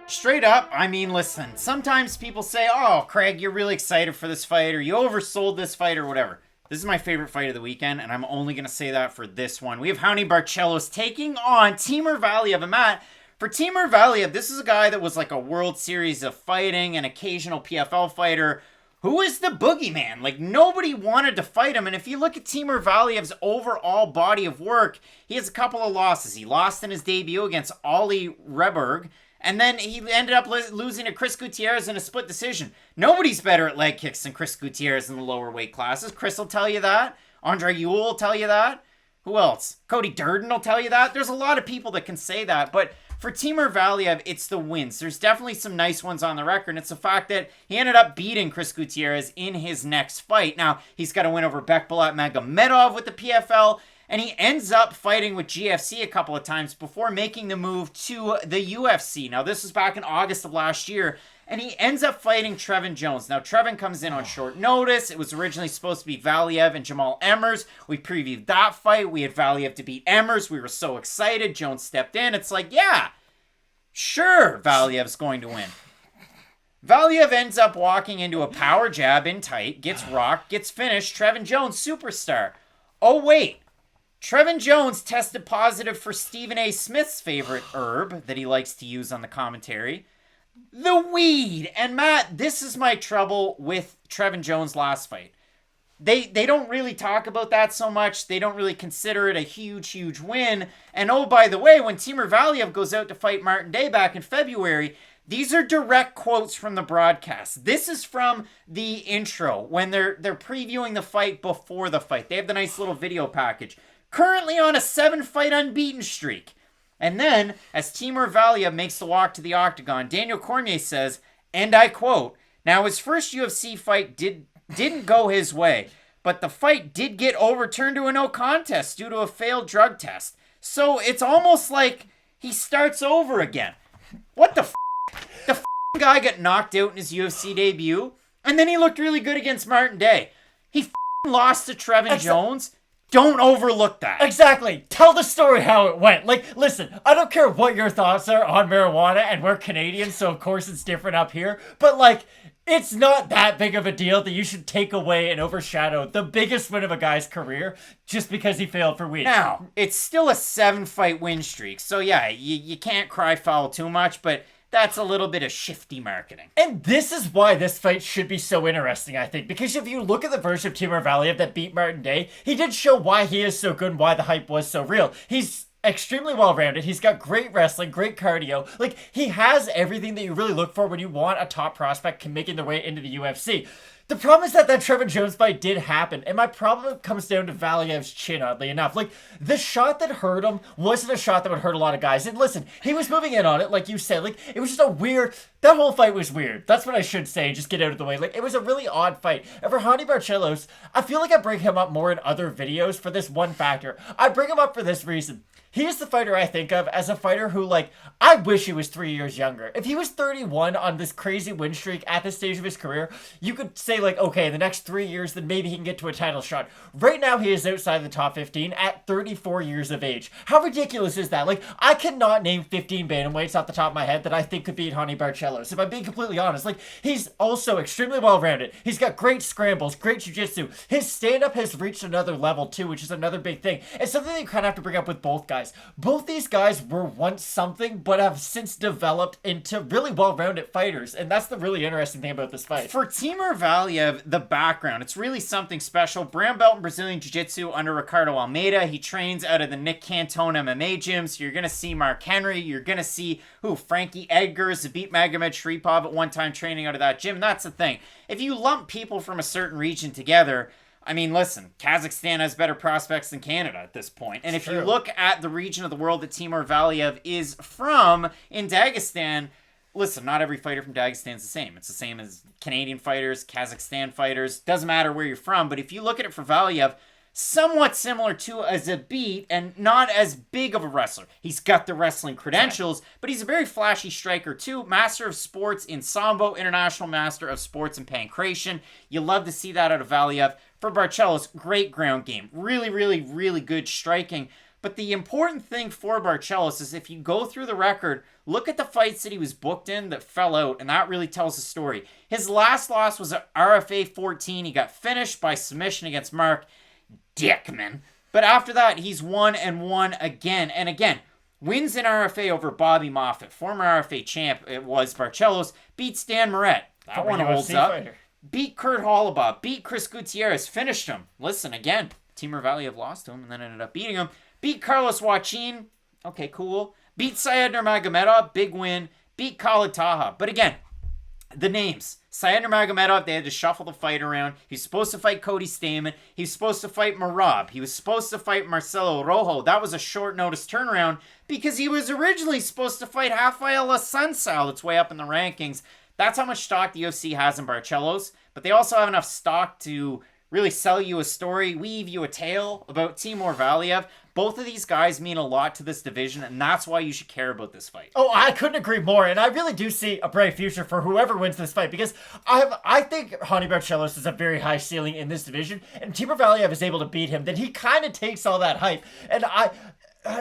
Straight up, I mean, listen, sometimes people say, oh, Craig, you're really excited for this fight, or you oversold this fight, or whatever. This is my favorite fight of the weekend, and I'm only going to say that for this one. We have Raoni Barcelos taking on Timur Valiev. And Matt, for Timur Valiev, this is a guy that was like a World Series of fighting, an occasional PFL fighter, who is the boogeyman. Like, nobody wanted to fight him. And if you look at Timur Valiev's overall body of work, he has a couple of losses. He lost in his debut against Ollie Reberg, and then he ended up losing to Chris Gutierrez in a split decision. Nobody's better at leg kicks than Chris Gutierrez in the lower weight classes. Chris will tell you that. Andre Ewell will tell you that. Who else? Cody Durden will tell you that. There's a lot of people that can say that, but for Timur Valiev, it's the wins. There's definitely some nice ones on the record, and it's the fact that he ended up beating Chris Gutierrez in his next fight. Now, he's got a win over Bekbolat Magomedov with the PFL, and he ends up fighting with GFC a couple of times before making the move to the UFC. Now, this was back in August of last year, and he ends up fighting Trevin Jones. Now, Trevin comes in on short notice. It was originally supposed to be Valiev and Jamal Emmers. We previewed that fight. We had Valiev to beat Emmers. We were so excited. Jones stepped in. It's like, yeah, sure, Valiev's going to win. Valiev ends up walking into a power jab in tight, gets rocked, gets finished. Trevin Jones, superstar. Oh, wait. Trevin Jones tested positive for Stephen A. Smith's favorite herb that he likes to use on the commentary, the weed. And Matt, this is my trouble with Trevin Jones' last fight. They don't really talk about that so much. They don't really consider it a huge win. And oh, by the way, when Timur Valiev goes out to fight Martin Day back in February, these are direct quotes from the broadcast. This is from the intro when they're previewing the fight before the fight. They have the nice little video package. Currently on a 7-fight unbeaten streak. And then, as Timur Valiev makes the walk to the octagon, Daniel Cormier says, and I quote, "Now his first UFC fight didn't go his way, but the fight did get overturned to a no contest due to a failed drug test. So it's almost like he starts over again." What the f***? The guy got knocked out in his UFC debut, and then he looked really good against Martin Day. He lost to Trevin Jones. Don't overlook that. Exactly. Tell the story how it went. Like, listen, I don't care what your thoughts are on marijuana, and we're Canadians, so of course it's different up here. But, like, it's not that big of a deal that you should take away and overshadow the biggest win of a guy's career just because he failed for weed. Now, it's still a 7-fight win streak. So, yeah, you can't cry foul too much, but that's a little bit of shifty marketing. And this is why this fight should be so interesting, I think. Because if you look at the version of Timur Valiev that beat Martin Day, he did show why he is so good and why the hype was so real. He's extremely well-rounded. He's got great wrestling, great cardio. Like, he has everything that you really look for when you want a top prospect making their way into the UFC. The problem is that Trevin Jones fight did happen, and my problem comes down to Valiev's chin, oddly enough. Like, the shot that hurt him wasn't a shot that would hurt a lot of guys. And listen, he was moving in on it, like you said. Like, it was just a weird... That whole fight was weird. That's what I should say, just get out of the way. Like, it was a really odd fight. And for Hani Barcelos, I feel like I bring him up more in other videos for this one factor. I bring him up for this reason. He is the fighter I think of as a fighter who, like, I wish he was 3 years younger. If he was 31 on this crazy win streak at this stage of his career, you could say, like, okay, the next 3 years, then maybe he can get to a title shot. Right now, he is outside the top 15 at 34 years of age. How ridiculous is that? Like, I cannot name 15 bantamweights off the top of my head that I think could beat Hani Barcelos, if I'm being completely honest. Like, he's also extremely well-rounded. He's got great scrambles, great jiu-jitsu. His stand-up has reached another level, too, which is another big thing. It's something that you kind of have to bring up with both guys. Both these guys were once something, but have since developed into really well-rounded fighters, and that's the really interesting thing about this fight. For Timur Valiev, the background, it's really something special. Brown belt in Brazilian Jiu-Jitsu under Ricardo Almeida. He trains out of the Nick Cantone MMA gym, so you're going to see Mark Henry. You're going to see, Frankie Edgars, who beat Magomed Sharipov at one time training out of that gym. That's the thing. If you lump people from a certain region together, I mean, listen, Kazakhstan has better prospects than Canada at this point. And if you look at the region of the world that Timur Valiev is from, in Dagestan, listen, not every fighter from Dagestan is the same. It's the same as Canadian fighters, Kazakhstan fighters. Doesn't matter where you're from. But if you look at it for Valiev, somewhat similar to Zabit and not as big of a wrestler. He's got the wrestling credentials, but he's a very flashy striker too. Master of sports in Sambo, international master of sports in pancration. You love to see that out of Valiev. For Barcelos, great ground game. Really, really, really good striking. But the important thing for Barcelos is if you go through the record, look at the fights that he was booked in that fell out, and that really tells the story. His last loss was at RFA 14. He got finished by submission against Mark Dickman. But after that, he's won and won again. And again, wins in RFA over Bobby Moffett. Former RFA champ, it was Barcelos. Beats Dan Moret. That one holds up. Fighter. Beat Kurt Hollabaugh. Beat Chris Gutierrez. Finished him. Listen, again, Timur Valiev lost to him and then ended up beating him. Beat Carlos Joaquin. Okay, cool. Beat Syed Nurmagomedov. Big win. Beat Khalid Taha. But again, The names. Syed Nurmagomedov, they had to shuffle the fight around. He's supposed to fight Cody Stamann. He's supposed to fight Merab. He was supposed to fight Marcelo Rojo. That was a short notice turnaround because he was originally supposed to fight Rafael Assunção. That's way up in the rankings. That's how much stock the UFC has in Barcelos. But they also have enough stock to really sell you a story, weave you a tale about Timur Valiev. Both of these guys mean a lot to this division, and that's why you should care about this fight. Oh, I couldn't agree more, and I really do see a bright future for whoever wins this fight, because I think Raoni Barcelos has a very high ceiling in this division, and Timur Valiev is able to beat him, then he kind of takes all that hype, and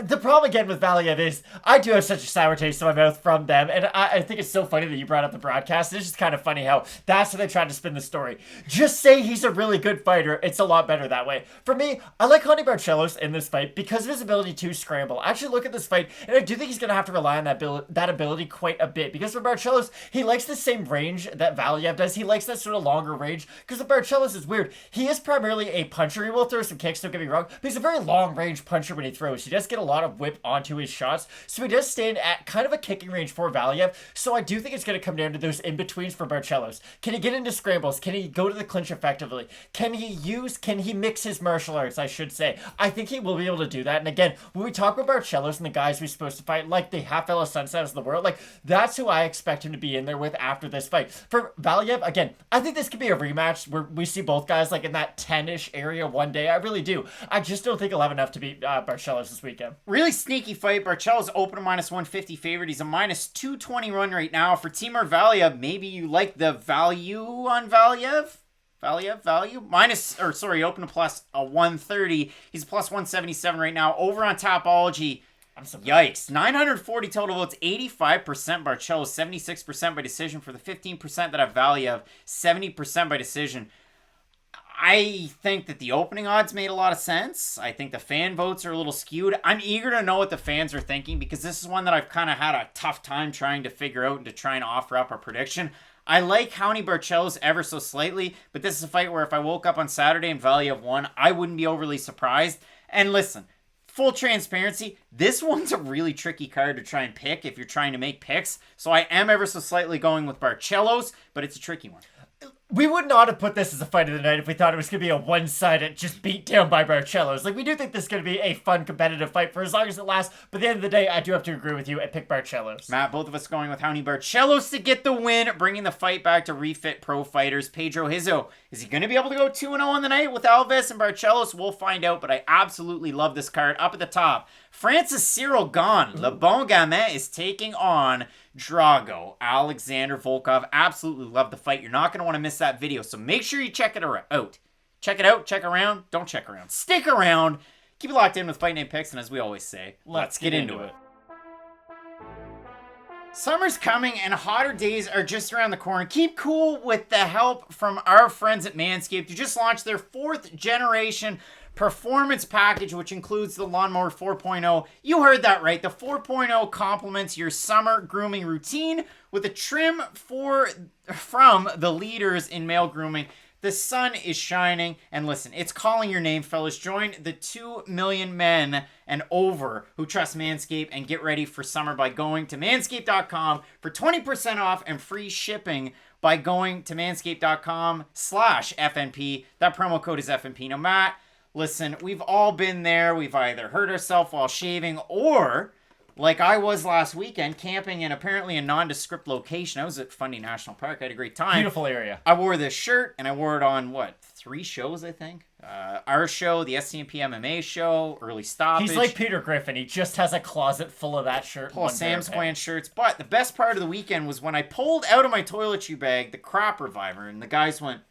the problem again with Valiev is I do have such a sour taste in my mouth from them, and I think it's so funny that you brought up the broadcast. It's just kind of funny how that's how they tried to spin the story. Just say he's a really good fighter. It's a lot better that way. For me, I like Raoni Barcelos in this fight because of his ability to scramble. I actually look at this fight, and I do think he's going to have to rely on that ability quite a bit, because for Barcelos, he likes the same range that Valiev does. He likes that sort of longer range, because Barcelos is weird. He is primarily a puncher. He will throw some kicks, don't get me wrong, but he's a very long-range puncher when he throws. He does get a lot of whip onto his shots, so he does stand at kind of a kicking range for Valiev, so I do think it's going to come down to those in-betweens for Barcelos. Can he get into scrambles? Can he go to the clinch effectively? Can he mix his martial arts, I should say? I think he will be able to do that, and again, when we talk about Barcelos and the guys we're supposed to fight, like the Rafael Assunção of the world, like, that's who I expect him to be in there with after this fight. For Valiev, again, I think this could be a rematch where we see both guys, like, in that 10-ish area one day. I really do. I just don't think he'll have enough to beat Barcelos this weekend. Really sneaky fight. Barcelos open a -150 favorite. He's a -220 run right now. For Timur Valiev, maybe you like the value on Valiev? Value? Open to +130. He's +177 right now. Over on Tapology, yikes. 940 total votes, 85% Barcelos, 76% by decision. For the 15% that have Valiev, 70% by decision. I think that the opening odds made a lot of sense. I think the fan votes are a little skewed. I'm eager to know what the fans are thinking, because this is one that I've kind of had a tough time trying to figure out and to try and offer up a prediction. I like Raoni Barcelos ever so slightly, but this is a fight where if I woke up on Saturday and Valiev won, I wouldn't be overly surprised. And listen, full transparency, this one's a really tricky card to try and pick if you're trying to make picks. So I am ever so slightly going with Barcelos, but it's a tricky one. We would not have put this as a fight of the night if we thought it was going to be a one-sided, just beat down by Barcelos. Like, we do think this is going to be a fun, competitive fight for as long as it lasts, but at the end of the day, I do have to agree with you and pick Barcelos. Matt, both of us going with Raoni Barcelos to get the win, bringing the fight back to refit pro fighters. Pedro Hizzo, is he going to be able to go 2-0 on the night with Alves and Barcelos? We'll find out, but I absolutely love this card. Up at the top, Francis Ciryl Gane. Le Bon Gamin is taking on Drago, Alexander Volkov. Absolutely love the fight. You're not going to want to miss that video, so make sure you check it out. Check it out, check around, don't check around. Stick around. Keep it locked in with Fight Night Picks, and as we always say, let's get into it. Summer's coming and hotter days are just around the corner. Keep cool with the help from our friends at Manscaped, who just launched their 4th generation performance package, which includes the Lawnmower 4.0. You heard that right. The 4.0 complements your summer grooming routine with a trim from the leaders in male grooming. The sun is shining, and listen, it's calling your name, fellas. Join the 2 million men and over who trust Manscaped and get ready for summer by going to manscaped.com for 20% off and free shipping by going to manscaped.com/FNP. That promo code is FNP. Now, Matt, listen, we've all been there. We've either hurt ourselves while shaving or, like I was last weekend, camping in apparently a nondescript location. I was at Fundy National Park. I had a great time. Beautiful area. I wore this shirt, and I wore it on, 3 shows, I think? Our show, the SCMP MMA show, Early Stoppage. He's like Peter Griffin. He just has a closet full of that shirt. Full of Sam Squan shirts. But the best part of the weekend was when I pulled out of my toiletry bag the crop reviver, and the guys went,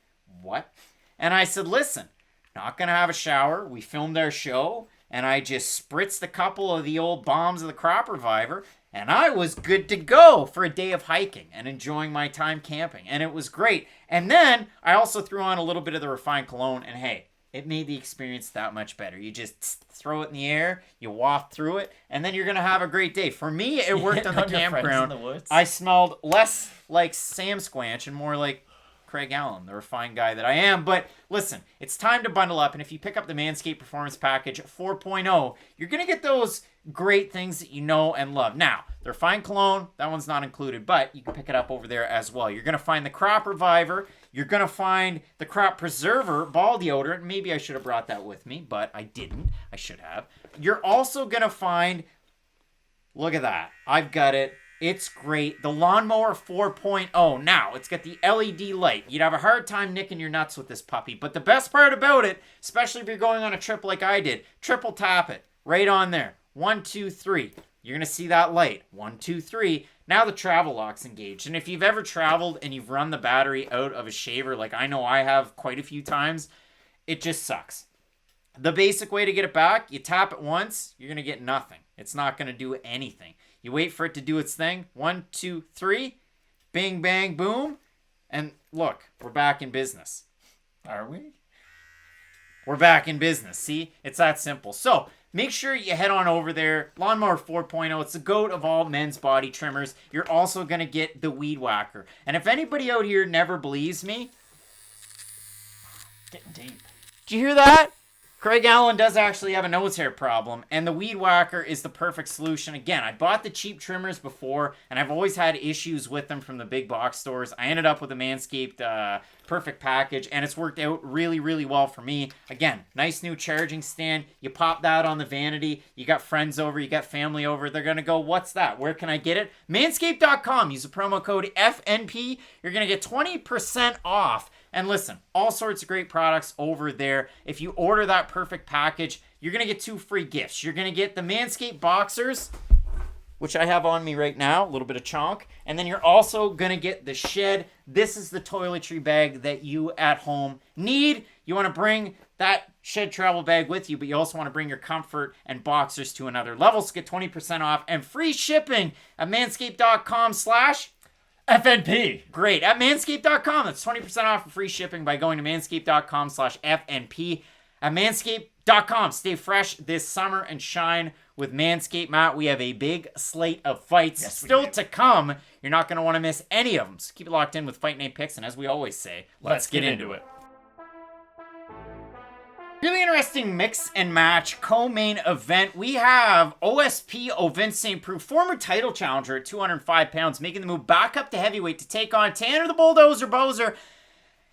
"What?" And I said, "Listen, not going to have a shower. We filmed our show, and I just spritzed a couple of the old bombs of the crop reviver, and I was good to go for a day of hiking and enjoying my time camping, and it was great. And then I also threw on a little bit of the refined cologne, and hey, it made the experience that much better. You just throw it in the air, you waft through it, and then you're going to have a great day. For me, it worked on the campground. I smelled less like Sam Squanch and more like Craig Allen, the refined guy that I am. But listen, it's time to bundle up. And if you pick up the Manscaped Performance Package 4.0, you're going to get those great things that you know and love. Now, the refined cologne, that one's not included, but you can pick it up over there as well. You're going to find the Crop Reviver. You're going to find the Crop Preserver ball deodorant. Maybe I should have brought that with me, but I didn't. I should have. You're also going to find, look at that. I've got it. It's great. The Lawnmower 4.0. Now, it's got the LED light. You'd have a hard time nicking your nuts with this puppy. But the best part about it, especially if you're going on a trip like I did, triple tap it. Right on there. 1, 2, 3. You're going to see that light. 1, 2, 3. Now the travel lock's engaged. And if you've ever traveled and you've run the battery out of a shaver, like I know I have quite a few times, it just sucks. The basic way to get it back, you tap it once, you're going to get nothing. It's not going to do anything. You wait for it to do its thing. 1, 2, 3. Bing, bang, boom. And look, we're back in business. Are we? We're back in business. See? It's that simple. So, make sure you head on over there. Lawnmower 4.0. It's the GOAT of all men's body trimmers. You're also going to get the Weed Whacker. And if anybody out here never believes me, Getting deep. did you hear that? Craig Allen does actually have a nose hair problem, and the Weed Whacker is the perfect solution. Again, I bought the cheap trimmers before, and I've always had issues with them from the big box stores. I ended up with a Manscaped Perfect Package, and it's worked out really, really well for me. Again, nice new charging stand. You pop that on the vanity. You got friends over, you got family over. They're going to go, what's that? Where can I get it? Manscaped.com. Use the promo code FNP. You're going to get 20% off. And listen, all sorts of great products over there. If you order that Perfect Package, you're going to get 2 free gifts. You're going to get the Manscaped Boxers, which I have on me right now, a little bit of chonk. And then you're also going to get the Shed. This is the toiletry bag that you at home need. You want to bring that Shed travel bag with you, but you also want to bring your comfort and boxers to another level. So get 20% off and free shipping at manscaped.com/ FNP. Great. At manscaped.com. That's 20% off and free shipping by going to manscaped.com/FNP. At manscaped.com. Stay fresh this summer and shine with Manscaped. Matt, we have a big slate of fights still to come. You're not going to want to miss any of them. So keep it locked in with Fight Night Picks. And as we always say, let's get into it. Really interesting mix and match co-main event. We have OSP Ovince St. Preux, former title challenger at 205 pounds, making the move back up to heavyweight to take on Tanner the Bulldozer Boser.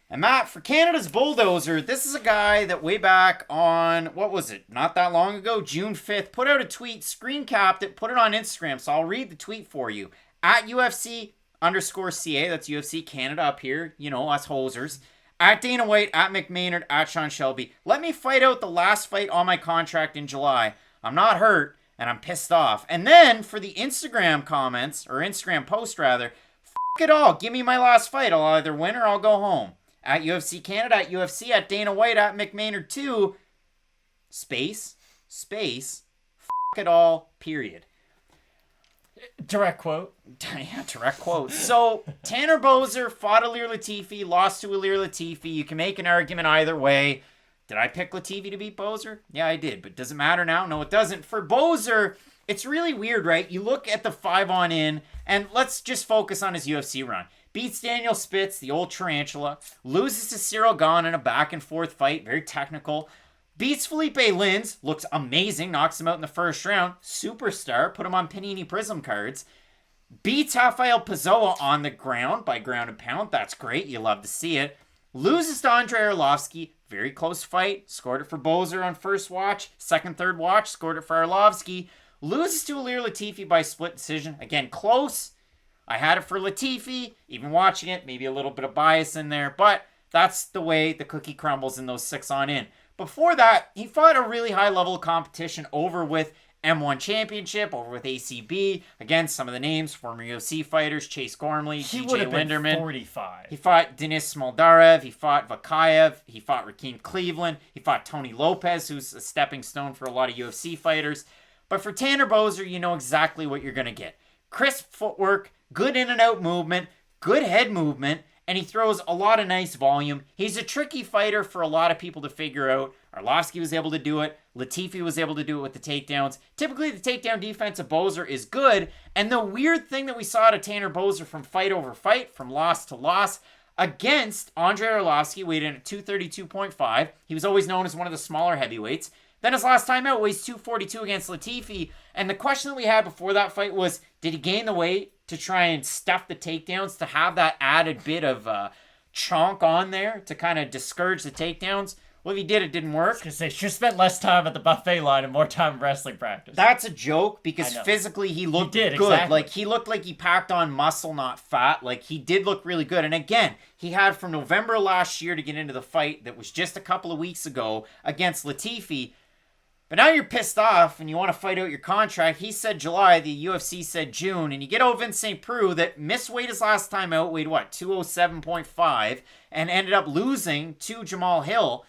And Matt, for Canada's Bulldozer, this is a guy that way back on, what was it, not that long ago, June 5th, put out a tweet, screen capped it, put it on Instagram, so I'll read the tweet for you. At UFC_CA, that's UFC Canada up here, you know, us hosers. At Dana White, at McMaynard, at Sean Shelby. Let me fight out the last fight on my contract in July. I'm not hurt, and I'm pissed off. And then, for the Instagram comments, or Instagram post rather, f*** it all. Give me my last fight. I'll either win or I'll go home. At UFC Canada, at UFC, at Dana White, at McMaynard 2, space, f*** it all, period. Direct quote. Yeah, direct quote. So, Tanner Boser fought Ilir Latifi, lost to Ilir Latifi. You can make an argument either way. Did I pick Latifi to beat Boser? Yeah, I did. But does it matter now? No, it doesn't. For Boser, it's really weird, right? You look at the 5-on-in, and let's just focus on his UFC run. Beats Daniel Spitz, the old tarantula. Loses to Ciryl Gane in a back-and-forth fight. Very technical. Beats Felipe Lins, looks amazing, knocks him out in the first round. Superstar, put him on Panini Prism cards. Beats Rafael Pessoa on the ground by ground and pound. That's great, you love to see it. Loses to Andrei Arlovski, very close fight. Scored it for Boser on first watch. Second, third watch, scored it for Arlovski. Loses to Ilir Latifi by split decision. Again, close. I had it for Latifi, even watching it, maybe a little bit of bias in there, but that's the way the cookie crumbles in those 6-on-in. Before that, he fought a really high level of competition over with M1 Championship, over with ACB. Again, some of the names, former UFC fighters, Chase Gormley, DJ Linderman. 45. He fought Denis Smoldarev. He fought Vakayev. He fought Rakeem Cleveland. He fought Tony Lopez, who's a stepping stone for a lot of UFC fighters. But for Tanner Boser, you know exactly what you're going to get. Crisp footwork, good in and out movement, good head movement, and he throws a lot of nice volume. He's a tricky fighter for a lot of people to figure out. Arlovski was able to do it. Latifi was able to do it with the takedowns. Typically, the takedown defense of Boser is good. And the weird thing that we saw to Tanner Boser from fight over fight, from loss to loss, against Andrei Arlovski, weighed in at 232.5. He was always known as one of the smaller heavyweights. Then his last time out weighs 242 against Latifi. And the question that we had before that fight was, did he gain the weight to try and stuff the takedowns, to have that added bit of chonk on there to kind of discourage the takedowns? Well, if he did, it didn't work. Because they should spent less time at the buffet line and more time in wrestling practice. That's a joke because physically he looked good. Exactly. Like, he looked like he packed on muscle, not fat. Like, he did look really good. And again, he had from November last year to get into the fight that was just a couple of weeks ago against Latifi. But now you're pissed off and you want to fight out your contract. He said July, the UFC said June, and you get over Vince St. Preux that missed weight his last time out, weighed 207.5, and ended up losing to Jamal Hill.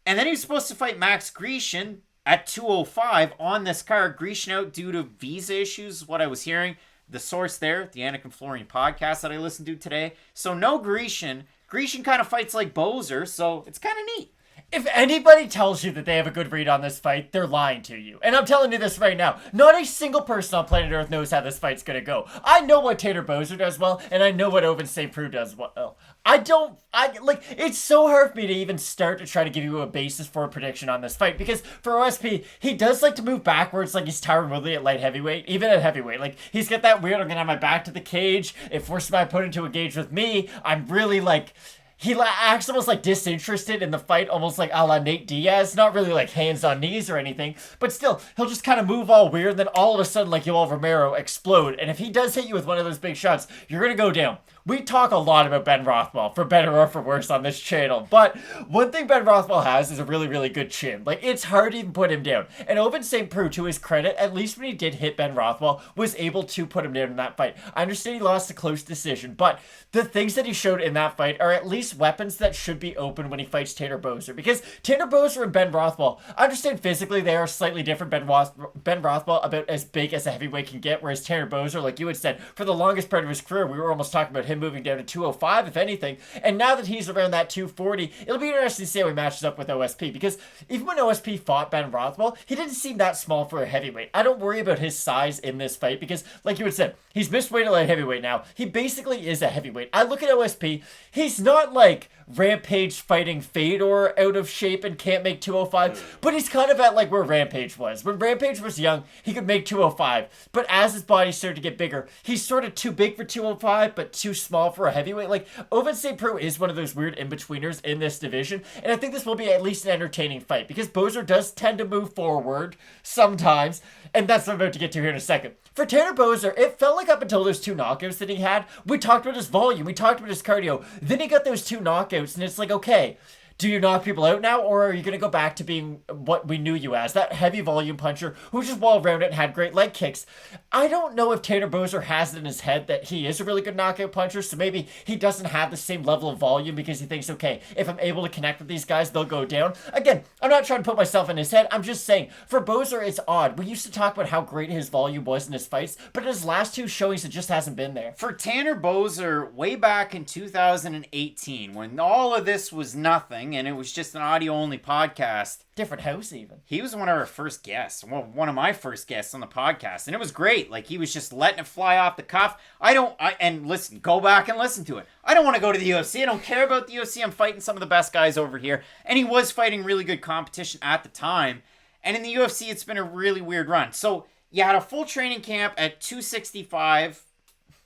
And then he was supposed to fight Max Grecian at 205 on this card. Grecian out due to visa issues, what I was hearing. The source there, the Anakin Florian podcast that I listened to today. So no Grecian. Grecian kind of fights like Boser, so it's kind of neat. If anybody tells you that they have a good read on this fight, they're lying to you. And I'm telling you this right now. Not a single person on planet Earth knows how this fight's going to go. I know what Taylor Boser does well, and I know what Ovin St. Preux does well. It's so hard for me to even start to try to give you a basis for a prediction on this fight, because for OSP, he does like to move backwards like he's Tyron Woodley at light heavyweight, even at heavyweight. Like, he's got that weird, I'm going to have my back to the cage. It forces my opponent to engage with me. I'm really like... He acts almost like disinterested in the fight, almost like a la Nate Diaz. Not really like hands on knees or anything, but still, he'll just kind of move all weird, and then all of a sudden, like Yoel Romero, explode. And if he does hit you with one of those big shots, you're going to go down. We talk a lot about Ben Rothwell, for better or for worse, on this channel. But one thing Ben Rothwell has is a really, really good chin. Like, it's hard to even put him down. And Ovin St. Preux, to his credit, at least when he did hit Ben Rothwell, was able to put him down in that fight. I understand he lost a close decision, but the things that he showed in that fight are at least weapons that should be open when he fights Tanner Boser. Because Tanner Boser and Ben Rothwell, I understand physically they are slightly different. Ben Rothwell about as big as a heavyweight can get, whereas Tanner Boser, like you had said, for the longest part of his career, we were almost talking about him moving down to 205, if anything. And now that he's around that 240, it'll be interesting to see how he matches up with OSP, because even when OSP fought Ben Rothwell, he didn't seem that small for a heavyweight. I don't worry about his size in this fight, because like you had said, he's missed weight at light heavyweight now. He basically is a heavyweight. I look at OSP, he's not like Rampage fighting Fedor out of shape and can't make 205, but he's kind of at like where Rampage was. When Rampage was young, he could make 205, but as his body started to get bigger, he's sort of too big for 205, but too small for a heavyweight. Like, Ovin St. Preux is one of those weird in-betweeners in this division, and I think this will be at least an entertaining fight, because Boser does tend to move forward sometimes, and that's what I'm about to get to here in a second. For Tanner Boser, it felt like up until those two knockouts that he had, we talked about his volume, we talked about his cardio, then he got those two knockouts, and it's like, okay, do you knock people out now, or are you going to go back to being what we knew you as, that heavy volume puncher who was just well-rounded and had great leg kicks? I don't know if Tanner Boser has it in his head that he is a really good knockout puncher, so maybe he doesn't have the same level of volume because he thinks, okay, if I'm able to connect with these guys, they'll go down. Again, I'm not trying to put myself in his head, I'm just saying, for Boser, it's odd. We used to talk about how great his volume was in his fights, but in his last two showings, it just hasn't been there. For Tanner Boser, way back in 2018, when all of this was nothing, and it was just an audio-only podcast. Different house, even. He was one of our first guests. Well, one of my first guests on the podcast. And it was great. Like, he was just letting it fly off the cuff. And listen, go back and listen to it. I don't want to go to the UFC. I don't care about the UFC. I'm fighting some of the best guys over here. And he was fighting really good competition at the time. And in the UFC, it's been a really weird run. So, you had a full training camp at 265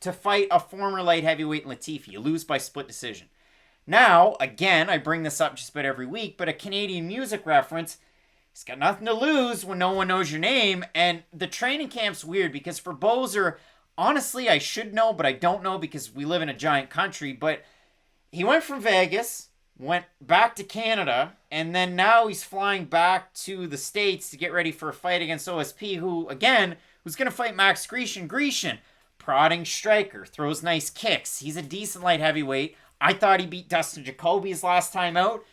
to fight a former light heavyweight in Latifi. You lose by split decision. Now, again, I bring this up just about every week, but a Canadian music reference, he's got nothing to lose when no one knows your name, and the training camp's weird, because for Boser, honestly, I should know, but I don't know because we live in a giant country, but he went from Vegas, went back to Canada, and then now he's flying back to the States to get ready for a fight against OSP, who, again, was going to fight Max Grecian. Grecian, prodding striker, throws nice kicks. He's a decent light heavyweight. I thought he beat Dustin Jacoby's last time out.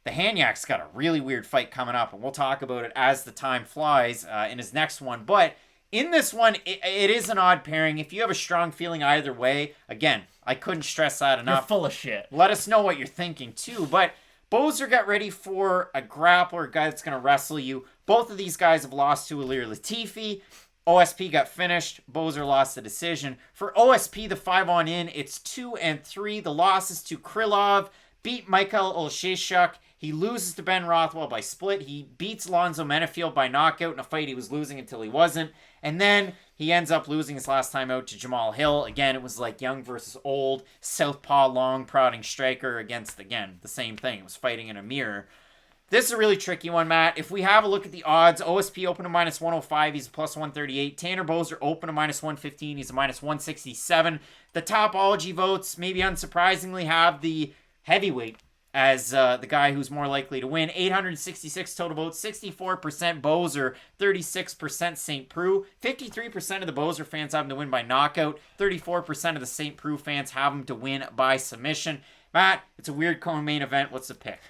The Hanyak's got a really weird fight coming up, and we'll talk about it as the time flies in his next one. But in this one, it is an odd pairing. If you have a strong feeling either way, again, I couldn't stress that enough. You're full of shit. Let us know what you're thinking, too. But Boser got ready for a grappler, a guy that's going to wrestle you. Both of these guys have lost to Ilir Latifi. OSP got finished. Boser lost the decision. For OSP, the 5-on-in, it's 2-3. The losses to Krylov, beat Michel Olszewczuk. He loses to Ben Rothwell by split. He beats Lonzo Menefield by knockout in a fight he was losing until he wasn't. And then he ends up losing his last time out to Jamal Hill. Again, it was like young versus old. Southpaw, long, prodding striker against, again, the same thing. It was fighting in a mirror. This is a really tricky one, Matt. If we have a look at the odds, OSP open to -105, he's a +138. Tanner Boser open to -115, he's a -167. The Topology votes, maybe unsurprisingly, have the heavyweight as the guy who's more likely to win. 866 total votes, 64% Boser, 36% St. Preux. 53% of the Boser fans have him to win by knockout. 34% of the St. Preux fans have him to win by submission. Matt, it's a weird co-main event. What's the pick?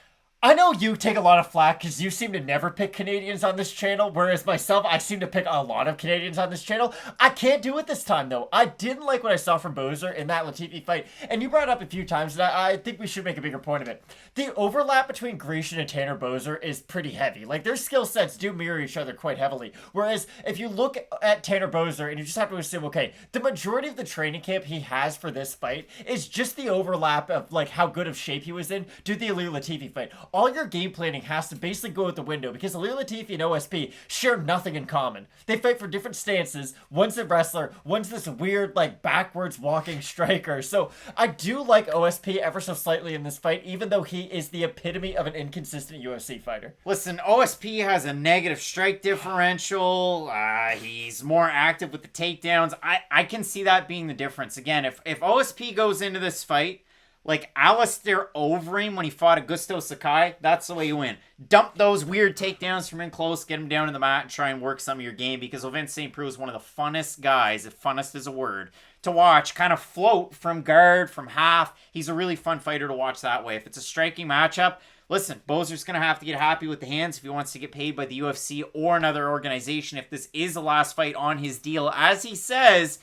I know you take a lot of flack because you seem to never pick Canadians on this channel, whereas myself, I seem to pick a lot of Canadians on this channel. I can't do it this time, though. I didn't like what I saw from Boser in that Latifi fight, and you brought it up a few times, and I think we should make a bigger point of it. The overlap between Grecian and Tanner Boser is pretty heavy. Like, their skill sets do mirror each other quite heavily, whereas if you look at Tanner Boser, and you just have to assume, okay, the majority of the training camp he has for this fight is just the overlap of, like, how good of shape he was in to the Ali Latifi fight. All your game planning has to basically go out the window because Ali Latifi and OSP share nothing in common. They fight for different stances. One's a wrestler, one's this weird, like, backwards walking striker. So I do like OSP ever so slightly in this fight, even though he is the epitome of an inconsistent UFC fighter. Listen, OSP has a negative strike differential. He's more active with the takedowns. I can see that being the difference. Again, if OSP goes into this fight like Alistair Overeem when he fought Augusto Sakai, that's the way you win. Dump those weird takedowns from in close, get him down in the mat, and try and work some of your game, because Ovince St. Preux is one of the funnest guys, if funnest is a word, to watch. Kind of float from guard, from half. He's a really fun fighter to watch that way. If it's a striking matchup, listen, Boser's going to have to get happy with the hands if he wants to get paid by the UFC or another organization if this is the last fight on his deal. As he says,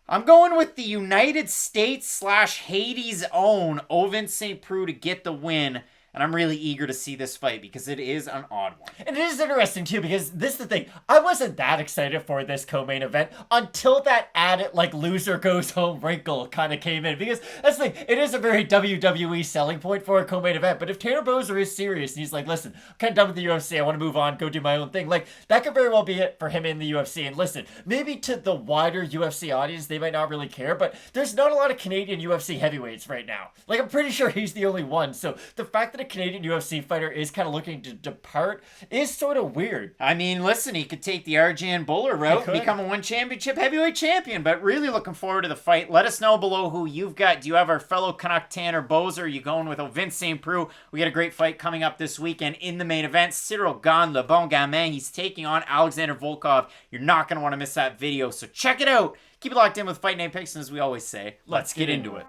I'm going with the United States / Haiti's own Ovince St. Preux to get the win. And I'm really eager to see this fight because it is an odd one. And it is interesting, too, because this is the thing. I wasn't that excited for this co-main event until that added, like, loser goes home wrinkle kind of came in. Because that's the thing. It is a very WWE selling point for a co-main event. But if Tanner Boser is serious and he's like, listen, I'm kind of done with the UFC. I want to move on, go do my own thing. Like, that could very well be it for him in the UFC. And listen, maybe to the wider UFC audience, they might not really care. But there's not a lot of Canadian UFC heavyweights right now. Like, I'm pretty sure he's the only one. So the fact that a Canadian UFC fighter is kind of looking to depart is sort of weird. I mean, listen, he could take the Arjan Buller route, become a one championship heavyweight champion, but really looking forward to the fight. Let us know below who you've got. Do you have our fellow Canuck Tanner Boser? Are you going with Ovince St. Preux? We got a great fight coming up this weekend in the main event. Ciryl Gane, Le Bon Gamin, he's taking on Alexander Volkov. You're not going to want to miss that video, so check it out. Keep it locked in with Fight Night Picks, and as we always say, let's get into it.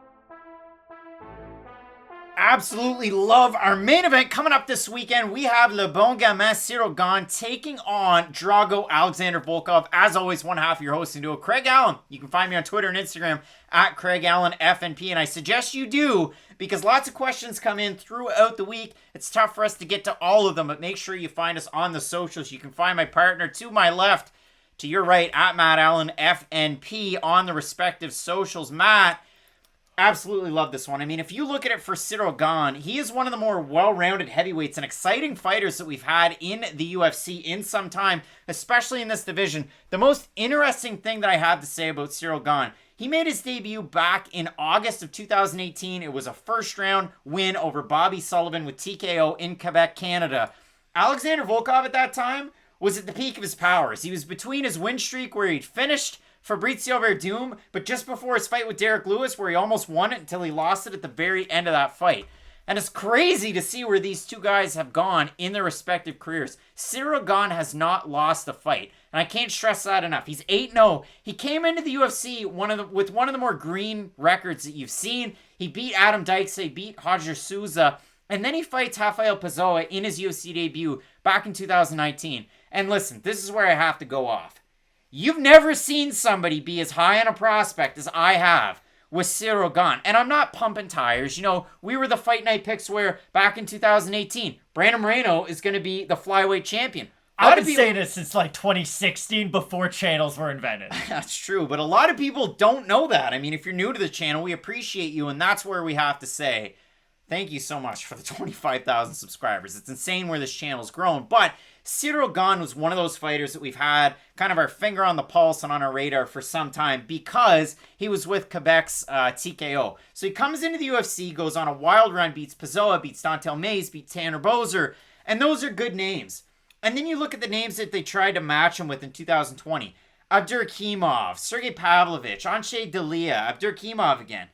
Absolutely love our main event coming up this weekend. We have Le Bon Gamin, Ciryl Gane, taking on Drago Alexander Volkov. As always, one half of your hosting duo, Craig Allen. You can find me on Twitter and Instagram at Craig Allen FNP, and I suggest you do because lots of questions come in throughout the week. It's tough for us to get to all of them, but make sure you find us on the socials. You can find my partner to my left, to your right, at Matt Allen FNP on the respective socials. Matt, absolutely love this one. I mean, if you look at it for Ciryl Gane, he is one of the more well-rounded heavyweights and exciting fighters that we've had in the UFC in some time, especially in this division. The most interesting thing that I have to say about Ciryl Gane, he made his debut back in August of 2018. It was a first-round win over Bobby Sullivan with TKO in Quebec, Canada. Alexander Volkov at that time was at the peak of his powers. He was between his win streak where he'd finished Fabrizio Verdum, but just before his fight with Derek Lewis, where he almost won it until he lost it at the very end of that fight. And it's crazy to see where these two guys have gone in their respective careers. Ciryl Gane has not lost a fight, and I can't stress that enough. He's 8-0. He came into the UFC with one of the more green records that you've seen. He beat Adam Dykes, he beat Roger Souza, and then he fights Rafael Pessoa in his UFC debut back in 2019. And listen, this is where I have to go off. You've never seen somebody be as high on a prospect as I have with Ciryl Gane. And I'm not pumping tires. You know, we were the Fight Night picks where back in 2018, Brandon Moreno is going to be the flyweight champion. I've been saying it since like 2016 before channels were invented. That's true, but a lot of people don't know that. I mean, if you're new to the channel, we appreciate you, and that's where we have to say thank you so much for the 25,000 subscribers. It's insane where this channel's grown, but Ciryl Gane was one of those fighters that we've had kind of our finger on the pulse and on our radar for some time because he was with Quebec's TKO. So he comes into the UFC, goes on a wild run, beats Pessoa, beats Dontel Mays, beats Tanner Boser, and those are good names. And then you look at the names that they tried to match him with in 2020. Abdurakhimov, Sergey Pavlovich, Anshay Delia, Abdurakhimov again.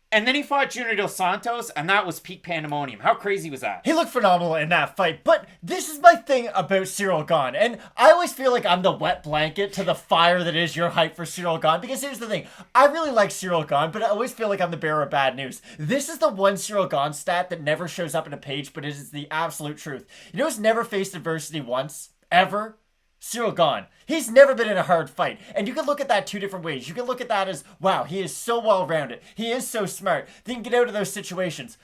And then he fought Junior Dos Santos, and that was peak pandemonium. How crazy was that? He looked phenomenal in that fight, but this is my thing about Ciryl Gane, and I always feel like I'm the wet blanket to the fire that is your hype for Ciryl Gane, because here's the thing, I really like Ciryl Gane, but I always feel like I'm the bearer of bad news. This is the one Ciryl Gane stat that never shows up in a page, but it is the absolute truth. You know who's never faced adversity once? Ever? Ciryl Gane. He's never been in a hard fight. And you can look at that two different ways. You can look at that as, wow, he is so well-rounded. He is so smart. He can get out of those situations.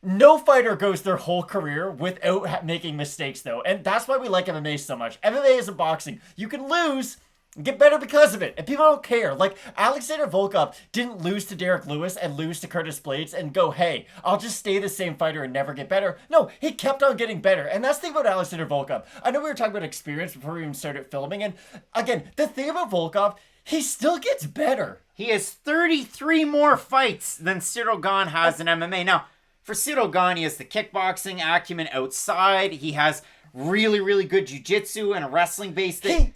No fighter goes their whole career without making mistakes, though. And that's why we like MMA so much. MMA isn't boxing. You can lose and get better because of it. And people don't care. Like, Alexander Volkov didn't lose to Derek Lewis and lose to Curtis Blades and go, hey, I'll just stay the same fighter and never get better. No, he kept on getting better. And that's the thing about Alexander Volkov. I know we were talking about experience before we even started filming. And again, the thing about Volkov, he still gets better. He has 33 more fights than Ciryl Gane has in MMA. Now, for Ciryl Gane, he has the kickboxing acumen outside. He has really, really good jiu-jitsu and a wrestling base that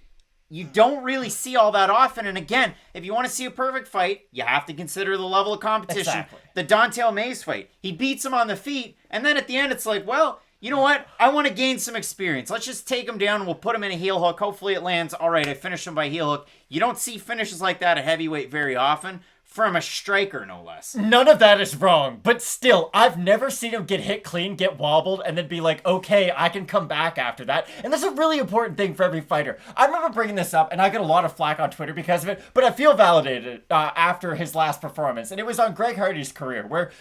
you don't really see all that often. And again, if you want to see a perfect fight, you have to consider the level of competition. Exactly. The Dontel Mays fight. He beats him on the feet, and then at the end it's like, well, you know what? I want to gain some experience. Let's just take him down and we'll put him in a heel hook. Hopefully it lands. All right, I finished him by heel hook. You don't see finishes like that at heavyweight very often. From a striker, no less. None of that is wrong, but still, I've never seen him get hit clean, get wobbled, and then be like, okay, I can come back after that. And that's a really important thing for every fighter. I remember bringing this up, and I got a lot of flack on Twitter because of it, but I feel validated after his last performance. And it was on Greg Hardy's career, where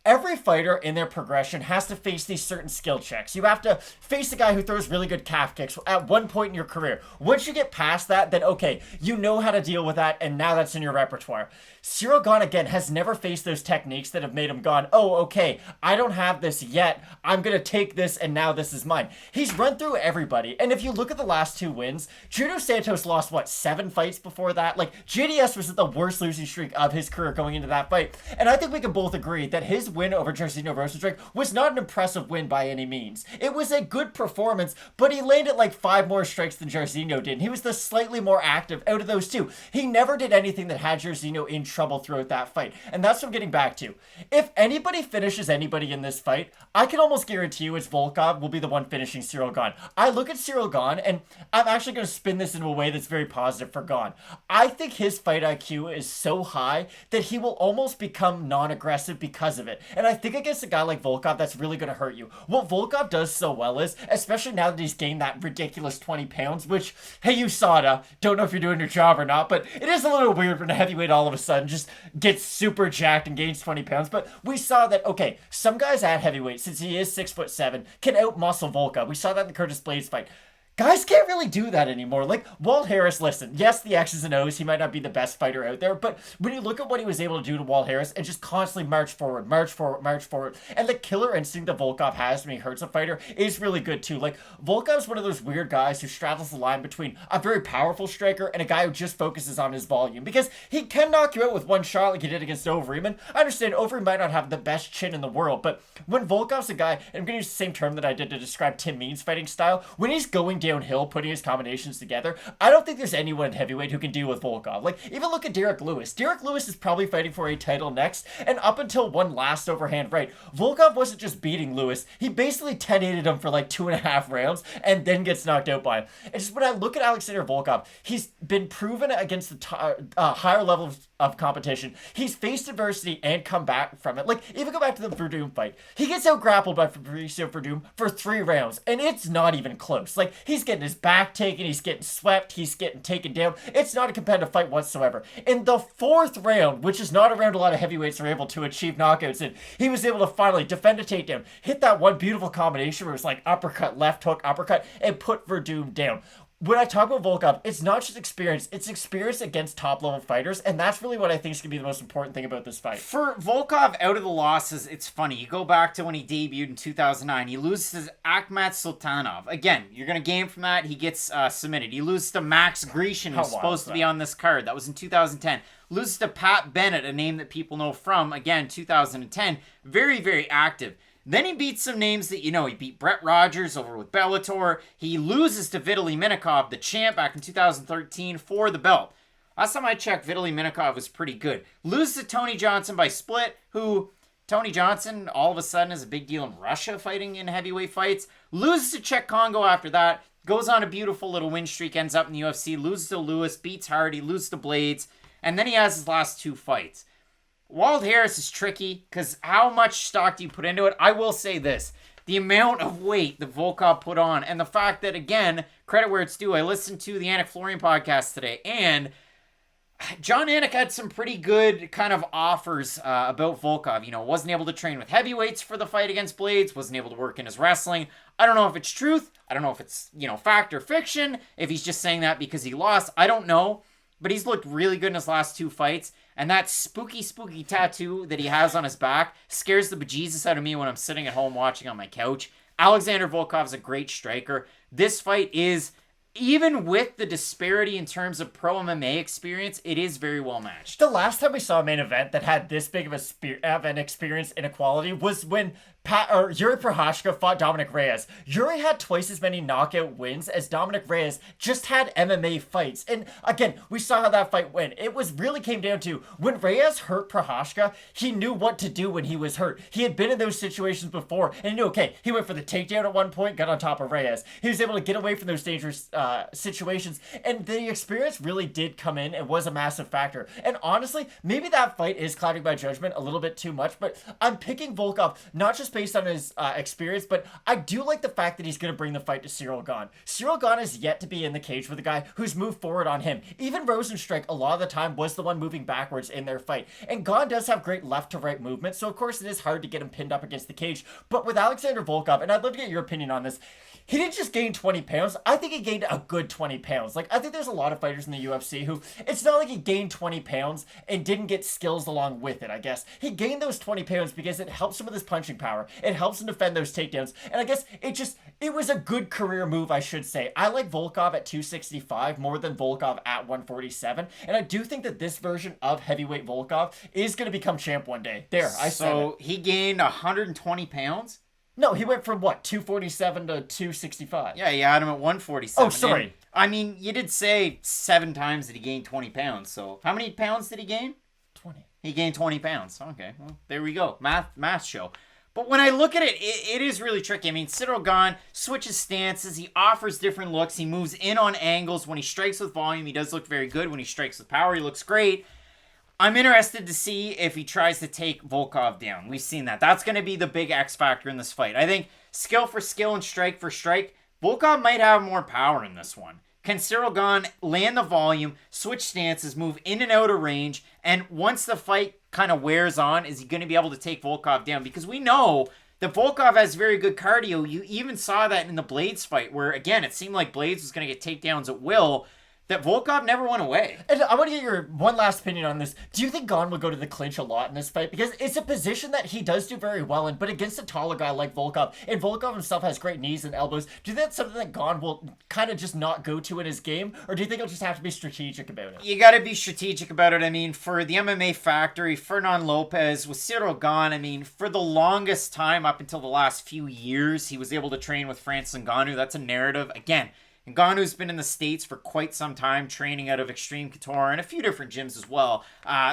every fighter in their progression has to face these certain skill checks. You have to face a guy who throws really good calf kicks at one point in your career. Once you get past that, then okay, you know how to deal with that, and now that's in your repertoire. Ciryl Gane, again, has never faced those techniques that have made him gone, oh, okay, I don't have this yet. I'm going to take this, and now this is mine. He's run through everybody, and if you look at the last two wins, Junior Santos lost, 7 fights before that? Like, JDS was at the worst losing streak of his career going into that fight, and I think we can both agree that his win over Jairzinho Rosenstruck was not an impressive win by any means. It was a good performance, but he landed 5 more strikes than Jairzinho did. He was the slightly more active out of those two. He never did anything that had Jairzinho in trouble throughout that fight. And that's what I'm getting back to. If anybody finishes anybody in this fight, I can almost guarantee you it's Volkov will be the one finishing Ciryl Gane. I look at Ciryl Gane, and I'm actually going to spin this into a way that's very positive for Gane. I think his fight IQ is so high that he will almost become non-aggressive because of it. And I think against a guy like Volkov, that's really going to hurt you. What Volkov does so well is, especially now that he's gained that ridiculous 20 pounds, which, hey, USADA, don't know if you're doing your job or not, but it is a little weird when a heavyweight all of a sudden just gets super jacked and gains 20 pounds. But we saw that, okay, some guys at heavyweight, since he is 6'7", can out-muscle Volkov. We saw that in the Curtis Blades fight. Guys can't really do that anymore. Like, Walt Harris, listen, yes, the X's and O's, he might not be the best fighter out there, but when you look at what he was able to do to Walt Harris and just constantly march forward, and the killer instinct that Volkov has when he hurts a fighter is really good too. Like, Volkov's one of those weird guys who straddles the line between a very powerful striker and a guy who just focuses on his volume, because he can knock you out with one shot like he did against Overeem, and I understand Overeem might not have the best chin in the world, but when Volkov's a guy, and I'm going to use the same term that I did to describe Tim Mean's fighting style, when he's going downhill, putting his combinations together, I don't think there's anyone in heavyweight who can deal with Volkov. Like, even look at Derek Lewis. Derek Lewis is probably fighting for a title next, and up until one last overhand right, Volkov wasn't just beating Lewis, he basically 10-8'd him for 2.5 rounds, and then gets knocked out by him. And just when I look at Alexander Volkov, he's been proven against the higher level of competition. He's faced adversity and come back from it. Like, even go back to the Verdum fight. He gets out grappled by Fabricio Verdum for 3 rounds, and it's not even close. Like, he He's getting his back taken. He's getting swept. He's getting taken down. It's not a competitive fight whatsoever. In the 4th round, which is not a round a lot of heavyweights are able to achieve knockouts in, he was able to finally defend a takedown, hit that one beautiful combination where it was like uppercut, left hook, uppercut, and put Verdum down. When I talk about Volkov, it's not just experience, it's experience against top-level fighters, and that's really what I think is going to be the most important thing about this fight. For Volkov, out of the losses, it's funny. You go back to when he debuted in 2009. He loses to Akhmat Sultanov. Again, you're going to gain from that. He gets submitted. He loses to Max Grecian, who's supposed to be on this card. That was in 2010. Loses to Pat Bennett, a name that people know from, again, 2010. Very, very active. Then he beats some names that you know. He beat Brett Rogers over with Bellator. He loses to Vitaly Minakov, the champ, back in 2013 for the belt. Last time I checked, Vitaly Minakov was pretty good. Loses to Tony Johnson by split, who Tony Johnson all of a sudden is a big deal in Russia fighting in heavyweight fights. Loses to Czech Congo after that. Goes on a beautiful little win streak, ends up in the UFC. Loses to Lewis, beats Hardy, loses to Blades. And then he has his last 2 fights. Wald Harris is tricky because how much stock do you put into it? I will say this. The amount of weight that Volkov put on and the fact that, again, credit where it's due, I listened to the Anik Florian podcast today, and John Anik had some pretty good kind of offers about Volkov. You know, wasn't able to train with heavyweights for the fight against Blades, wasn't able to work in his wrestling. I don't know if it's truth. I don't know if it's, fact or fiction, if he's just saying that because he lost. I don't know. But he's looked really good in his last 2 fights. And that spooky, spooky tattoo that he has on his back scares the bejesus out of me when I'm sitting at home watching on my couch. Alexander Volkov's a great striker. This fight is, even with the disparity in terms of pro MMA experience, it is very well matched. The last time we saw a main event that had this big of an experience inequality was when Yuri Prochazka fought Dominic Reyes. Yuri had twice as many knockout wins as Dominic Reyes just had MMA fights. And again, we saw how that fight went. It really came down to when Reyes hurt Prochazka, he knew what to do when he was hurt. He had been in those situations before and he knew, okay, he went for the takedown at one point, got on top of Reyes. He was able to get away from those dangerous situations, and the experience really did come in and was a massive factor. And honestly, maybe that fight is clouding my judgment a little bit too much, but I'm picking Volkov not just based on his experience, but I do like the fact that he's going to bring the fight to Ciryl Gane. Ciryl Gane is yet to be in the cage with a guy who's moved forward on him. Even Rosenstrike, a lot of the time, was the one moving backwards in their fight. And Gane does have great left to right movement, so of course it is hard to get him pinned up against the cage. But with Alexander Volkov, and I'd love to get your opinion on this, he didn't just gain 20 pounds. I think he gained a good 20 pounds. Like, I think there's a lot of fighters in the UFC who, it's not like he gained 20 pounds and didn't get skills along with it, I guess. He gained those 20 pounds because it helps him with his punching power. It helps him defend those takedowns. And I guess it was a good career move, I should say. I like Volkov at 265 more than Volkov at 147. And I do think that this version of heavyweight Volkov is going to become champ one day. There, I said it. So he gained 120 pounds? No, he went from what, 247 to 265? Yeah, you had him at 147. Oh, sorry. And, I mean, you did say 7 times that he gained 20 pounds. So how many pounds did he gain? 20. He gained 20 pounds. Okay, well, there we go. Math show. But when I look at it, it is really tricky. I mean, Ciryl Gane switches stances. He offers different looks. He moves in on angles. When he strikes with volume, he does look very good. When he strikes with power, he looks great. I'm interested to see if he tries to take Volkov down. We've seen that. That's going to be the big X factor in this fight. I think skill for skill and strike for strike, Volkov might have more power in this one. Can Ciryl Gane land the volume, switch stances, move in and out of range, and once the fight kind of wears on, is he going to be able to take Volkov down? Because we know that Volkov has very good cardio. You even saw that in the Blades fight where, again, it seemed like Blades was going to get takedowns at will, that Volkov never went away. And I want to get your one last opinion on this. Do you think Gane will go to the clinch a lot in this fight? Because it's a position that he does do very well in, but against a taller guy like Volkov, and Volkov himself has great knees and elbows, do you think that's something that Gane will kind of just not go to in his game? Or do you think he'll just have to be strategic about it? You got to be strategic about it. I mean, for the MMA Factory, Fernand Lopez, with Ciryl Gane, I mean, for the longest time, up until the last few years, he was able to train with Francis Ngannou. That's a narrative. Again, Ngannou's been in the States for quite some time, training out of Extreme Couture and a few different gyms as well.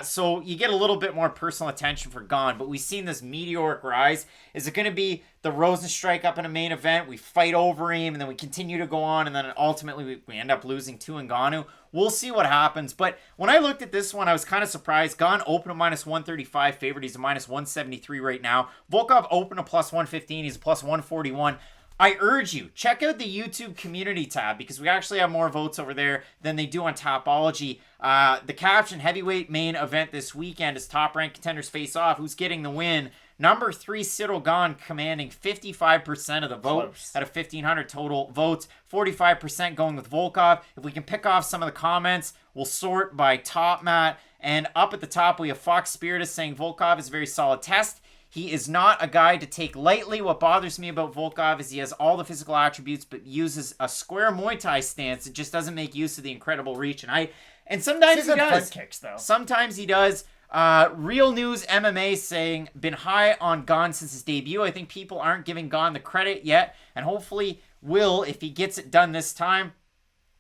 So you get a little bit more personal attention for Gane, but we've seen this meteoric rise. Is it going to be the Rosenstrike up in a main event? We fight over him, and then we continue to go on, and then ultimately we end up losing to Ngannou. We'll see what happens. But when I looked at this one, I was kind of surprised. Gane opened a minus 135 favorite. He's a minus 173 right now. Volkov opened a plus 115. He's a plus 141. I urge you, check out the YouTube community tab because we actually have more votes over there than they do on Topology. The caption, heavyweight main event this weekend is Top Rank Contenders Face Off. Who's getting the win? Number 3, Ciryl Gane, commanding 55% of the vote out of 1,500 total votes. 45% going with Volkov. If we can pick off some of the comments, we'll sort by top, Matt. And up at the top, we have Fox Spiritus saying Volkov is a very solid test. He is not a guy to take lightly. What bothers me about Volkov is he has all the physical attributes, but uses a square Muay Thai stance. It just doesn't make use of the incredible reach and height. And sometimes he does. Front kicks, though. Sometimes he does. Real News MMA saying, been high on Gane since his debut. I think people aren't giving Gane the credit yet, and hopefully will if he gets it done this time.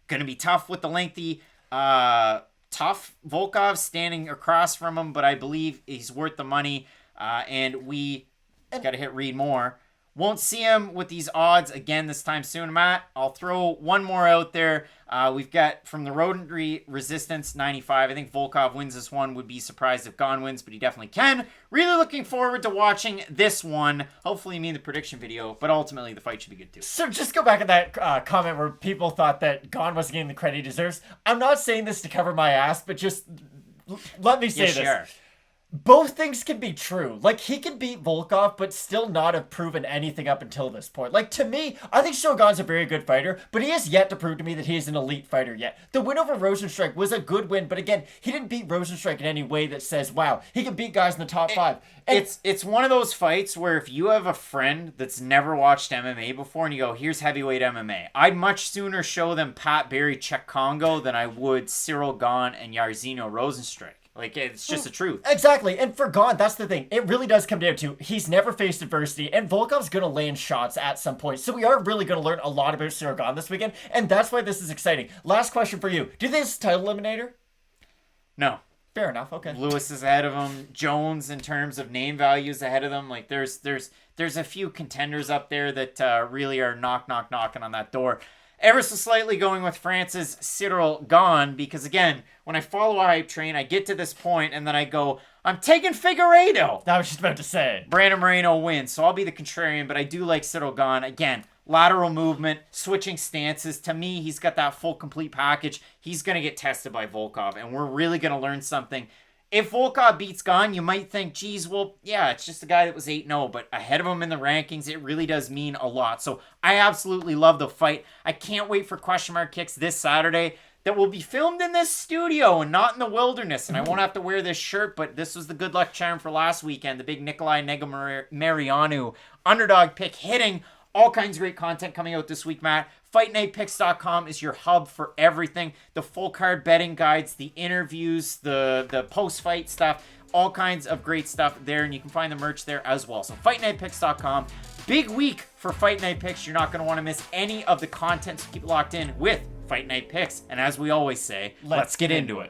Going to be tough with the lengthy, tough Volkov standing across from him, but I believe he's worth the money. And we got to hit read more. Won't see him with these odds again this time soon, Matt. I'll throw one more out there. We've got from the Rodentry Resistance 95. I think Volkov wins this one. Would be surprised if Gane wins, but he definitely can. Really looking forward to watching this one. Hopefully you mean the prediction video, but ultimately the fight should be good too. So just go back to that comment where people thought that Gane wasn't getting the credit he deserves. I'm not saying this to cover my ass, but just let me say this. Sure. Both things can be true. Like, he can beat Volkov, but still not have proven anything up until this point. Like, to me, I think Ciryl Gane's a very good fighter, but he has yet to prove to me that he is an elite fighter yet. The win over Rosenstrike was a good win, but again, he didn't beat Rosenstrike in any way that says, wow, he can beat guys in the top 5. And it's one of those fights where if you have a friend that's never watched MMA before and you go, here's heavyweight MMA, I'd much sooner show them Pat Barry, Czech Congo than I would Ciryl Gane and Jairzinho Rosenstrike. Like, it's just the truth. Exactly. And for Gane, that's the thing. It really does come down to he's never faced adversity, and Volkov's going to land shots at some point. So we are really going to learn a lot about Ciryl Gane this weekend, and that's why this is exciting. Last question for you. Do you think this is title eliminator? No. Fair enough. Okay. Lewis is ahead of him. Jones, in terms of name values, ahead of them. Like, there's a few contenders up there that really are knocking on that door. Ever so slightly going with France's Ciryl Gane because, again, when I follow a hype train, I get to this point and then I go, I'm taking Figueiredo. That was just about to say. Brandon Moreno wins, so I'll be the contrarian, but I do like Ciryl Gane. Again, lateral movement, switching stances. To me, he's got that full, complete package. He's going to get tested by Volkov, and we're really going to learn something. If Volkov beats Gane, you might think, geez, well, yeah, it's just a guy that was 8-0, but ahead of him in the rankings, it really does mean a lot. So I absolutely love the fight. I can't wait for question mark kicks this Saturday that will be filmed in this studio and not in the wilderness. And I won't have to wear this shirt, but this was the good luck charm for last weekend. The big Nikolai Negumereanu underdog pick hitting. All kinds of great content coming out this week, Matt. FightNightPicks.com is your hub for everything. The full card betting guides, the interviews, the post-fight stuff, all kinds of great stuff there, and you can find the merch there as well. So FightNightPicks.com. Big week for Fight Night Picks. You're not going to want to miss any of the content, so keep it locked in with Fight Night Picks. And as we always say, let's get into it.